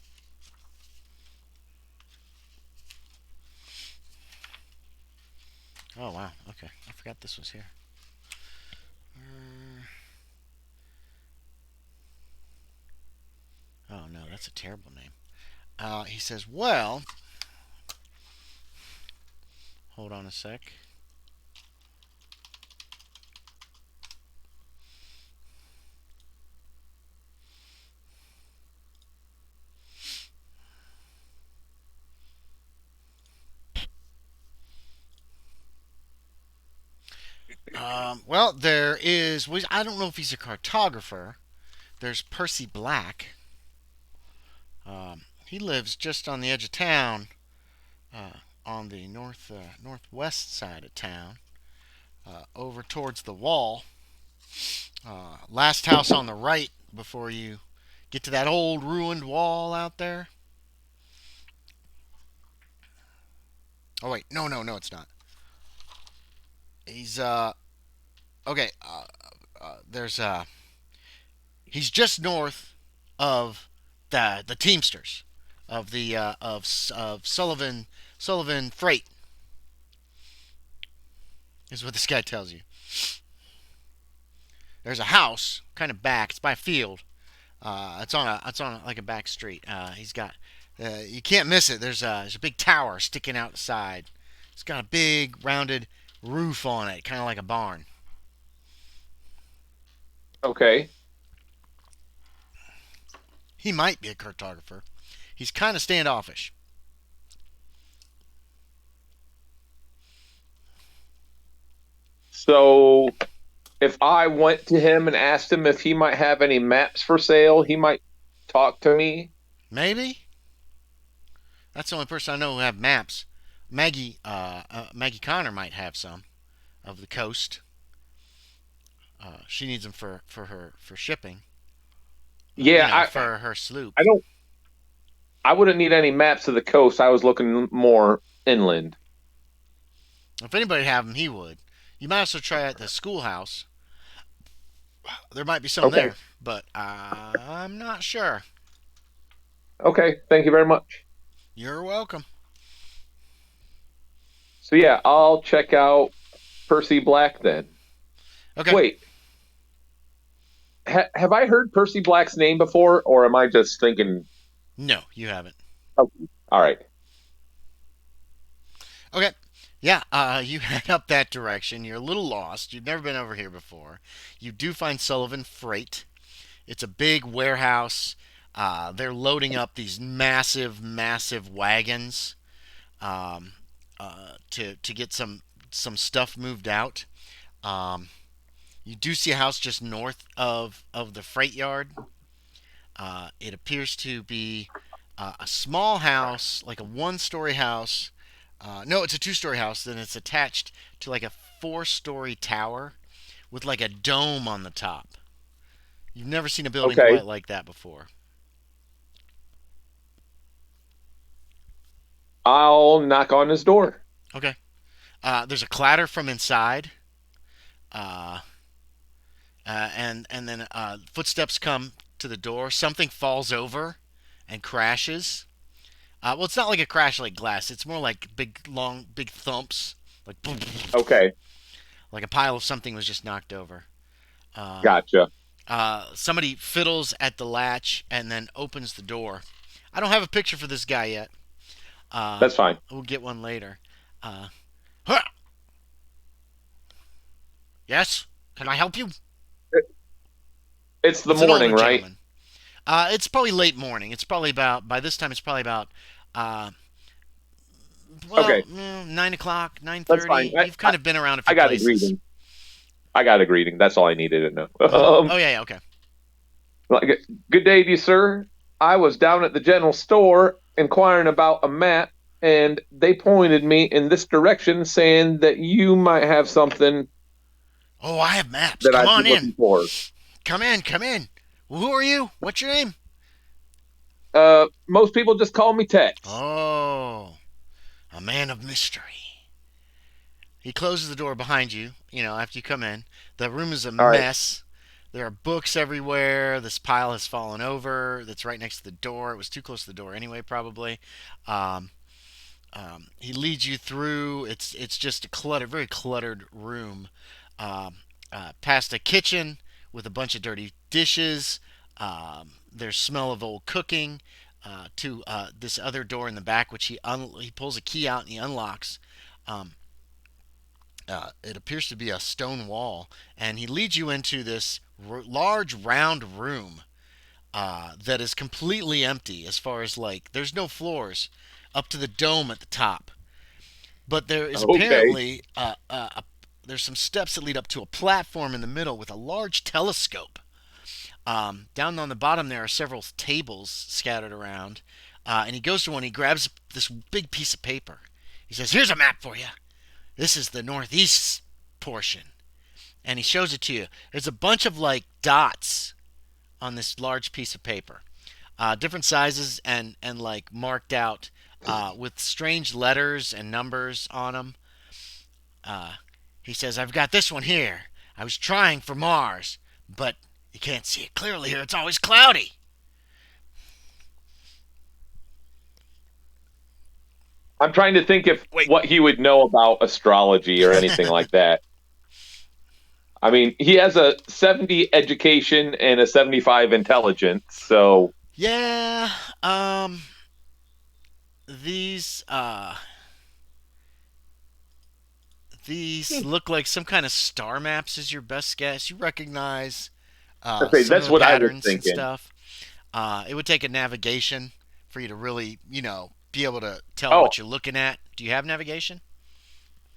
Oh wow. Okay, I forgot this was here. Oh no, that's a terrible name. He says, well, hold on a sec. Well, there is. I don't know if he's a cartographer. There's Percy Black. He lives just on the edge of town, on the northwest side of town, over towards the wall. Last house on the right before you get to that old ruined wall out there. Oh wait, no, it's not. He's okay. There's he's just north of the teamsters of the of Sullivan Freight is what this guy tells you. There's a house kind of back. It's by a field. It's on like a back street. He's got you can't miss it. There's a big tower sticking out the side. It's got a big rounded roof on it, kind of like a barn. Okay. He might be a cartographer. He's kind of standoffish. So if I went to him and asked him if he might have any maps for sale, he might talk to me. Maybe. That's the only person I know who have maps. Maggie Connor might have some of the coast. She needs them for shipping. Yeah, for her sloop. I don't. I wouldn't need any maps of the coast. I was looking more inland. If anybody have them, he would. You might also try at the schoolhouse. There might be some Okay. there, but I'm not sure. Okay, thank you very much. You're welcome. So yeah, I'll check out Percy Black then. Okay. Wait, have I heard Percy Black's name before, or am I just thinking? No, you haven't. Oh, all right. Okay. Yeah, you head up that direction. You're a little lost. You've never been over here before. You do find Sullivan Freight. It's a big warehouse. They're loading up these massive wagons to get some stuff moved out. Um, you do see a house just north of the freight yard. It appears to be a small house, like a one-story house. No, it's a two-story house. Then it's attached to like a four-story tower with like a dome on the top. You've never seen a building Okay. quite like that before. I'll knock on his door. Okay. There's a clatter from inside, uh, and then footsteps come to the door. Something falls over and crashes. Well, it's not like a crash like glass. It's more like big thumps, like boom, Okay, like a pile of something was just knocked over. gotcha. Somebody fiddles at the latch and then opens the door. I don't have a picture for this guy yet. That's fine. We'll get one later. Huh! Yes? Can I help you? It's the It's an morning, older right? gentleman. It's probably late morning. It's probably by this time, it's probably about, uh, Okay. 9 o'clock, That's fine. 9:30. You've kind of been around a few I got a places. greeting. I got a greeting. That's all I needed to know. Oh, yeah, okay. Good day to you, sir. I was down at the general store inquiring about a map, and they pointed me in this direction, saying that you might have something Oh, I have maps. that Come I'd on be looking in. for. Come in. Come in. Well, who are you? What's your name? Most people just call me Tex. Oh, a man of mystery. He closes the door behind you, after you come in. The room is a All right. mess. There are books everywhere. This pile has fallen over. That's right next to the door. It was too close to the door anyway, probably. Um, he leads you through. It's just a very cluttered room. Past a kitchen with a bunch of dirty dishes. There's smell of old cooking. To this other door in the back, which he pulls a key out and he unlocks. Um, it appears to be a stone wall, and he leads you into this large round room that is completely empty as far as there's no floors up to the dome at the top. But there is Okay. apparently there's some steps that lead up to a platform in the middle with a large telescope. Down on the bottom there are several tables scattered around, and he goes to one. He grabs this big piece of paper. He says, "Here's a map for you. This is the northeast portion," and he shows it to you. There's a bunch of dots on this large piece of paper, different sizes and marked out with strange letters and numbers on them. He says, "I've got this one here. I was trying for Mars, but you can't see it clearly here. It's always cloudy." I'm trying to think if Wait. what he would know about astrology or anything like that. I mean, he has a 70 education and a 75 intelligence, so Yeah. These look like some kind of star maps is your best guess. You recognize okay, some that's of the what I was patterns and thinking. stuff. It would take a navigation for you to really, be able to tell Oh. what you're looking at. Do you have navigation?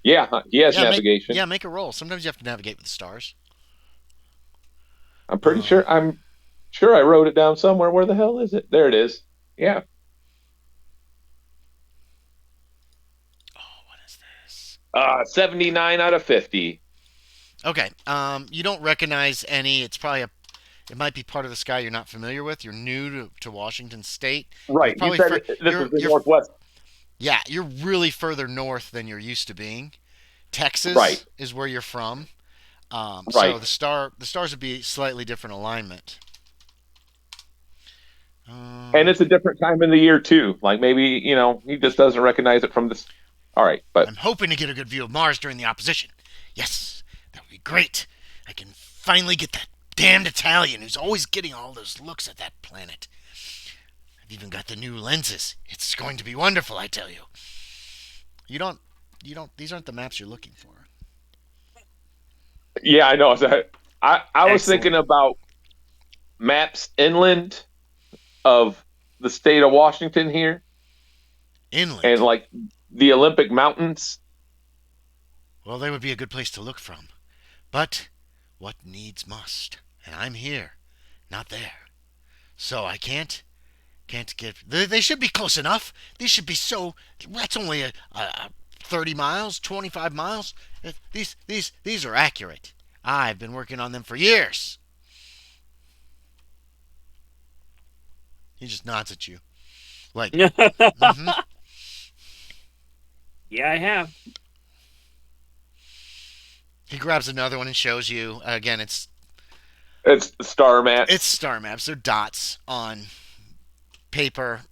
Yeah, he has Yeah, navigation. make a roll. Sometimes you have to navigate with the stars. I'm pretty sure. I'm sure I wrote it down somewhere. Where the hell is it? There it is. Yeah. Oh, what is this? 79 out of 50. Okay. You don't recognize any. It might be part of the sky you're not familiar with. You're new to Washington State. Right. You're He probably said this is the Northwest. Yeah, you're really further north than you're used to being. Texas Right. is where you're from. So Right. the stars would be slightly different alignment. And it's a different time in the year, too. Like maybe, he just doesn't recognize it from this. All right. But I'm hoping to get a good view of Mars during the opposition. Yes, that would be great. I can finally get that damned Italian who's always getting all those looks at that planet. I've even got the new lenses. It's going to be wonderful, I tell you. You don't, these aren't the maps you're looking for. yeah, I know. I was Excellent. thinking about maps inland of the state of Washington here Inland. and like the Olympic Mountains. Well, they would be a good place to look from. But what needs must. And I'm here, not there. So I can't get... They should be close enough. These should be that's only a 30 miles, 25 miles. These are accurate. I've been working on them for years. He just nods at you. Mm-hmm. Yeah, I have. He grabs another one and shows you. Again, it's Star maps. It's star maps. They're dots on paper,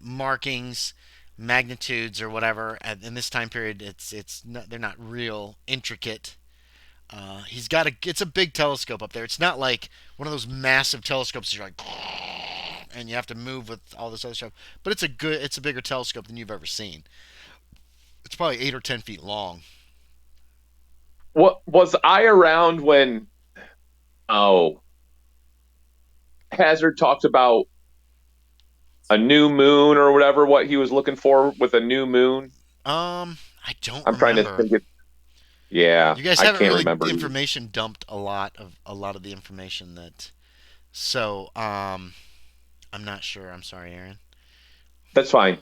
markings, magnitudes, or whatever. And in this time period, they're not real intricate. It's a big telescope up there. It's not like one of those massive telescopes. You're like, and you have to move with all this other stuff. But it's a bigger telescope than you've ever seen. It's probably 8 or 10 feet long. What was I around when? Oh, Hazard talked about a new moon or whatever. What he was looking for with a new moon. I don't I'm trying remember. to think. Yeah, You guys I haven't can't really remember. information dumped a lot of the information that. So I'm not sure. I'm sorry, Aaron. That's fine,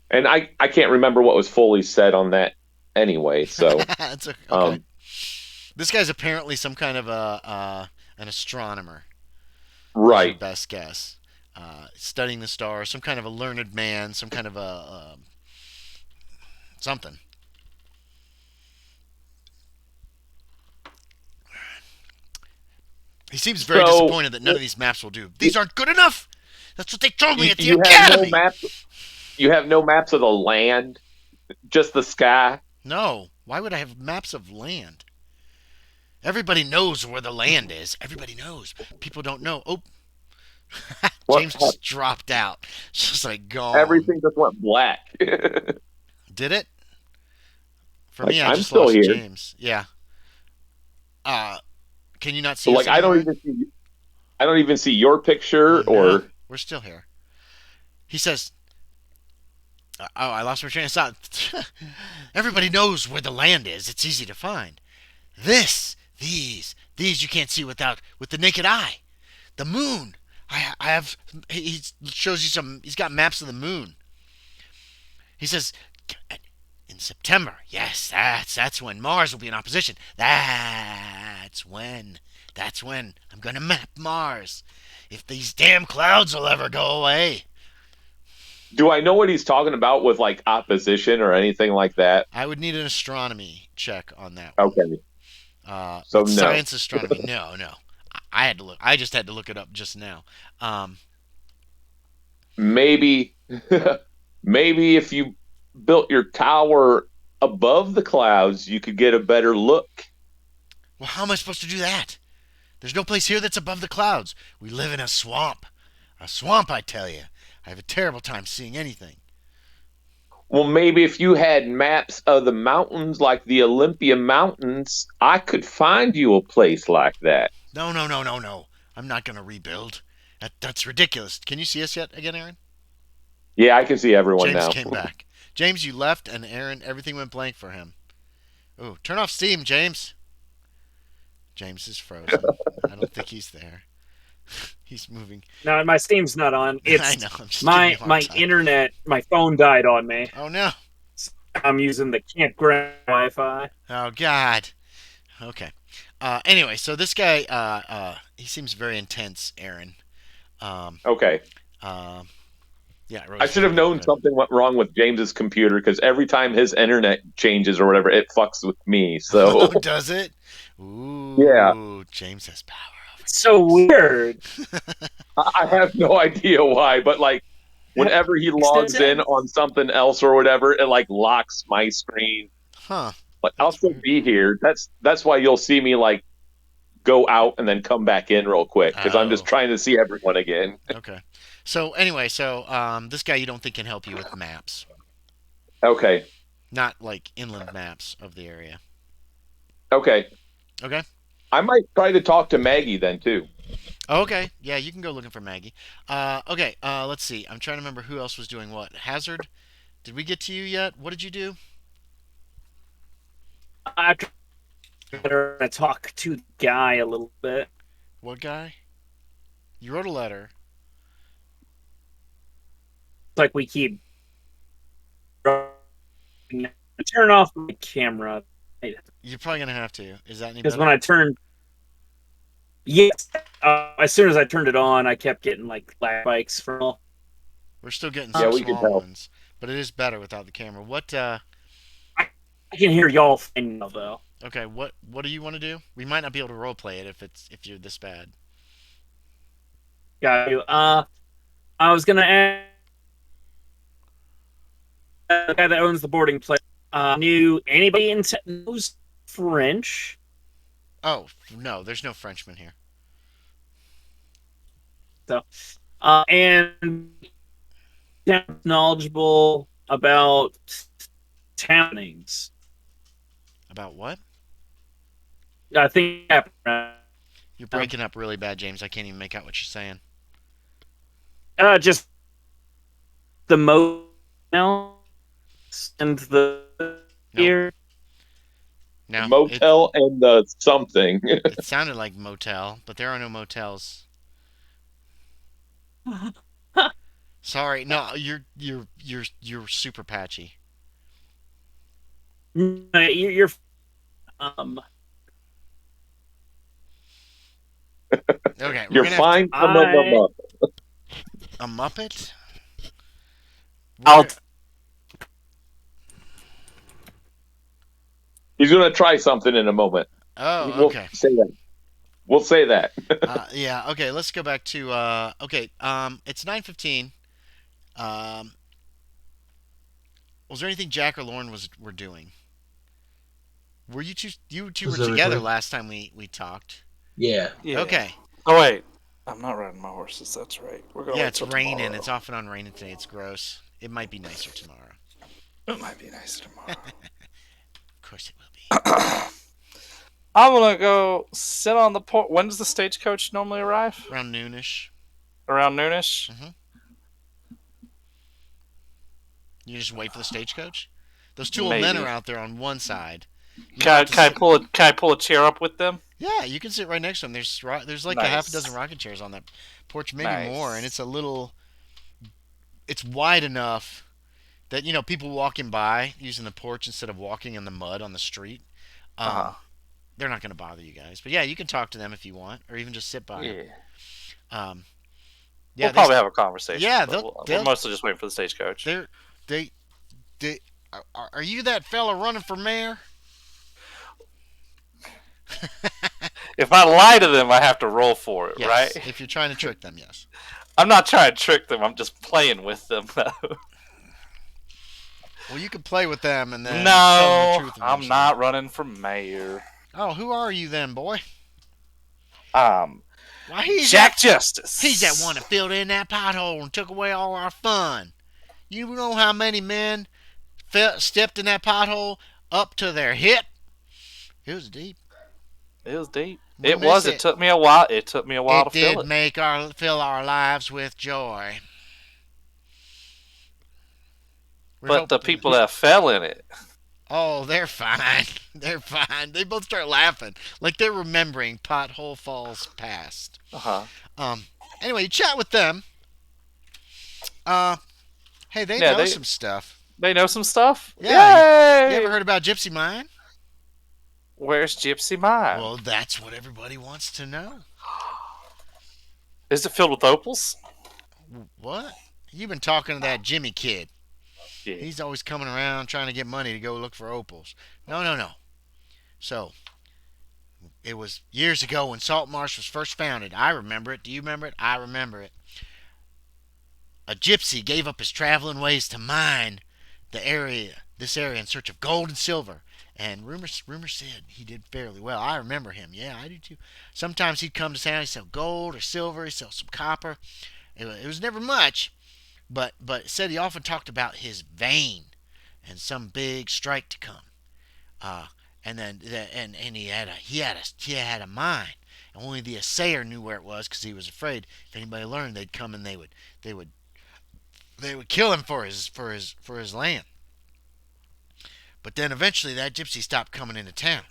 and I can't remember what was fully said on that anyway. So That's okay. This guy's apparently some kind of a an astronomer. Is your Right. best guess? Studying the stars, some kind of a learned man, some kind of a something. He seems very So disappointed that none of these maps will do. These aren't good enough. That's what they told me you, at the you have no academy. maps. You have no maps of the land, just the sky. No, why would I have maps of land? Everybody knows where the land is. Everybody knows. People don't know. Oh, What? James just dropped out. Just like gone. Everything just went black. Did it? For Like me, I I'm just still lost here. James. Yeah. Uh, can you not So see us like anymore? Aaron? I don't even see your Oh picture no, or we're still here. He says, "Oh, I lost my train of thought. Everybody knows where the land is. It's easy to find. These you can't see with the naked eye. The moon. I have. He shows you some. He's got maps of the moon. He says, in September. Yes, that's when Mars will be in opposition. That's when I'm gonna map Mars. If these damn clouds will ever go away. do I know what he's talking about with like opposition or anything like that? I would need an astronomy check on that one. Okay. So But no. science astronomy, no, no. I had to look. I just had to look it up just now. Um, Maybe maybe if you built your tower above the clouds, you could get a better look. well, how am I supposed to do that? There's no place here that's above the clouds. We live in a swamp. A swamp, I tell you. I have a terrible time seeing anything. Well, maybe if you had maps of the mountains like the Olympia Mountains, I could find you a place like that. No, no, no, no, no. I'm not going to rebuild. That's ridiculous. Can you see us yet again, Aaron? Yeah, I can see everyone James now. came back. James, you left, and Aaron, everything went blank for him. Oh, turn off Steam, James. James is frozen. I don't think he's there. He's moving. No, my Steam's not on. I It's know. I'm just giving my you a hard my time. internet. My phone died on me. Oh no. I'm using the campground Wi-Fi. Oh God. Okay. Anyway, so this guy, he seems very intense, Aaron. Um, Okay. um, yeah, I should have known something went wrong with James's computer because every time his internet changes or whatever, it fucks with me. Oh, So does it? yeah, Ooh, James has power So weird. I have no idea why, but like whenever he logs in on something else or whatever, it like locks my screen. Huh. Like I'll That's still weird. be here. That's why you'll see me like go out and then come back in real quick because I'm just Oh, trying to see everyone again. okay. So anyway, this guy you don't think can help you with maps, Okay. not like inland maps of the area. Okay. Okay. I might try to talk to Maggie then too. Okay. Yeah, you can go looking for Maggie. Okay. Let's see. I'm trying to remember who else was doing what. Hazard. Did we get to you yet? What did you do? I better talk to the guy a little bit. What guy? You wrote a letter. It's like we keep turn off my camera You're probably gonna have to. Is that any because better? when I turned, yes, as soon as I turned it on, I kept getting like lag spikes from. We're still getting Yeah, some we can small tell. ones, but it is better without the camera. What? I can hear y'all fine now though. Okay. What do you want to do? We might not be able to role play it if you're this bad. Got you. I was gonna ask the guy that owns the boarding place. Knew anybody in knows French? Oh no, there's no Frenchman here. So, and knowledgeable about townings. About what? I think You're breaking up really bad, James. I can't even make out what you're saying. just the motel and the Nope. here. The No. motel and the something. It sounded like motel, but there are no motels. Sorry. No, you're super patchy. You're Okay, we're You're gonna have fine from a I- Muppet. a Muppet. I'll He's gonna try something in a moment. Oh, We'll okay. say that. We'll say that. Yeah. Okay. Let's go back to. Okay. It's 9:15. Um, was there anything Jack or Lauren were doing? Were you two? You two were together Specifically? last time we talked. Yeah. yeah. Okay. Oh wait, I'm not riding my horses. That's right. We're gonna Yeah, wait it's till raining. tomorrow. It's off and on raining today. It's gross. It might be nicer tomorrow. It might be nice tomorrow. Of course it will be. I'm gonna go sit on the porch. When does the stagecoach normally arrive? Around noonish. Around noonish. You just wait for the stagecoach. Those two old men Maybe. are out there on one side. You Can have I, to can I sit- pull a Can I pull a chair up with them? Yeah, you can sit right next to them. There's like a half a Nice. dozen rocking chairs on that porch, maybe Nice. more, and it's a little. It's wide enough that people walking by using the porch instead of walking in the mud on the street. Uh-huh. They're not going to bother you guys, but yeah, you can talk to them if you want, or even just sit by. Yeah. Um, We'll yeah, probably have a conversation. Yeah, but they'll- we're mostly just waiting for the stagecoach. they are you that fella running for mayor? If I lie to them, I have to roll for it, Yes, right? if you're trying to trick them, yes. I'm not trying to trick them. I'm just playing with them. Well, you can play with them and then tell them the No, truth I'm eventually. not running for mayor. Oh, who are you then, boy? Why he's Jack Justice. He's that one that filled in that pothole and took away all our fun. You know how many men stepped in that pothole up to their hip? It was deep. It was deep. We It was. miss It took me a while. It took me a while It to fill did it. make fill our lives with joy. We But hope the people that fell in it. Oh, they're fine. They're fine. They both start laughing like they're remembering Pothole Falls past. Anyway, you chat with them. Hey, they know some stuff. They know some stuff? Yeah. Yay! You ever heard about Gypsy Mine? Where's Gypsy Mine? Well, that's what everybody wants to know. Is it filled with opals? What? You've been talking to that Jimmy kid. Yeah. He's always coming around trying to get money to go look for opals. No. So, it was years ago when Saltmarsh was first founded. I remember it. Do you remember it? I remember it. A gypsy gave up his traveling ways to mine this area in search of gold and silver. And rumor said he did fairly well. I remember him. Yeah, I do too. Sometimes he'd come to town, he'd sell gold or silver, he'd sell some copper. It was never much, but it said he often talked about his vein and some big strike to come. And he had a mine. And only the assayer knew where it was because he was afraid if anybody learned, they'd come and they would kill him for his land. But then eventually that gypsy stopped coming into town.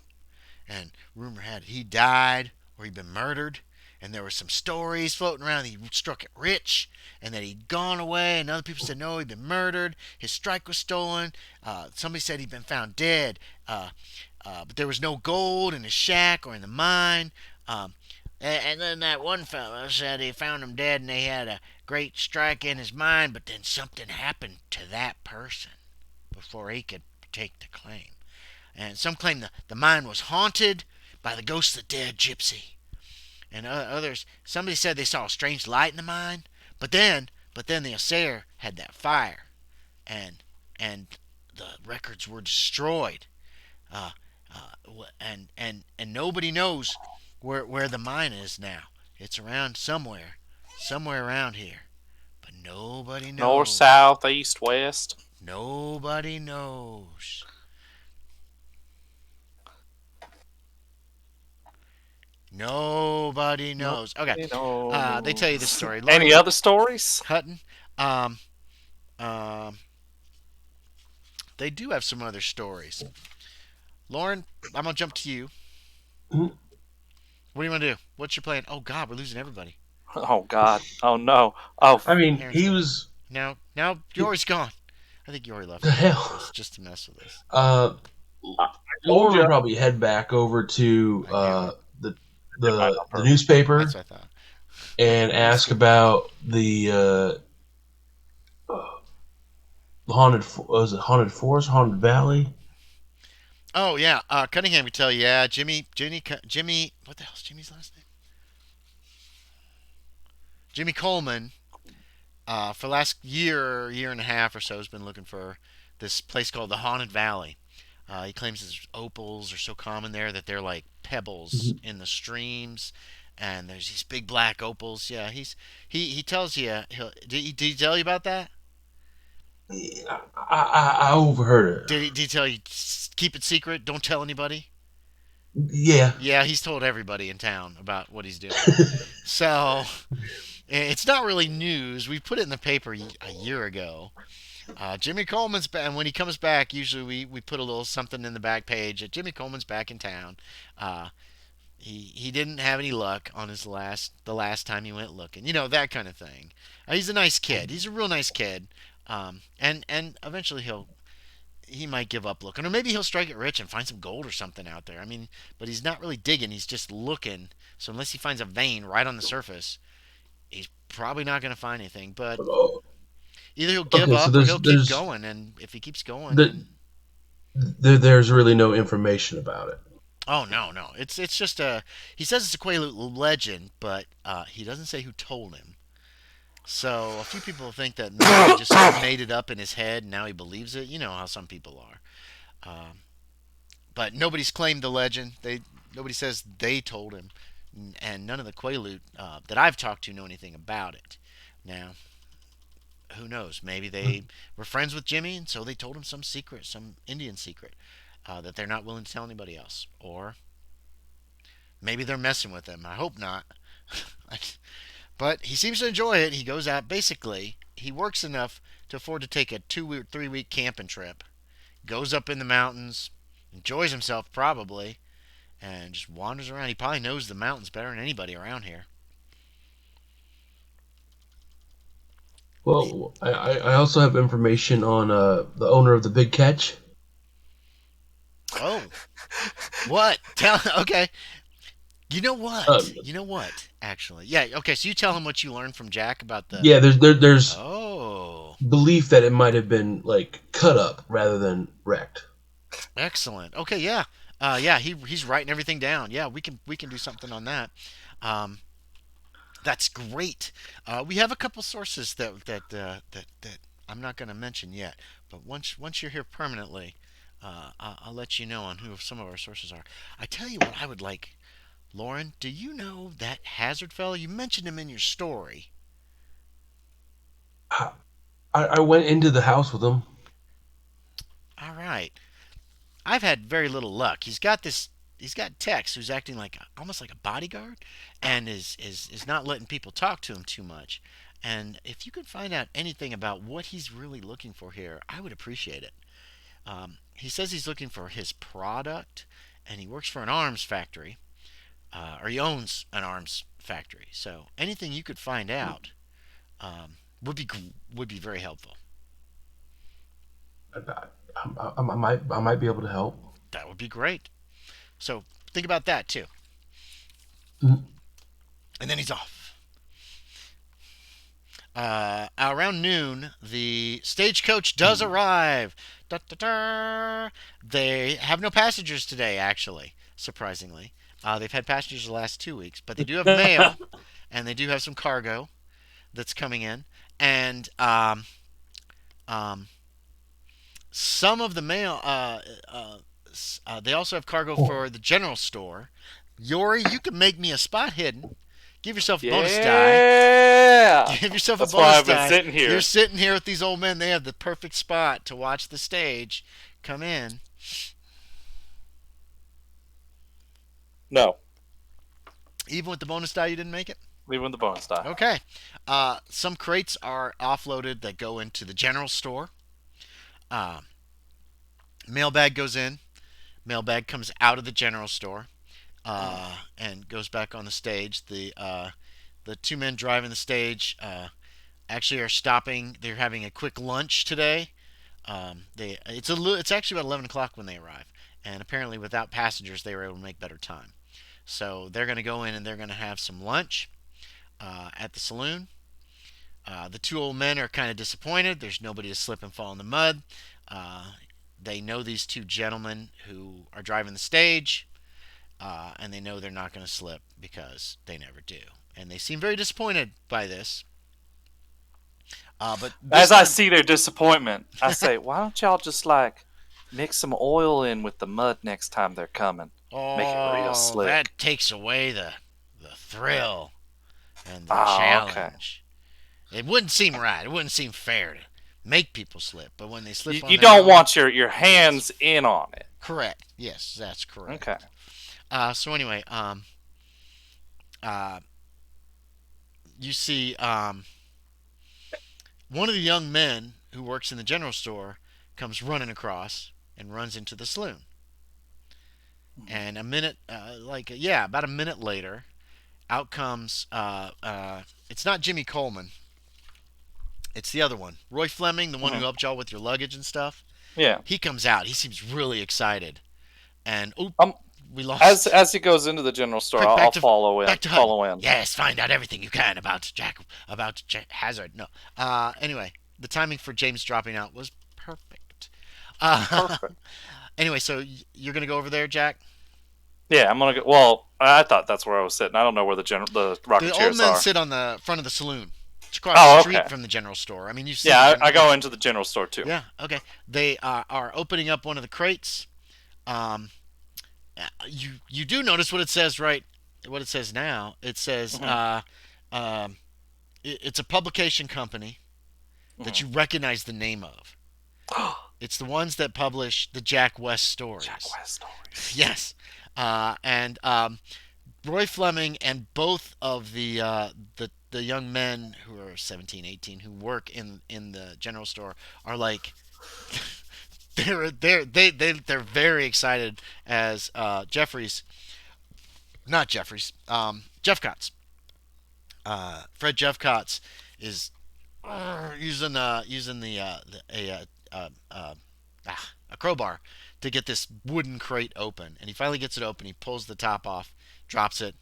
And rumor had it he died or he'd been murdered. And there were some stories floating around that he struck it rich and that he'd gone away. And other people said, no, he'd been murdered. His strike was stolen. Somebody said he'd been found dead. But there was no gold in his shack or in the mine. And then that one fellow said he found him dead and they had a great strike in his mine. But then something happened to that person before he could take the claim. And some claim the mine was haunted by the ghost of the dead gypsy. And others, somebody said they saw a strange light in the mine. But then the assayer had that fire, and the records were destroyed. And nobody knows where the mine is now. It's around somewhere around here, but nobody knows. North, south, east, west. Nobody knows. Nobody knows. Okay. They tell you this story. Loren Any other stories? Hutton. They do have some other stories. Loren, I'm gonna jump to you. Mhm. What do you want to do? What's your plan? Oh God, we're losing everybody. Oh God! Oh no! Oh, I mean, Aaron's he gone. was Now Yorie's gone. I think Yorie left the hell. just to mess with us. Lauren would probably head back over to the Might not newspaper That's what I thought. and That's ask good. about the haunted. Was it haunted forest, haunted valley? Oh yeah, Cunningham could tell you. Yeah, Jimmy. What the hell's Jimmy's last name? Jimmy Coleman. For the last year and a half or so, has been looking for this place called the Haunted Valley. He claims his opals are so common there that they're like pebbles Mhm. in the streams, and there's these big black opals. Yeah, he tells you. Did he tell you about that? I overheard it. Did he tell you keep it secret? Don't tell anybody. Yeah. Yeah, he's told everybody in town about what he's doing. So it's not really news. We put it in the paper a year ago. Jimmy Coleman's back, and when he comes back, usually we put a little something in the back page that Jimmy Coleman's back in town. Uh, he didn't have any luck on the last time he went looking, that kind of thing. He's a nice kid. He's a real nice kid, and eventually he might give up looking, or maybe he'll strike it rich and find some gold or something out there. I mean, but he's not really digging. He's just looking. So unless he finds a vein right on the surface, he's probably not going to find anything. But Oh, either he'll give okay, so up or he'll keep going. And if he keets going, there, then there's really no information about it. oh no, no, it's just a. He says it's a Quaalude legend, but he doesn't say who told him. So a few people think that maybe he just made it up in his head and now he believes it. You know how some people are. But nobody's claimed the legend. Nobody says they told him, and none of the Quaalude that I've talked to know anything about it. Now, who knows? Maybe they were friends with Jimmy, and so they told him some secret, some Indian secret that they're not willing to tell anybody else. Or maybe they're messing with him. I hope not. But he seems to enjoy it. He goes out. Basically, he works enough to afford to take a 2 or 3 week camping trip. Goes up in the mountains, enjoys himself probably, and just wanders around. He probably knows the mountains better than anybody around here. Well, I also have information on the owner of the Big Catch. Oh, what? Tell. Okay. You know Um, what? You know what? Actually, yeah. Okay. So you tell him what you learned from Jack about the. yeah, there's Oh, belief that it might have been like cut up rather than wrecked. excellent. Okay. Yeah. Yeah. He's writing everything down. Yeah. We can do something on that. Um, that's great. We have a couple sources that I'm not going to mention yet, but once you're here permanently, I'll let you know on who some of our sources are. I tell you what I would like, Loren. Do you know that Hazard fellow? You mentioned him in your story. I, I went into the house with him. All right. I've had very little luck. He's got Tex who's acting like almost like a bodyguard and is not letting people talk to him too much. And if you could find out anything about what he's really looking for here, I would appreciate it. He says he's looking for his product, and he works for an arms factory, or he owns an arms factory. So anything you could find out would be very helpful. I might be able to help. That would be great. So think about that too. Mm. And then he's off. Around noon, the stagecoach does arrive. Da, da, da. They have no passengers today, actually, surprisingly. They've had passengers the last 2 weeks, but they do have mail, and they do have some cargo that's coming in. And um, some of the mail, they also have cargo Oh, for the general store. Yorie, you can make me a spot hidden. Give yourself a bonus die. Yeah. Give yourself a That's why bonus I've been die. sitting here. You're sitting here with these old men. They have the perfect spot to watch the stage come in. No, Even with the bonus die, you didn't make it? leaving the bonus die. Okay. Some crates are offloaded that go into the general store. Uh, Mailbag goes in. Mailbag comes out of the general store and goes back on the stage. The two men driving the stage actually are stopping. They're having a quick lunch today. It's actually about 11 o'clock when they arrive, and apparently without passengers they were able to make better time. So they're going to go in and they're going to have some lunch. at the saloon. The two old men are kind of disappointed. There's nobody to slip and fall in the mud. They know these two gentlemen who are driving the stage, and they know they're not going to slip because they never do. And they seem very disappointed by this. But As I see their disappointment, I say, why don't y'all just like mix some oil in with the mud next time they're coming? Make it real slick. That takes away the thrill and the Oh, challenge. Okay. It wouldn't seem right. It wouldn't seem fair to make people slip. But when they slip on You their don't own, want your hands in on it. correct. Yes, that's correct. Okay. So anyway, you see one of the young men who works in the general store comes running across and runs into the saloon. And about a minute later, out comes, it's not Jimmy Coleman. It's the other one. Roy Fleming, the one who helped y'all with your luggage and stuff. Yeah. He comes out. He seems really excited. And, we lost. As he goes into the general store, Quick, I'll follow in. back to Follow Hutton. in. Yes, find out everything you can about Jack Hazard. No. Anyway, the timing for James dropping out was perfect. Perfect. Anyway, so you're gonna go over there, Jack? Yeah, I'm gonna go. Well, I thought that's where I was sitting. I don't know where the rocking The old chairs men are. sit on the front of the saloon. It's across the street from the general store. I mean, you see. Yeah, I go into the general store too. Yeah. Okay. They are opening up one of the crates. You do notice what it says, right? What it says now. It says it's a publication company that you recognize the name of. It's the ones that publish the Jack West stories. Jack West stories. Yes. And Roy Fleming and both of the young men who are 17, 18 who work in the general store are like they're very excited as Jeff Cotts. Fred Jeff Cotts is using a crowbar to get this wooden crate open, and he finally gets it open. He pulls the top off, drops it,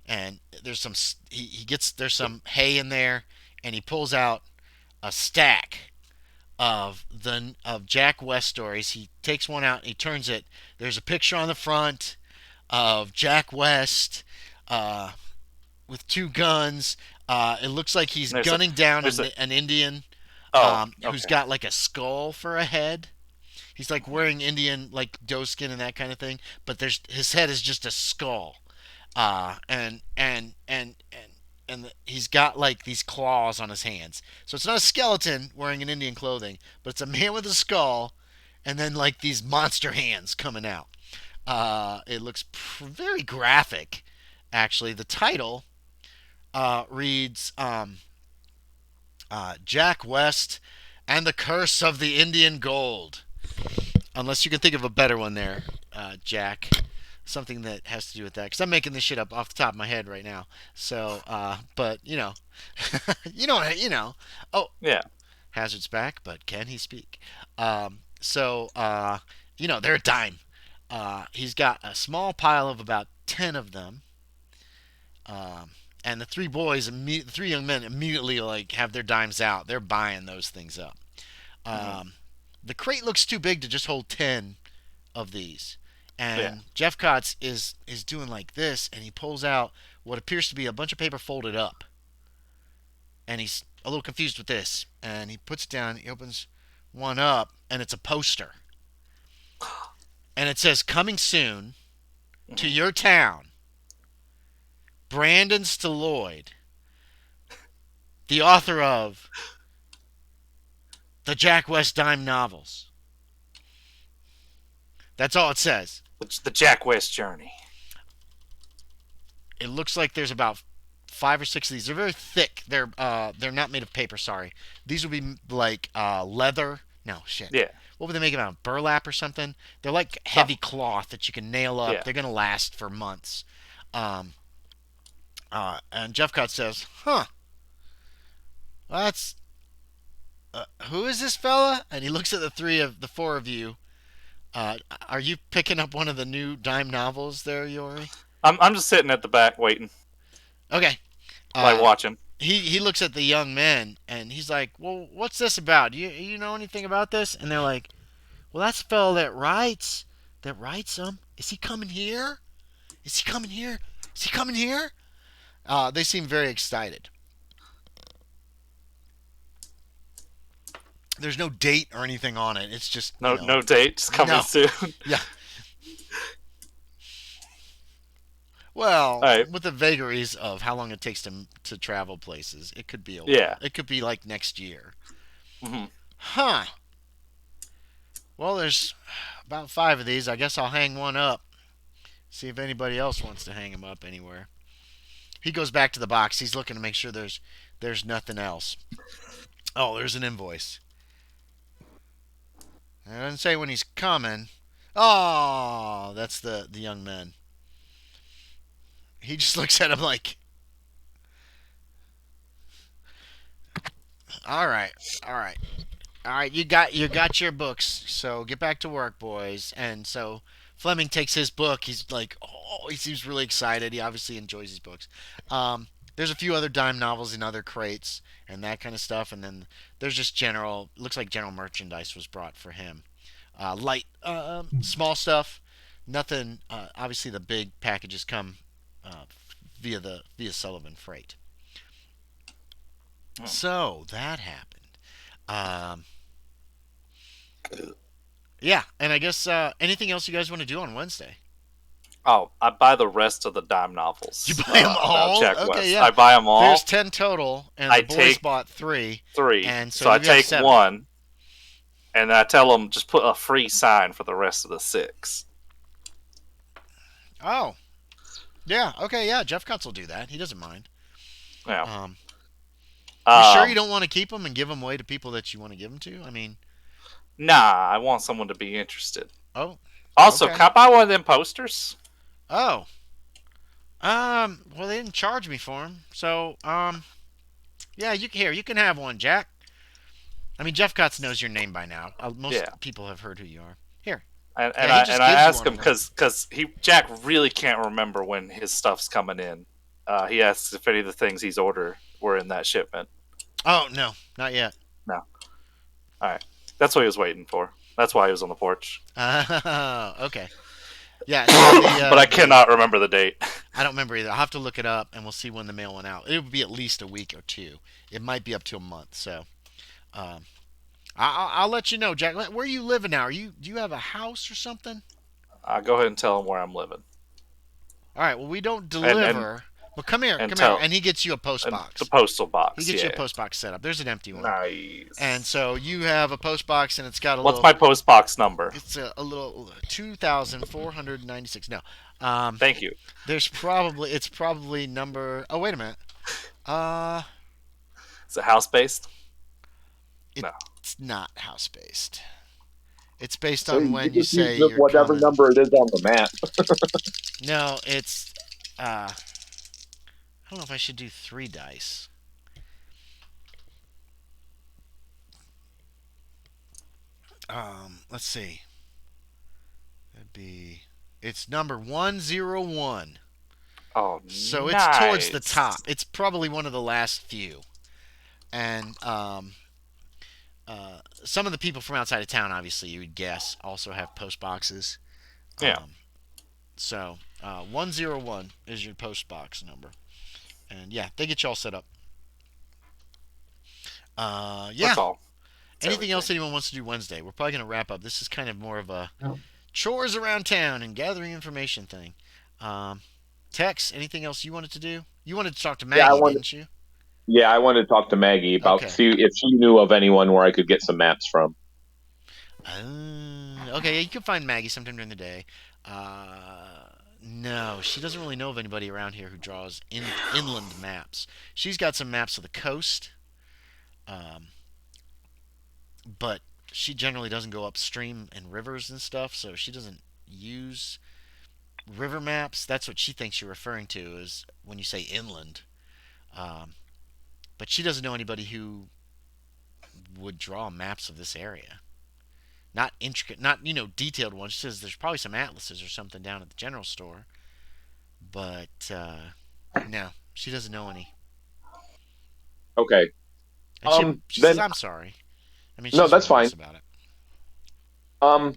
and there's some hay in there, and he pulls out a stack of Jack West stories. He takes one out and he turns it. There's a picture on the front of Jack West with two guns. It looks like he's gunning down an Indian who's got like a skull for a head. He's like wearing Indian like doeskin and that kind of thing, but his head is just a skull, and he's got like these claws on his hands. So it's not a skeleton wearing an Indian clothing, but it's a man with a skull, and then like these monster hands coming out. It looks very graphic, actually. The title reads Jack West and the Curse of the Indian Gold. Unless you can think of a better one there, Jack. Something that has to do with that. Because I'm making this shit up off the top of my head right now. So, but, you know. Oh. Yeah. Hazard's back, but can he speak? They're a dime. He's got a small pile of about 10 of them. And the three young men immediately like have their dimes out. They're buying those things up. The crate looks too big to just hold 10 of these. And Jeff Cotts is doing like this, and he pulls out what appears to be a bunch of paper folded up. And he's a little confused with this. And he puts it down, he opens one up, and it's a poster. And it says, "Coming soon to your town, Brandon Staloid, the author of the Jack West Dime novels." That's all it says. It's the Jack West journey. It looks like there's about 5 or 6 of these. They're very thick. They're not made of paper. Sorry, these would be like leather. No shit. Yeah. What would they make them out of? Burlap or something? They're like heavy cloth that you can nail up. Yeah. They're gonna last for months. And Jeff Cott says, "Huh? Well, that's who is this fella?" And he looks at the 4 of you. Are you picking up one of the new dime novels there, Yorie? I'm just sitting at the back waiting. Okay. Like Uh, watching. he looks at the young men and he's like, "Well, what's this about? You know anything about this?" And they're like, "Well, that's the fellow that writes them. Is he coming here? Is he coming here? Is he coming here?" They seem very excited. There's no date or anything on it. It's just No date, just coming no. soon. Yeah. Well, Alright. with the vagaries of how long it takes to travel places, it could be a while. Yeah. It could be like next year. Hmm. Huh. Well, there's about 5 of these. I guess I'll hang one up. See if anybody else wants to hang them up anywhere. He goes back to the box. He's looking to make sure there's nothing else. Oh, there's an invoice. It doesn't say when he's coming. Oh, that's the young man. He just looks at him like, all right, all right, all right. You got your books. So get back to work, boys. And so Fleming takes his book. He's like, oh, he seems really excited. He obviously enjoys his books. There's a few other dime novels in other crates and that kind of stuff. And then there's just looks like general merchandise was brought for him. Light, small stuff. Nothing. Obviously, the big packages come uh, via Sullivan Freight. Oh. So that happened. Um, yeah, and I guess anything else you guys want to do on Wednesday? Oh, I buy the rest of the dime novels. You buy 'em about all? Jack Okay, West. yeah. I buy them all. There's 10 total, and I the boys take bought 3. 3. and so so I you have take 7. 1, and I tell them just put a free sign for the rest of the 6. Oh, yeah. Okay, yeah. Jeff Cutts will do that. He doesn't mind. Yeah. You sure you don't want to keep them and give them away to people that you want to give them to? I mean, Nah, I want someone to be interested. oh, Also, okay. can I buy one of them posters? Oh. Well, they didn't charge me for them, so yeah, you can have one, Jack. I mean, Jeff Cutts knows your name by now. Most Yeah. people have heard who you are. Here. And, Yeah, he just I gives you ask one him of them. because Jack really can't remember when his stuff's coming in. He asks if any of the things he's ordered were in that shipment. Oh no, not yet. No. All right, that's what he was waiting for. That's why he was on the porch. Okay. Yeah, so But I cannot remember the date. I don't remember either. I'll have to look it up, and we'll see when the mail went out. It would be at least a week or 2. It might be up to a month. So, um, I'll let you know, Jack. Where are you living now? Do you have a house or something? Go ahead and tell him where I'm living. All right. Well, we don't deliver. But come here, and he gets you a post And box. the postal box. He gets yeah. you a post box set up. There's an empty one. Nice. And so you have a post box, and it's got a What's little. my post box number? It's a little 2,496. No. Thank you. It's probably number. Oh, wait a minute. Is it house based? It's not house based. It's based So on when you just say use you're whatever coming. number it is on the map. No, it's. I don't know if I should do 3 dice. Let's see. That'd be. It's number 101. Oh, So nice. it's towards the top. It's probably one of the last few. And some of the people from outside of town, obviously, you would guess, also have post boxes. Yeah. So 101 is your post box number. And yeah, they get you all set up. Yeah. That's all. Anything else anyone wants to do Wednesday? We're probably going to wrap up. This is kind of more of a chores around town and gathering information thing. Tex, anything else you wanted to do? You wanted to talk to Maggie, didn't you? Yeah, I wanted to talk to Maggie about Okay. see if she knew of anyone where I could get some maps from. Okay, yeah, you can find Maggie sometime during the day. No, she doesn't really know of anybody around here who draws inland maps. She's got some maps of the coast, but she generally doesn't go upstream and rivers and stuff, so she doesn't use river maps. That's what she thinks you're referring to is when you say inland. But she doesn't know anybody who would draw maps of this area. Not intricate, not detailed ones. She says there's probably some atlases or something down at the general store, but no, she doesn't know any. Okay. And she says, Then I'm sorry. I mean, no, she's that's real fine. nice about it. Um,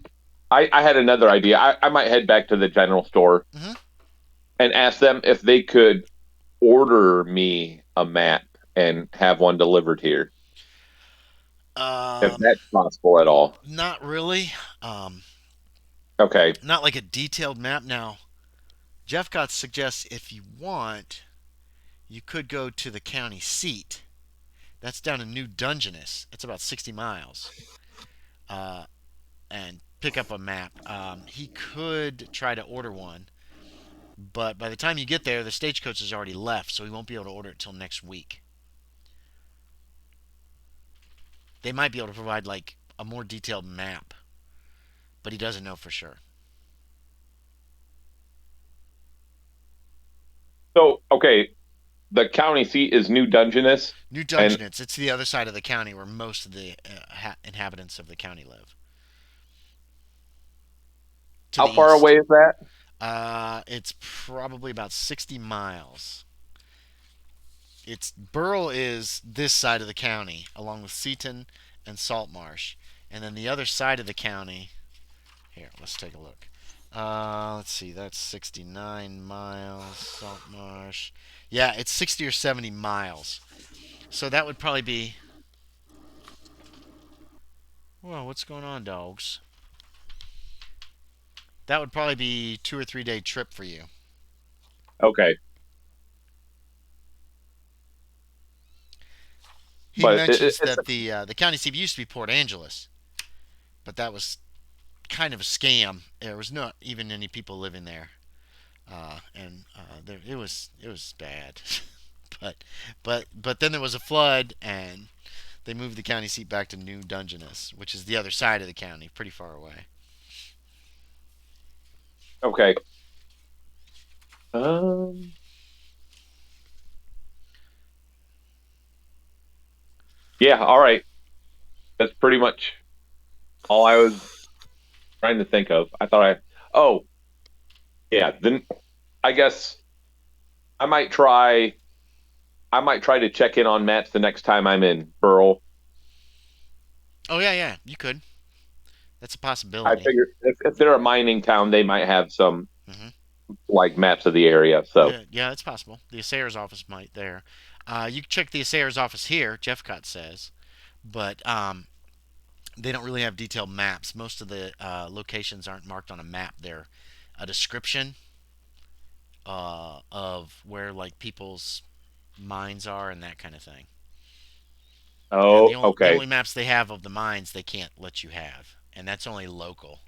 I had another idea. I might head back to the general store Hmm. and ask them if they could order me a map and have one delivered here, if Um, that's possible at all. Not really. Um, Okay. Not like a detailed map. Now, Jeff Gott suggests if you want, you could go to the county seat. That's down in New Dungeness. It's about 60 miles. Uh, and pick up a map. He could try to order one, but by the time you get there, the stagecoach has already left, so he won't be able to order it till next week. They might be able to provide like a more detailed map, but he doesn't know for sure. So, okay, the county seat is New Dungeness, New and Dungeness, it's the other side of the county where most of the inhabitants of the county live. To how the far east. away is that? It's probably about 60 miles. It's Burl is this side of the county, along with Seaton and Saltmarsh, and then the other side of the county. Here, let's take a look. Let's see, that's 69 miles, Saltmarsh. Yeah, it's 60 or 70 miles. So that would probably be. Whoa, what's going on, dogs? That would probably be 2 or 3 day trip for you. Okay, He but mentions it's that the county seat used to be Port Angeles, but that was kind of a scam. There was not even any people living there, it was bad. but but then there was a flood, and they moved the county seat back to New Dungeness, which is the other side of the county, pretty far away. okay. Um, yeah, all right. That's pretty much all I was trying to think of. I thought I. Oh, yeah. Then I guess I might try. I might try to check in on maps the next time I'm in Burl. Oh yeah, yeah, you could. That's a I possibility. figure if they're a mining town, they might have some Hmm. like maps of the area. So Yeah, yeah, it's possible. The assayer's office might there. You can check the assayer's office here. Jeffcott says, but they don't really have detailed maps. Most of the locations aren't marked on a map. They're a description of where like people's mines are and that kind of thing. And oh, the okay, only maps they have of the mines they can't let you have, and that's only local.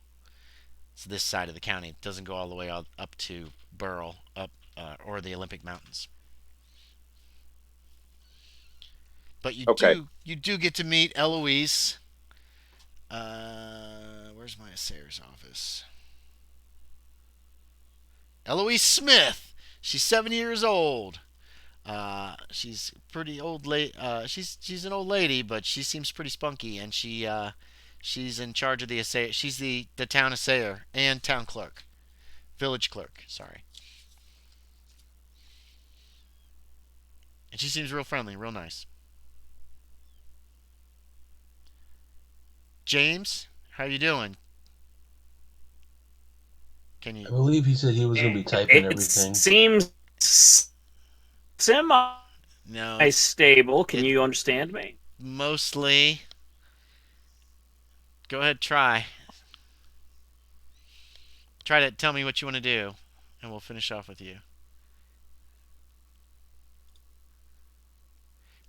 It's this side of the county. It doesn't go all the way up to Burl, up or the Olympic Mountains. But okay. you do get to meet Eloise. Where's my assayer's office? Eloise Smith. She's 70 years old. She's pretty old. She's an old lady, but she seems pretty spunky, and she's in charge of the assay. She's the town assayer and town clerk, village clerk. Sorry, and she seems real friendly, real nice. James, how you doing? Can I you? believe he said he was going to be typing It everything. seems semi No, it's stable. Can it you understand me? mostly. Go ahead, try to tell me what you want to do, and we'll finish off with you.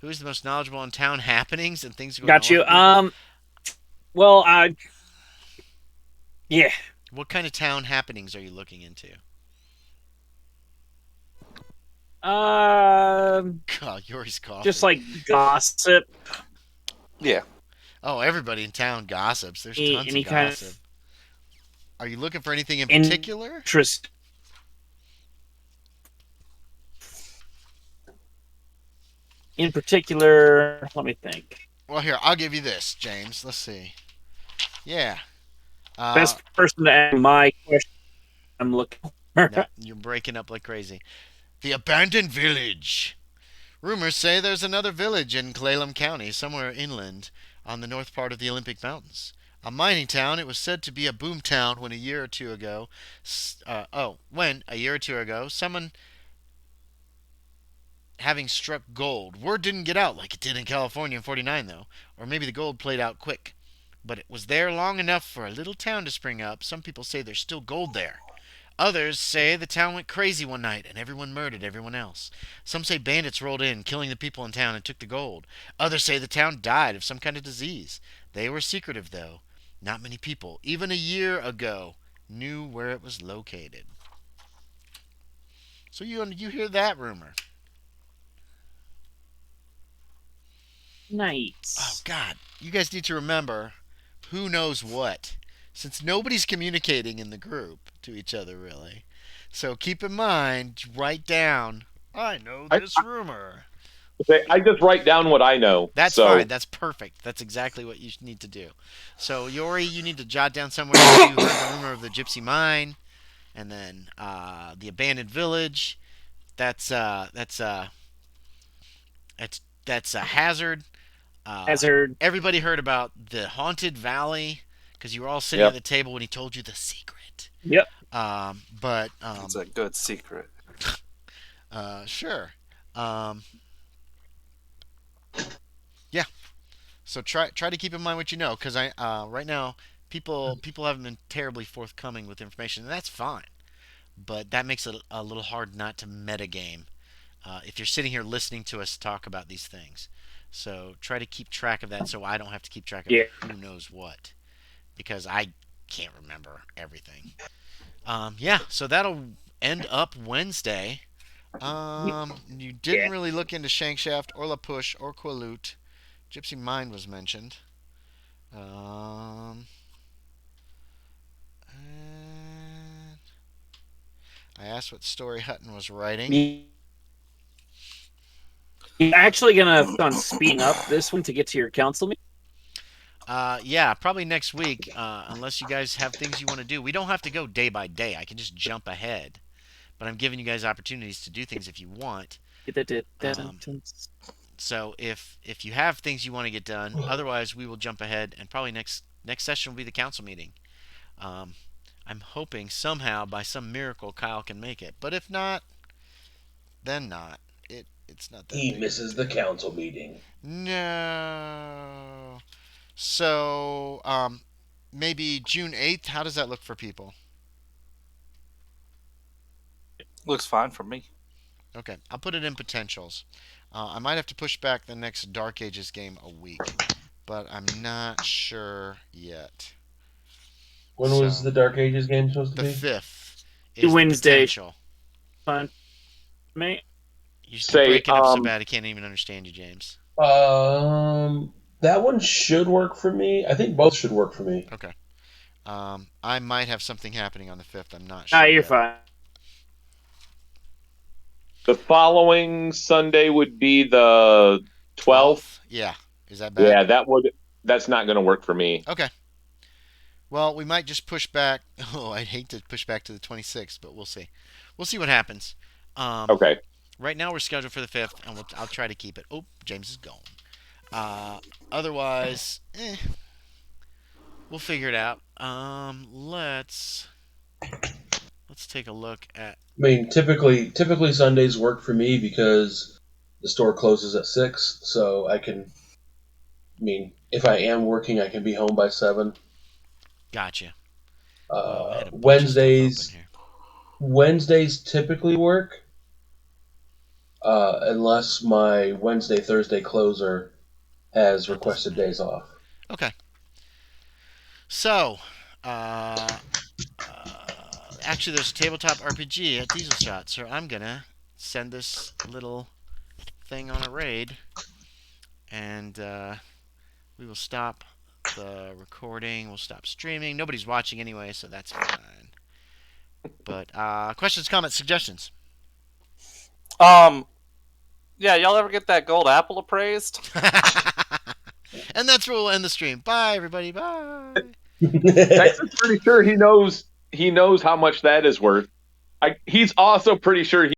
Who is the most knowledgeable on town happenings and things going Got on you. with people? Well, yeah. What kind of town happenings are you looking into? Um, God, Yorie's just coughing. like gossip, Yeah. Oh, everybody in town gossips. There's tons of any kind gossip. of Are you looking for anything in particular? interest. In particular, let me think. Well, here, I'll give you this, James. Let's see. Yeah. Uh, Best person to ask my question. I'm looking for. no, you're breaking up like crazy. The abandoned village. Rumors say there's another village in Clallam County, somewhere inland on the north part of the Olympic Mountains. A mining town. It was said to be a boom town when a year or two ago, someone having struck gold. Word didn't get out like it did in California in '49, though, or maybe the gold played out quick. But it was there long enough for a little town to spring up. Some people say there's still gold there. Others say the town went crazy one night and everyone murdered everyone else. Some say bandits rolled in, killing the people in town and took the gold. Others say the town died of some kind of disease. They were secretive, though. Not many people, even a year ago, knew where it was located. So you hear that rumor? Oh Nice. God, you guys need to remember who knows what, since nobody's communicating in the group to each other really. So keep in mind, write down. I know I, this rumor. I just write down what I know. That's so, fine. That's perfect. That's exactly what you need to do. So Yorie, you need to jot down somewhere that you heard the rumor of the gypsy mine, and then the abandoned village. That's that's a hazard. Hazard. Everybody heard about the haunted valley because you were all sitting Yep. at the table when he told you the secret. Yep. But It's a good secret. sure. Yeah. So try to keep in mind what you know, because I right now people haven't been terribly forthcoming with information, and that's fine. But that makes it a little hard not to metagame if you're sitting here listening to us talk about these things. So try to keep track of that, so I don't have to keep track of Yeah. who knows what, because I can't remember everything. Yeah. So that'll end up Wednesday. You didn't Yeah. really look into Shankshaft or La Push or Qualut. Gypsy Mine was mentioned. And I asked what story Hutton was writing. You're actually gonna have on speeding up this one to get to your council meeting. Yeah, probably next week, unless you guys have things you want to do. We don't have to go day by day. I can just jump ahead. But I'm giving you guys opportunities to do things if you want. So if you have things you want to get done, otherwise we will jump ahead, and probably next session will be the council meeting. I'm hoping somehow by some miracle Kyle can make it, but if not, then not. It's not that He big. misses the council meeting. No. So maybe June 8th. How does that look for people? Looks fine for me. Okay, I'll put it in potentials. I might have to push back the next Dark Ages game a week, but I'm not sure yet. When was So, the Dark Ages game supposed to The be? 5th is the Wednesday. potential. Fun, mate. You're Say, breaking up so bad I can't even understand you, James. That one should work for me. I think both should work for me. Okay. I might have something happening on the 5th. I'm not sure. Ah, you're yet. fine. the following Sunday would be the 12th. Yeah. Is that bad? Yeah, that's not going to work for me. Okay. Well, we might just push back. Oh, I'd hate to push back to the 26th, but we'll see. We'll see what happens. Okay. Right now we're scheduled for the 5th, and I'll try to keep it. Oh, James is gone. Otherwise, we'll figure it out. Let's take a look at. I mean, typically Sundays work for me because the store closes at 6, so I can. I mean, if I am working, I can be home by 7. Gotcha. I had a bunch of stuff Wednesdays. open here. Wednesdays typically work, unless my Wednesday Thursday closer has requested days off. Okay. So, actually, there's a tabletop RPG at Diesel Shot, so I'm gonna send this little thing on a raid, and we will stop the recording. We'll stop streaming. Nobody's watching anyway, so that's fine. But questions, comments, suggestions? Yeah, y'all ever get that gold apple appraised? And that's where we'll end the stream. Bye, everybody. Bye. Texas pretty sure he knows how much that is worth. He's also pretty sure